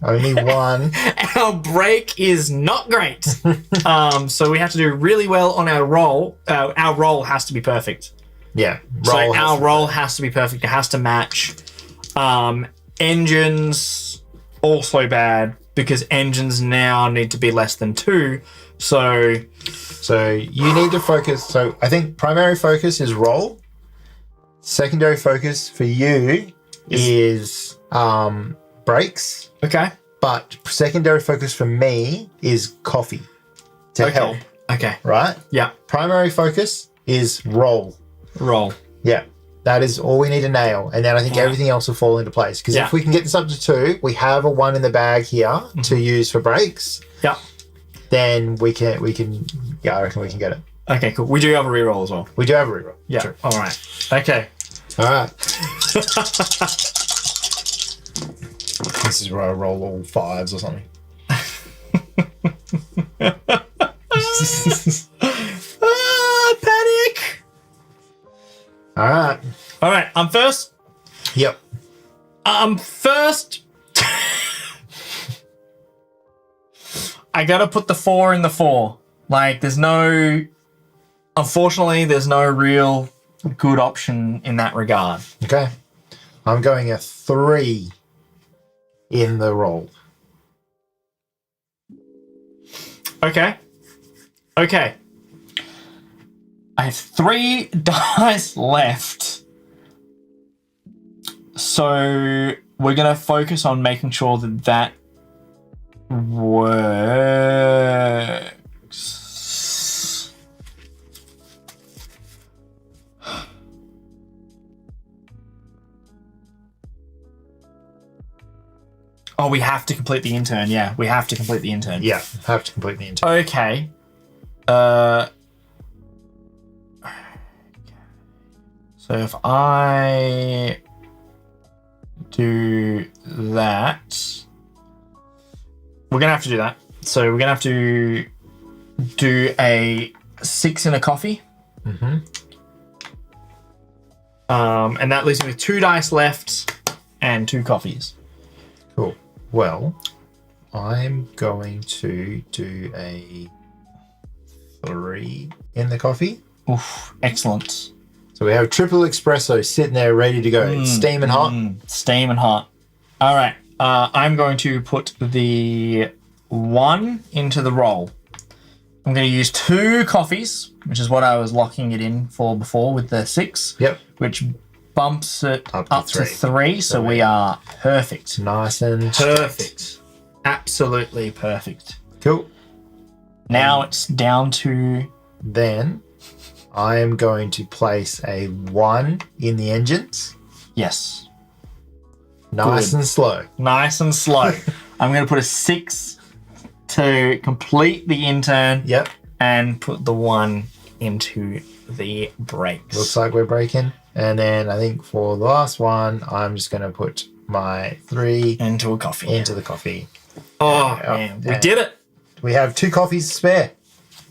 Only 1. Our brake is not great. So we have to do really well on our roll. Our roll has to be perfect. Yeah. Our roll has to be perfect. It has to match. Engines also bad because engines now need to be less than 2. So you need to focus. So I think primary focus is roll. Secondary focus for you is brakes. Okay. But secondary focus for me is coffee to help. Okay. Right? Yeah. Primary focus is roll. Roll. Yeah. That is all we need to nail. And then I think everything else will fall into place. Because if we can get this up to 2, we have a 1 in the bag here to use for brakes. Yeah. Then we can I reckon we can get it. Okay, cool. We do have a reroll as well. We do have a reroll. Yeah. True. All right. Okay. All right. This is where I roll all 5s or something. Panic! All right. first? Yep. First, I gotta put the 4 in the 4. Like, unfortunately, there's no real good option in that regard. Okay. I'm going a 3 in the roll. Okay. I have 3 dice left. So we're going to focus on making sure that works. Oh, we have to complete the intern. Yeah, we have to complete the intern. Yeah, have to complete the intern. Okay. So if I do that, we're going to have to do that. So we're going to have to do a 6 in a coffee. Mm-hmm. And that leaves me with 2 dice left and 2 coffees. Cool. Well, I'm going to do a 3 in the coffee. Oof, excellent. So we have triple espresso sitting there ready to go. It's steaming hot. Steaming hot. All right. I'm going to put the 1 into the roll. I'm going to use 2 coffees, which is what I was locking it in for before with the 6. Yep. Which bumps it Up to to 3. So we are perfect. Nice and Perfect. Absolutely perfect. cool. Now it's down to... Then I am going to place a 1 in the engines. Yes. Nice Good. and slow. Nice and slow. I'm going to put a 6 to complete the intern. Yep. And put the 1 into the brakes. Looks like we're breaking. And then I think for the last one, I'm just going to put my 3 into a coffee. into the coffee. Oh, man. We did it. We have 2 coffees to spare.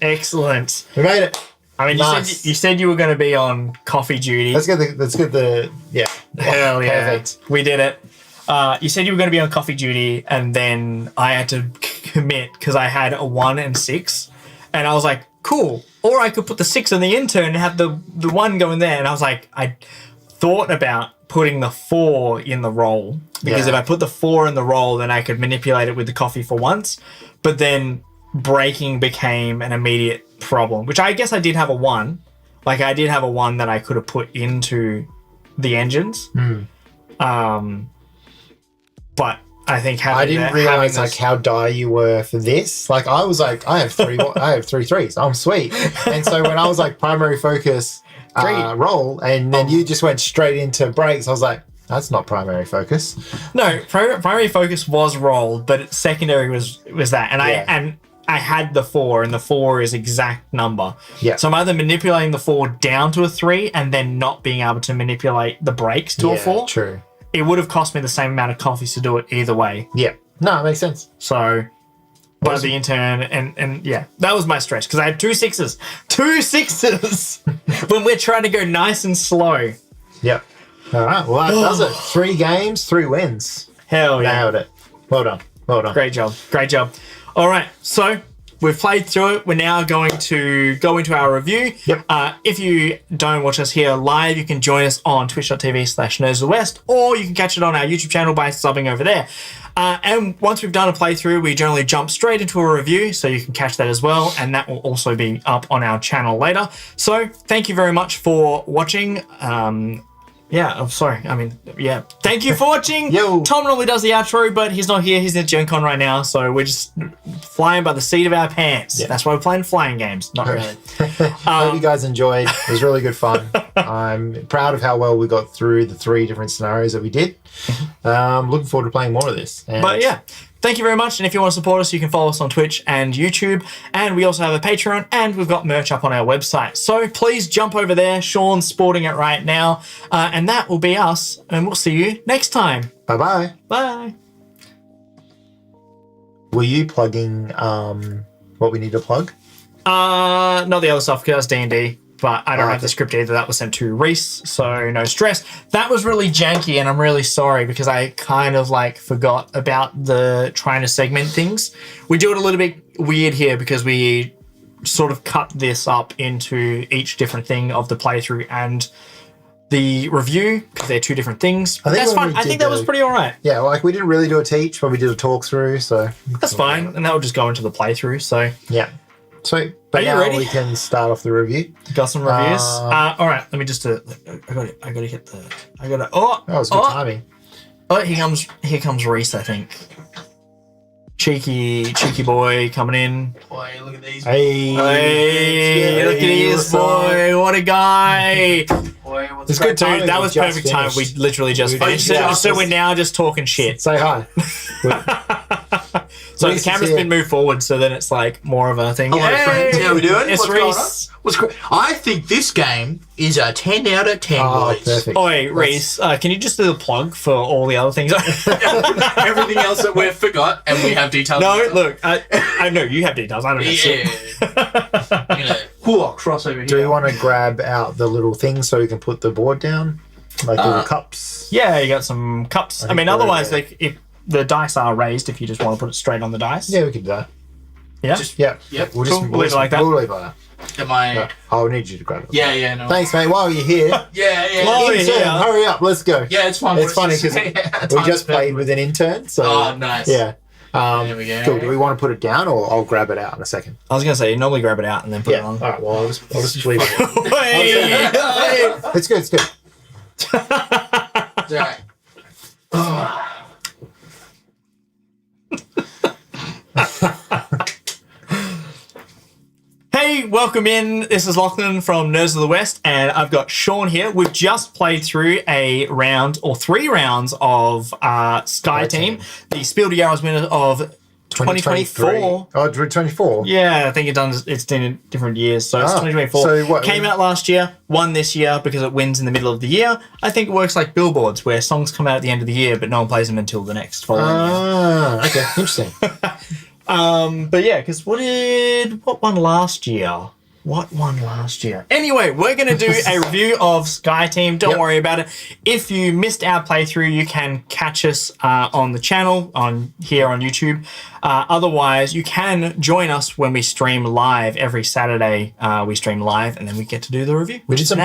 Excellent. We made it. I mean, Nice. you said you were going to be on coffee duty. Let's get the yeah. Hell yeah. Perfect. We did it. You said you were going to be on coffee duty, and then I had to commit because I had a 1 and 6. And I was like, cool. Or I could put the 6 in the intern and have the 1 go in there. And I was like, I thought about putting the 4 in the roll. Because if I put the 4 in the roll, then I could manipulate it with the coffee for once. But then breaking became an immediate problem, which I guess I did have a 1. Like, I did have a 1 that I could have put into the engines. But I think I didn't realize like how dire you were for this. Like I was like, I have 3 3s. I'm sweet. And so when I was like primary focus roll, and then you just went straight into brakes, I was like, that's not primary focus. No, primary focus was rolled, but secondary was that. And I had the 4, and the 4 is exact number. Yeah. So I'm either manipulating the 4 down to a 3 and then not being able to manipulate the brakes to a 4. True. It would have cost me the same amount of coffees to do it either way. Yeah. No, it makes sense. So, but the intern and yeah, that was my stress because I had 2 6s. 2 6s when we're trying to go nice and slow. Yep. All right. Well, that does it. 3 games, 3 wins. Hell yeah. Nailed it. Well done. Well done. Great job. Great job. All right. So we've played through it. We're now going to go into our review. Yep. If you don't watch us here live, you can join us on twitch.tv/nerdsofthewest, or you can catch it on our YouTube channel by subbing over there. And once we've done a playthrough, we generally jump straight into a review, so you can catch that as well, and that will also be up on our channel later. So thank you very much for watching. Yeah, I'm sorry. I mean, yeah. Thank you for watching. Yo. Tom normally does the outro, but he's not here. He's at Gen Con right now, so we're just flying by the seat of our pants. Yeah. That's why we're playing flying games. Not really. Hope you guys enjoyed. It was really good fun. I'm proud of how well we got through the 3 different scenarios that we did. Looking forward to playing more of this. And But yeah, thank you very much. And if you want to support us, you can follow us on Twitch and YouTube. And we also have a Patreon, and we've got merch up on our website. So please jump over there. Sean's sporting it right now. And that will be us. And we'll see you next time. bye-bye. Bye. Were you plugging what we need to plug? Not the other stuff, because that's D&D. but I don't have the script either. That was sent to Reese, so no stress. That was really janky, and I'm really sorry because I kind of like forgot about the trying to segment things. We do it a little bit weird here because we sort of cut this up into each different thing of the playthrough and the review because they're two different things. But that's fine. I think that was pretty all right. Yeah, like we didn't really do a teach, but we did a talk through, so that's fine, and that will just go into the playthrough. So yeah, sweet. But now we can start off the review. Got some reviews. All right, let me just. I got to hit the. I got to. Oh, that was good timing. Oh, here comes Reese. I think. Cheeky boy coming in. Boy, look at these. Hey, look at this boy. What a guy. Boy, it's good timing. Dude, that was perfect time. We literally just finished. So we're now just talking shit. Say hi. So the camera's been moved forward, so then it's like more of a thing. Hello, friends. How we doing? It's Reese. What's great? I think this game is a 10 out of 10, boys. Perfect. Oi, Reese, can you just do the plug for all the other things? Everything else that we've forgot, and we have details. No, look, I know you have details. I don't have shit. Cross over here. Do you want to grab out the little things so we can put the board down? Like little cups? Yeah, you got some cups. I mean, otherwise, like, if the dice are raised, if you just want to put it straight on the dice. Yeah, we can do that. Yeah? Yep. We'll leave it like that. We'll leave it like that. Am I... No, I'll need you to grab it. Yeah, no. Thanks, mate. While you're here. Yeah. While you're here. Hurry up. Let's go. Yeah, it's fine. It's funny because we just played with an intern. So, oh, nice. Yeah. There we go. Cool. Do we want to put it down or I'll grab it out in a second? I was going to say, you normally grab it out and then put it on. All right, well, I'll just leave it. Hey! It's good. It's all right. Hey, welcome in. This is Lachlan from Nerds of the West, and I've got Sean here. We've just played through a round or 3 rounds of SkyTeam, the Spiel Jahres winner of 2024. Oh, 2024? Yeah, I think it's done in different years, so it's 2024. So what, came out last year, won this year because it wins in the middle of the year. I think it works like billboards, where songs come out at the end of the year, but no one plays them until the next following year. Okay, interesting. But yeah, because what won last year? Anyway, we're going to do a review of SkyTeam. Don't worry about it. If you missed our playthrough, you can catch us on the channel here on YouTube. Otherwise, you can join us when we stream live every Saturday. We stream live, and then we get to do the review. We had some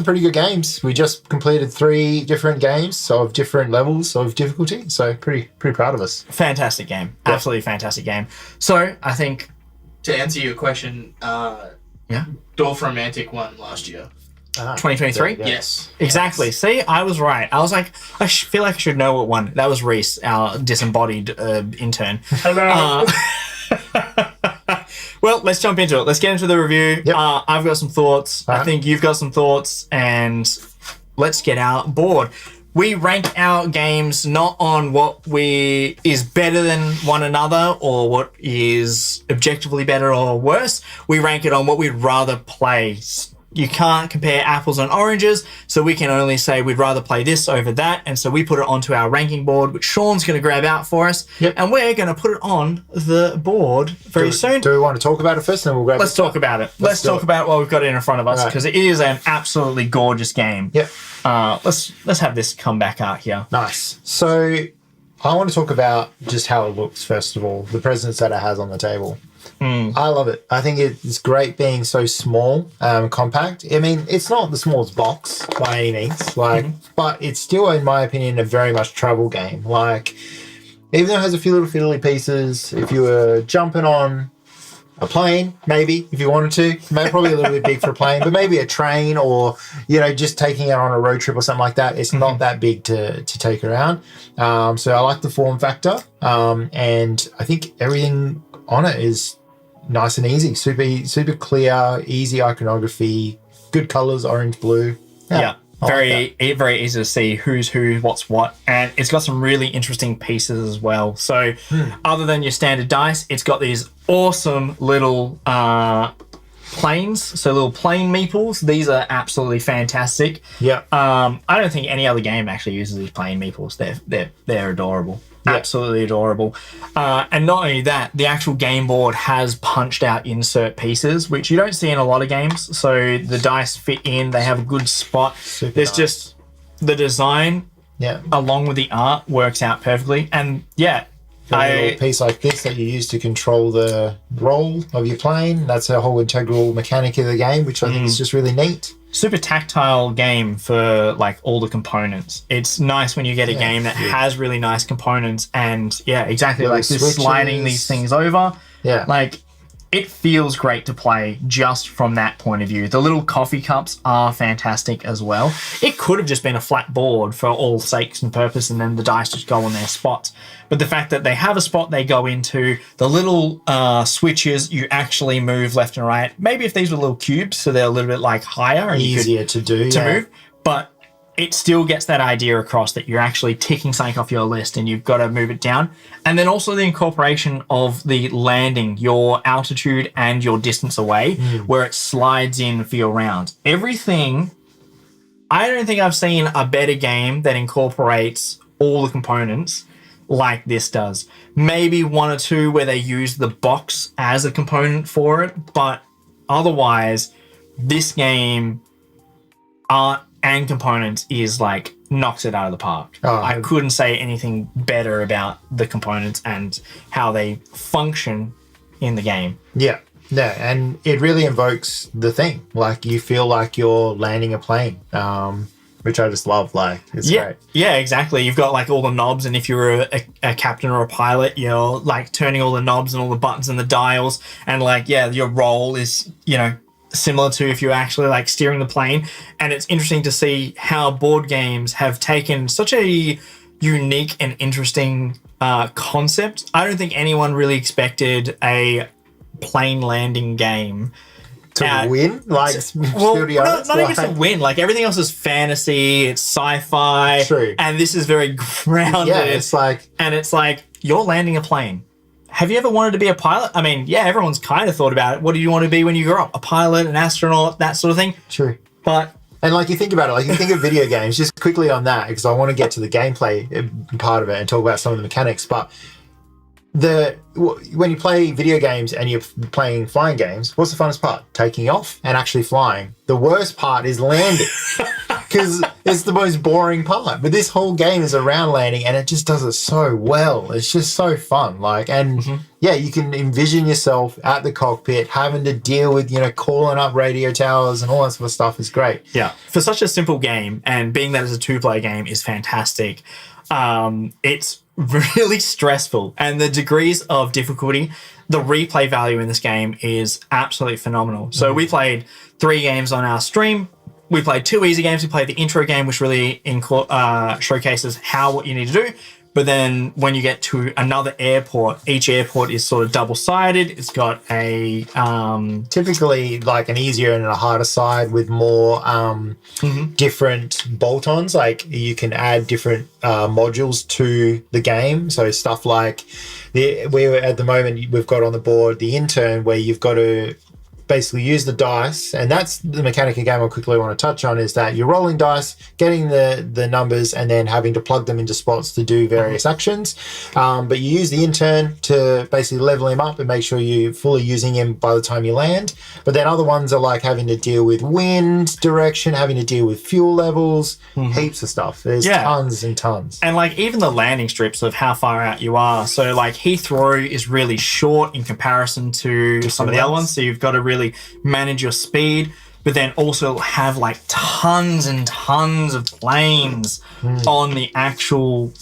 pretty good games. We just completed 3 different games of different levels of difficulty. So pretty proud of us. Fantastic game. Yep. Absolutely fantastic game. So I think, to answer your question, Dorf Romantic won last year. 2023? Yes. Exactly. Yes. See, I was right. I was like, I feel like I should know what won. That was Reese, our disembodied intern. Hello. Well, let's jump into it. Let's get into the review. Yep. I've got some thoughts. I think you've got some thoughts, and let's get our board. We rank our games not on what is better than one another or what is objectively better or worse. We rank it on what we'd rather play. You can't compare apples and oranges, so we can only say we'd rather play this over that, and so we put it onto our ranking board, which Sean's going to grab out for us, and we're going to put it on the board very soon. Do we want to talk about it first, and then we'll grab Let's talk about it. Let's talk about what we've got in front of us, because it is an absolutely gorgeous game. Yep. Let's have this come back out here. Nice. So I want to talk about just how it looks, first of all, the presence that it has on the table. I love it. I think it's great being so small, compact. I mean, it's not the smallest box by any means, but it's still, in my opinion, a very much travel game. Like, even though it has a few little fiddly pieces, if you were jumping on a plane, maybe, if you wanted to, probably a little bit big for a plane, but maybe a train or, just taking it on a road trip or something like that, it's not that big to take around. So I like the form factor, and I think everything on it is nice and easy, super clear, easy iconography, good colors, orange, blue. Yeah. Very easy to see who's who, what's what, and it's got some really interesting pieces as well. So other than your standard dice, it's got these awesome little planes, so little plane meeples. These are absolutely fantastic. Yeah. I don't think any other game actually uses these plane meeples. They're adorable. Absolutely adorable. And not only that, the actual game board has punched out insert pieces, which you don't see in a lot of games. So the dice fit in, they have a good spot. There's nice. just the design along with the art works out perfectly. And a little piece like this that you use to control the roll of your plane. That's a whole integral mechanic of the game, which I think is just really neat. Super tactile game for like all the components. It's nice when you get a game that has really nice components and exactly like this switches. sliding these things over. Yeah. Like it feels great to play just from that point of view. The little coffee cups are fantastic as well. It could have just been a flat board for all sakes and purpose and then the dice just go on their spots. But the fact that they have a spot they go into, the little switches you actually move left and right. Maybe if these were little cubes, so they're a little bit like higher. And easier to do. To move. But it still gets that idea across that you're actually ticking something off your list and you've got to move it down. And then also the incorporation of the landing, your altitude and your distance away, where it slides in for your round. Everything, I don't think I've seen a better game that incorporates all the components like this does. Maybe one or two where they use the box as a component for it, but otherwise, this game, art and components is like knocks it out of the park. I couldn't say anything better about the components and how they function in the game. Yeah, and it really invokes the thing. Like you feel like you're landing a plane, which I just love. Like it's great. Yeah, exactly. You've got like all the knobs, and if you're a captain or a pilot, you're like turning all the knobs and all the buttons and the dials, and like your role is similar to if you're actually like steering the plane. And it's interesting to see how board games have taken such a unique and interesting concept. I don't think anyone really expected a plane landing game to win, like not even to win. Like everything else is fantasy, it's sci-fi, true, and this is very grounded. Yeah, it's like you're landing a plane. Have you ever wanted to be a pilot? I mean, everyone's kind of thought about it. What do you want to be when you grow up? A pilot, an astronaut, that sort of thing? True. And like you think about it, like you think of video games, just quickly on that, because I want to get to the gameplay part of it and talk about some of the mechanics. But when you play video games and you're playing flying games, what's the funnest part? Taking off and actually flying. The worst part is landing. Because it's the most boring part. But this whole game is around landing and it just does it so well. It's just so fun. You can envision yourself at the cockpit having to deal with, calling up radio towers and all that sort of stuff is great. Yeah. For such a simple game, and being that it's a two-player game is fantastic. It's really stressful. And the degrees of difficulty, the replay value in this game is absolutely phenomenal. So we played 3 games on our stream. We played 2 easy games. We played the intro game, which really showcases what you need to do. But then when you get to another airport, each airport is sort of double-sided. It's got a... typically like an easier and a harder side with more different bolt-ons. Like you can add different modules to the game. So stuff like at the moment we've got on the board the intern, where you've got to basically use the dice, and that's the mechanic of game I quickly want to touch on, is that you're rolling dice, getting the numbers, and then having to plug them into spots to do various actions. But you use the intern to basically level him up and make sure you're fully using him by the time you land. But then other ones are like having to deal with wind direction, having to deal with fuel levels, heaps of stuff. There's tons and tons. And like even the landing strips of how far out you are. So like Heathrow is really short in comparison to some of the other ones. So you've got to really manage your speed, but then also have like tons and tons of planes on the actual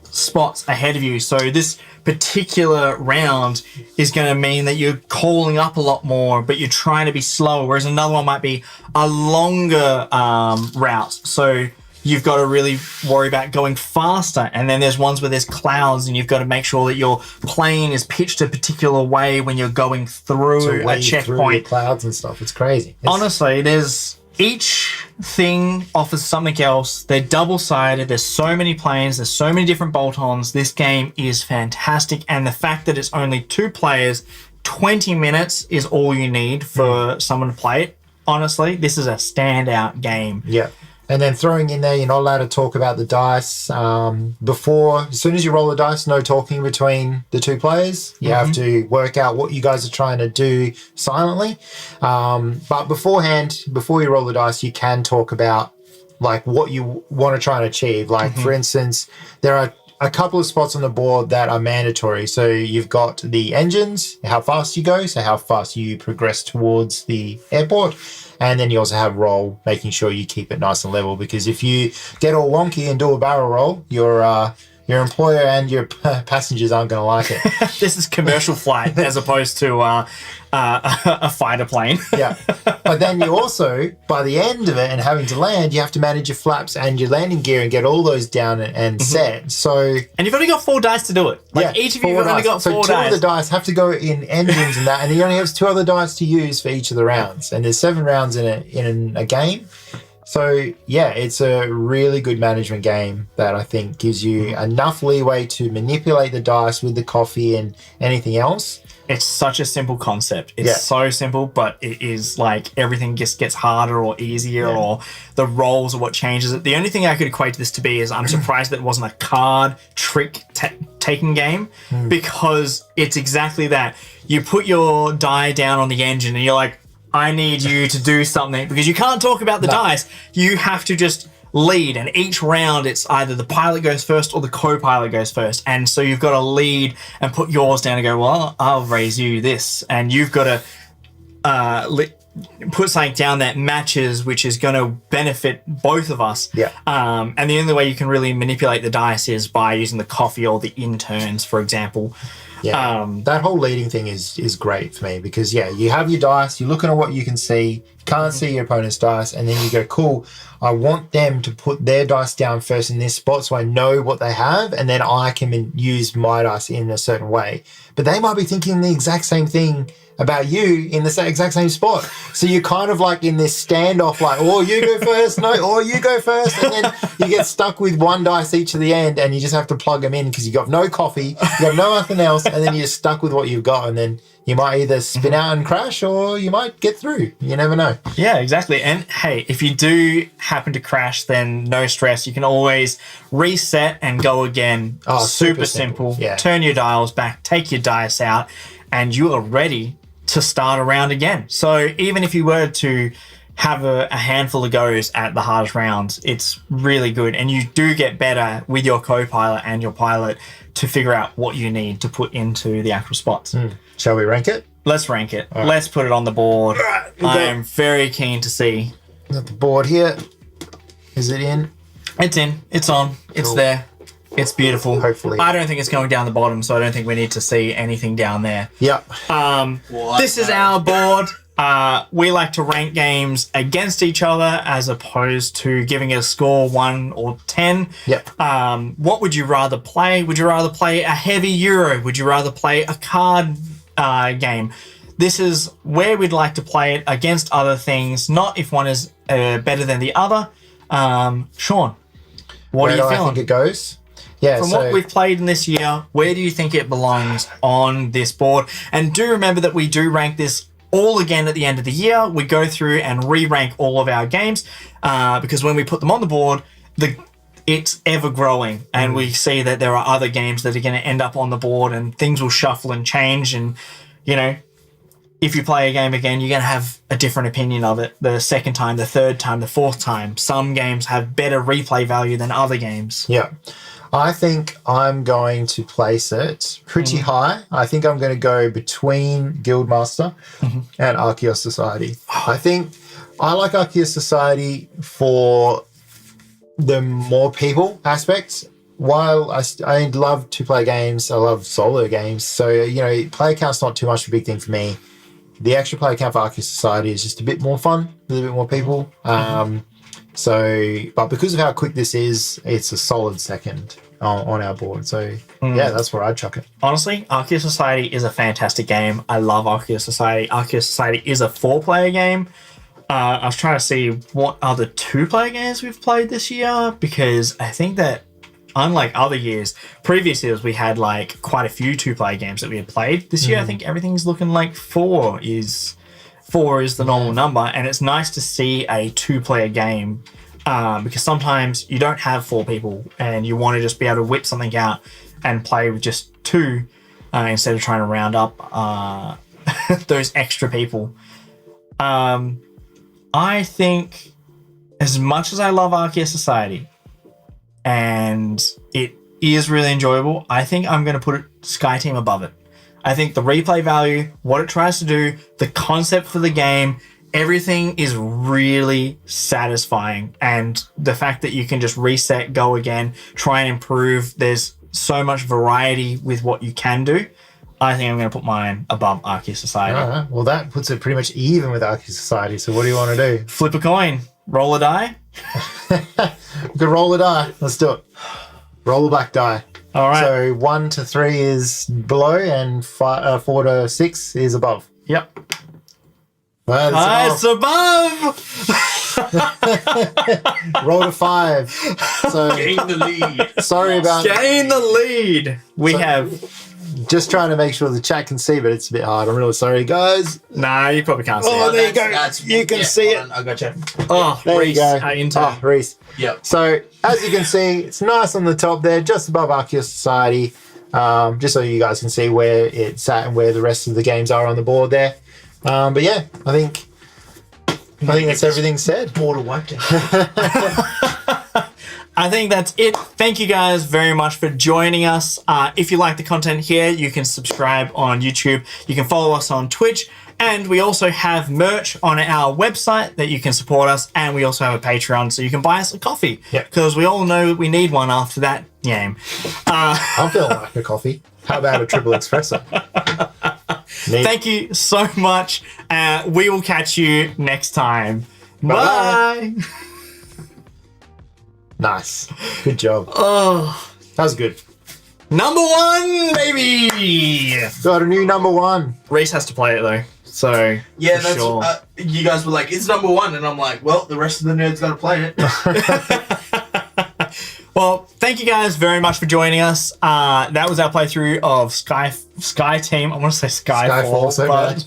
spots ahead of you. So this particular round is going to mean that you're calling up a lot more, but you're trying to be slower, whereas another one might be a longer route. So you've got to really worry about going faster. And then there's ones where there's clouds and you've got to make sure that your plane is pitched a particular way when you're going through a checkpoint. Clouds and stuff. It's crazy. Honestly, each thing offers something else. They're double-sided. There's so many planes. There's so many different bolt-ons. This game is fantastic. And the fact that it's only 2 players, 20 minutes is all you need for someone to play it. Honestly, this is a standout game. Yeah. And then throwing in there, you're not allowed to talk about the dice. As soon as you roll the dice, no talking between the two players. You have to work out what you guys are trying to do silently. But beforehand, before you roll the dice, you can talk about like what you want to try and achieve. Like for instance, there are a couple of spots on the board that are mandatory. So you've got the engines, how fast you go, so how fast you progress towards the airport. And then you also have roll, making sure you keep it nice and level, because if you get all wonky and do a barrel roll, your employer and your passengers aren't going to like it. This is commercial flight as opposed to a fighter plane. Yeah. But then you also, by the end of it and having to land, you have to manage your flaps and your landing gear and get all those down and set. So, and you've only got 4 dice to do it. Like each of you have only got 4 dice. So 2 of the dice have to go in engines and that, and he only has 2 other dice to use for each of the rounds. And there's 7 rounds in a game. So, yeah, it's a really good management game that I think gives you enough leeway to manipulate the dice with the coffee and anything else. It's such a simple concept. It's so simple, but it is like everything just gets harder or easier or the rolls are what changes it. The only thing I could equate this to be is I'm surprised that it wasn't a card trick taking game because it's exactly that. You put your die down on the engine and you're like, I need you to do something because you can't talk about the dice. You have to just lead, and each round it's either the pilot goes first or the co-pilot goes first, and so you've got to lead and put yours down and go, well, I'll raise you this, and you've got to put something down that matches, which is going to benefit both of us. And the only way you can really manipulate the dice is by using the coffee or the interns, for example. That whole leading thing is great for me because, you have your dice, you're looking at what you can see, can't see your opponent's dice, and then you go, cool, I want them to put their dice down first in this spot so I know what they have, and then I can use my dice in a certain way. But they might be thinking the exact same thing about you in the exact same spot. So you're kind of like in this standoff, like, oh, you go first, no, or you go first. And then you get stuck with 1 dice each at the end and you just have to plug them in because you got no coffee, you have no nothing else, and then you're stuck with what you've got. And then you might either spin out and crash or you might get through. You never know. Yeah, exactly. And hey, if you do happen to crash, then no stress. You can always reset and go again. Oh, super simple. Yeah. Turn your dials back, take your dice out, and you are ready to start a round again. So even if you were to have a handful of goes at the hardest rounds, it's really good. And you do get better with your co-pilot and your pilot to figure out what you need to put into the actual spots. Shall we rank it? Let's rank it. Right. Let's put it on the board. Right, I am very keen to see. Got the board here. Is it in? It's in. It's on. Cool. It's there. It's beautiful. Hopefully. I don't think it's going down the bottom, so I don't think we need to see anything down there. Yep. This is our board. We like to rank games against each other as opposed to giving it a score 1 or 10. Yep. What would you rather play? Would you rather play a heavy Euro? Would you rather play a card game? This is where we'd like to play it against other things, not if one is better than the other. Sean, what are you feeling? I think it goes? Yeah, From what we've played in this year, where do you think it belongs on this board? And do remember that we do rank this all again at the end of the year. We go through and re-rank all of our games because when we put them on the board, it's ever growing, and we see that there are other games that are going to end up on the board, and things will shuffle and change. And if you play a game again, you're going to have a different opinion of it the second time, the third time, the fourth time. Some games have better replay value than other games. Yeah. I think I'm going to place it pretty high. I think I'm going to go between Guildmaster and Archaeos Society. I think I like Archaeos Society for the more people aspects. While I love to play games, I love solo games. So, player count's not too much of a big thing for me. The extra player count for Archaeos Society is just a bit more fun with a bit more people. But because of how quick this is, it's a solid second on our board. So, that's where I'd chuck it. Honestly, Archaeos Society is a fantastic game. I love Archaeos Society. Archaeos Society is a 4-player game. I was trying to see what other 2-player games we've played this year, because I think that unlike other years, previous years we had like quite a few 2-player games that we had played. This year I think everything's looking like 4 is the normal number, and it's nice to see a 2-player game because sometimes you don't have 4 people and you want to just be able to whip something out and play with just 2 instead of trying to round up those extra people. I think as much as I love Arceus Society and it is really enjoyable, I think I'm going to put SkyTeam above it. I think the replay value, what it tries to do, the concept for the game, everything is really satisfying. And the fact that you can just reset, go again, try and improve, there's so much variety with what you can do. I think I'm going to put mine above Arceus Society. Well, that puts it pretty much even with Arceus Society. So what do you want to do? Flip a coin. Roll a die. We could roll a die. Let's do it. Roll a black die. All right. So 1 to 3 is below and 4 to 6 is above. Yep. Well, It's above. roll to 5. So Gain the lead. sorry about Gain the lead. We have... just trying to make sure the chat can see, but it's a bit hard. I'm really sorry, guys. Nah, you probably can't see Oh, it. there you go. You can see it. I got you. Oh, There Reese, you go. our intern. Reese. Yep. So as you can see, it's nice on the top there, just above Arceus Society. Just so you guys can see where it's at and where the rest of the games are on the board there. But yeah, I think that's everything said. Border wiped out. I think that's it. Thank you guys very much for joining us. If you like the content here, you can subscribe on YouTube. You can follow us on Twitch. And we also have merch on our website that you can support us. And we also have a Patreon, so you can buy us a coffee. Yep. Because we all know we need one after that game. I'm feeling like a coffee. How about a triple espresso? Thank you so much. We will catch you next time. Bye-bye. Bye. Nice. Good job. Oh, That was good. number 1, baby. Got a new number 1. Reese has to play it though. So Yeah, for that's sure. you guys were like, it's number 1, and I'm like, well, the rest of the nerds gotta play it. Well, thank you guys very much for joining us. That was our playthrough of SkyTeam. I want to say Skyfall, Skyfall, so but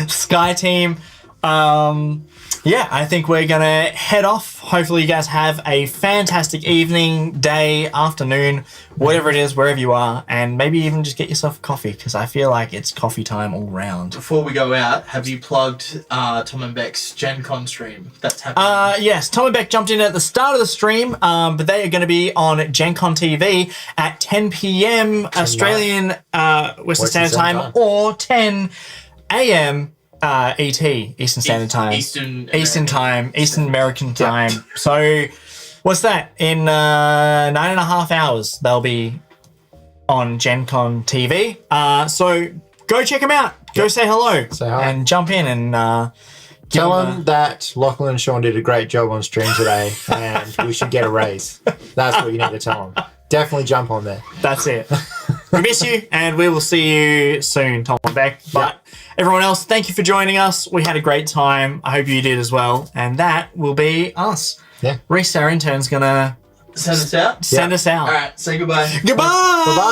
SkyTeam. Yeah, I think we're gonna head off. Hopefully, you guys have a fantastic evening, day, afternoon, whatever it is, wherever you are, and maybe even just get yourself a coffee because I feel like it's coffee time all round. Before we go out, have you plugged Tom and Beck's Gen Con stream? That's happening. Yes, Tom and Beck jumped in at the start of the stream, but they are going to be on Gen Con TV at 10 p.m. Australian Western Standard Time or 10 a.m. ET, Eastern Standard Time. Eastern Time, Eastern American Time. So, what's that? In 9.5 hours, they'll be on Gen Con TV. So, go check them out. Go say hello. Say hi. And jump in and Tell them that Lachlan and Sean did a great job on stream today and we should get a raise. That's what you need to tell them. Definitely jump on there. that's it. We miss you, and we will see you soon, Tom and Beck. But everyone else, thank you for joining us. We had a great time. I hope you did as well. And that will be us. Yeah. Reese, our intern's going to Send us out? send us out. Alright, say goodbye. Goodbye! Bye-bye.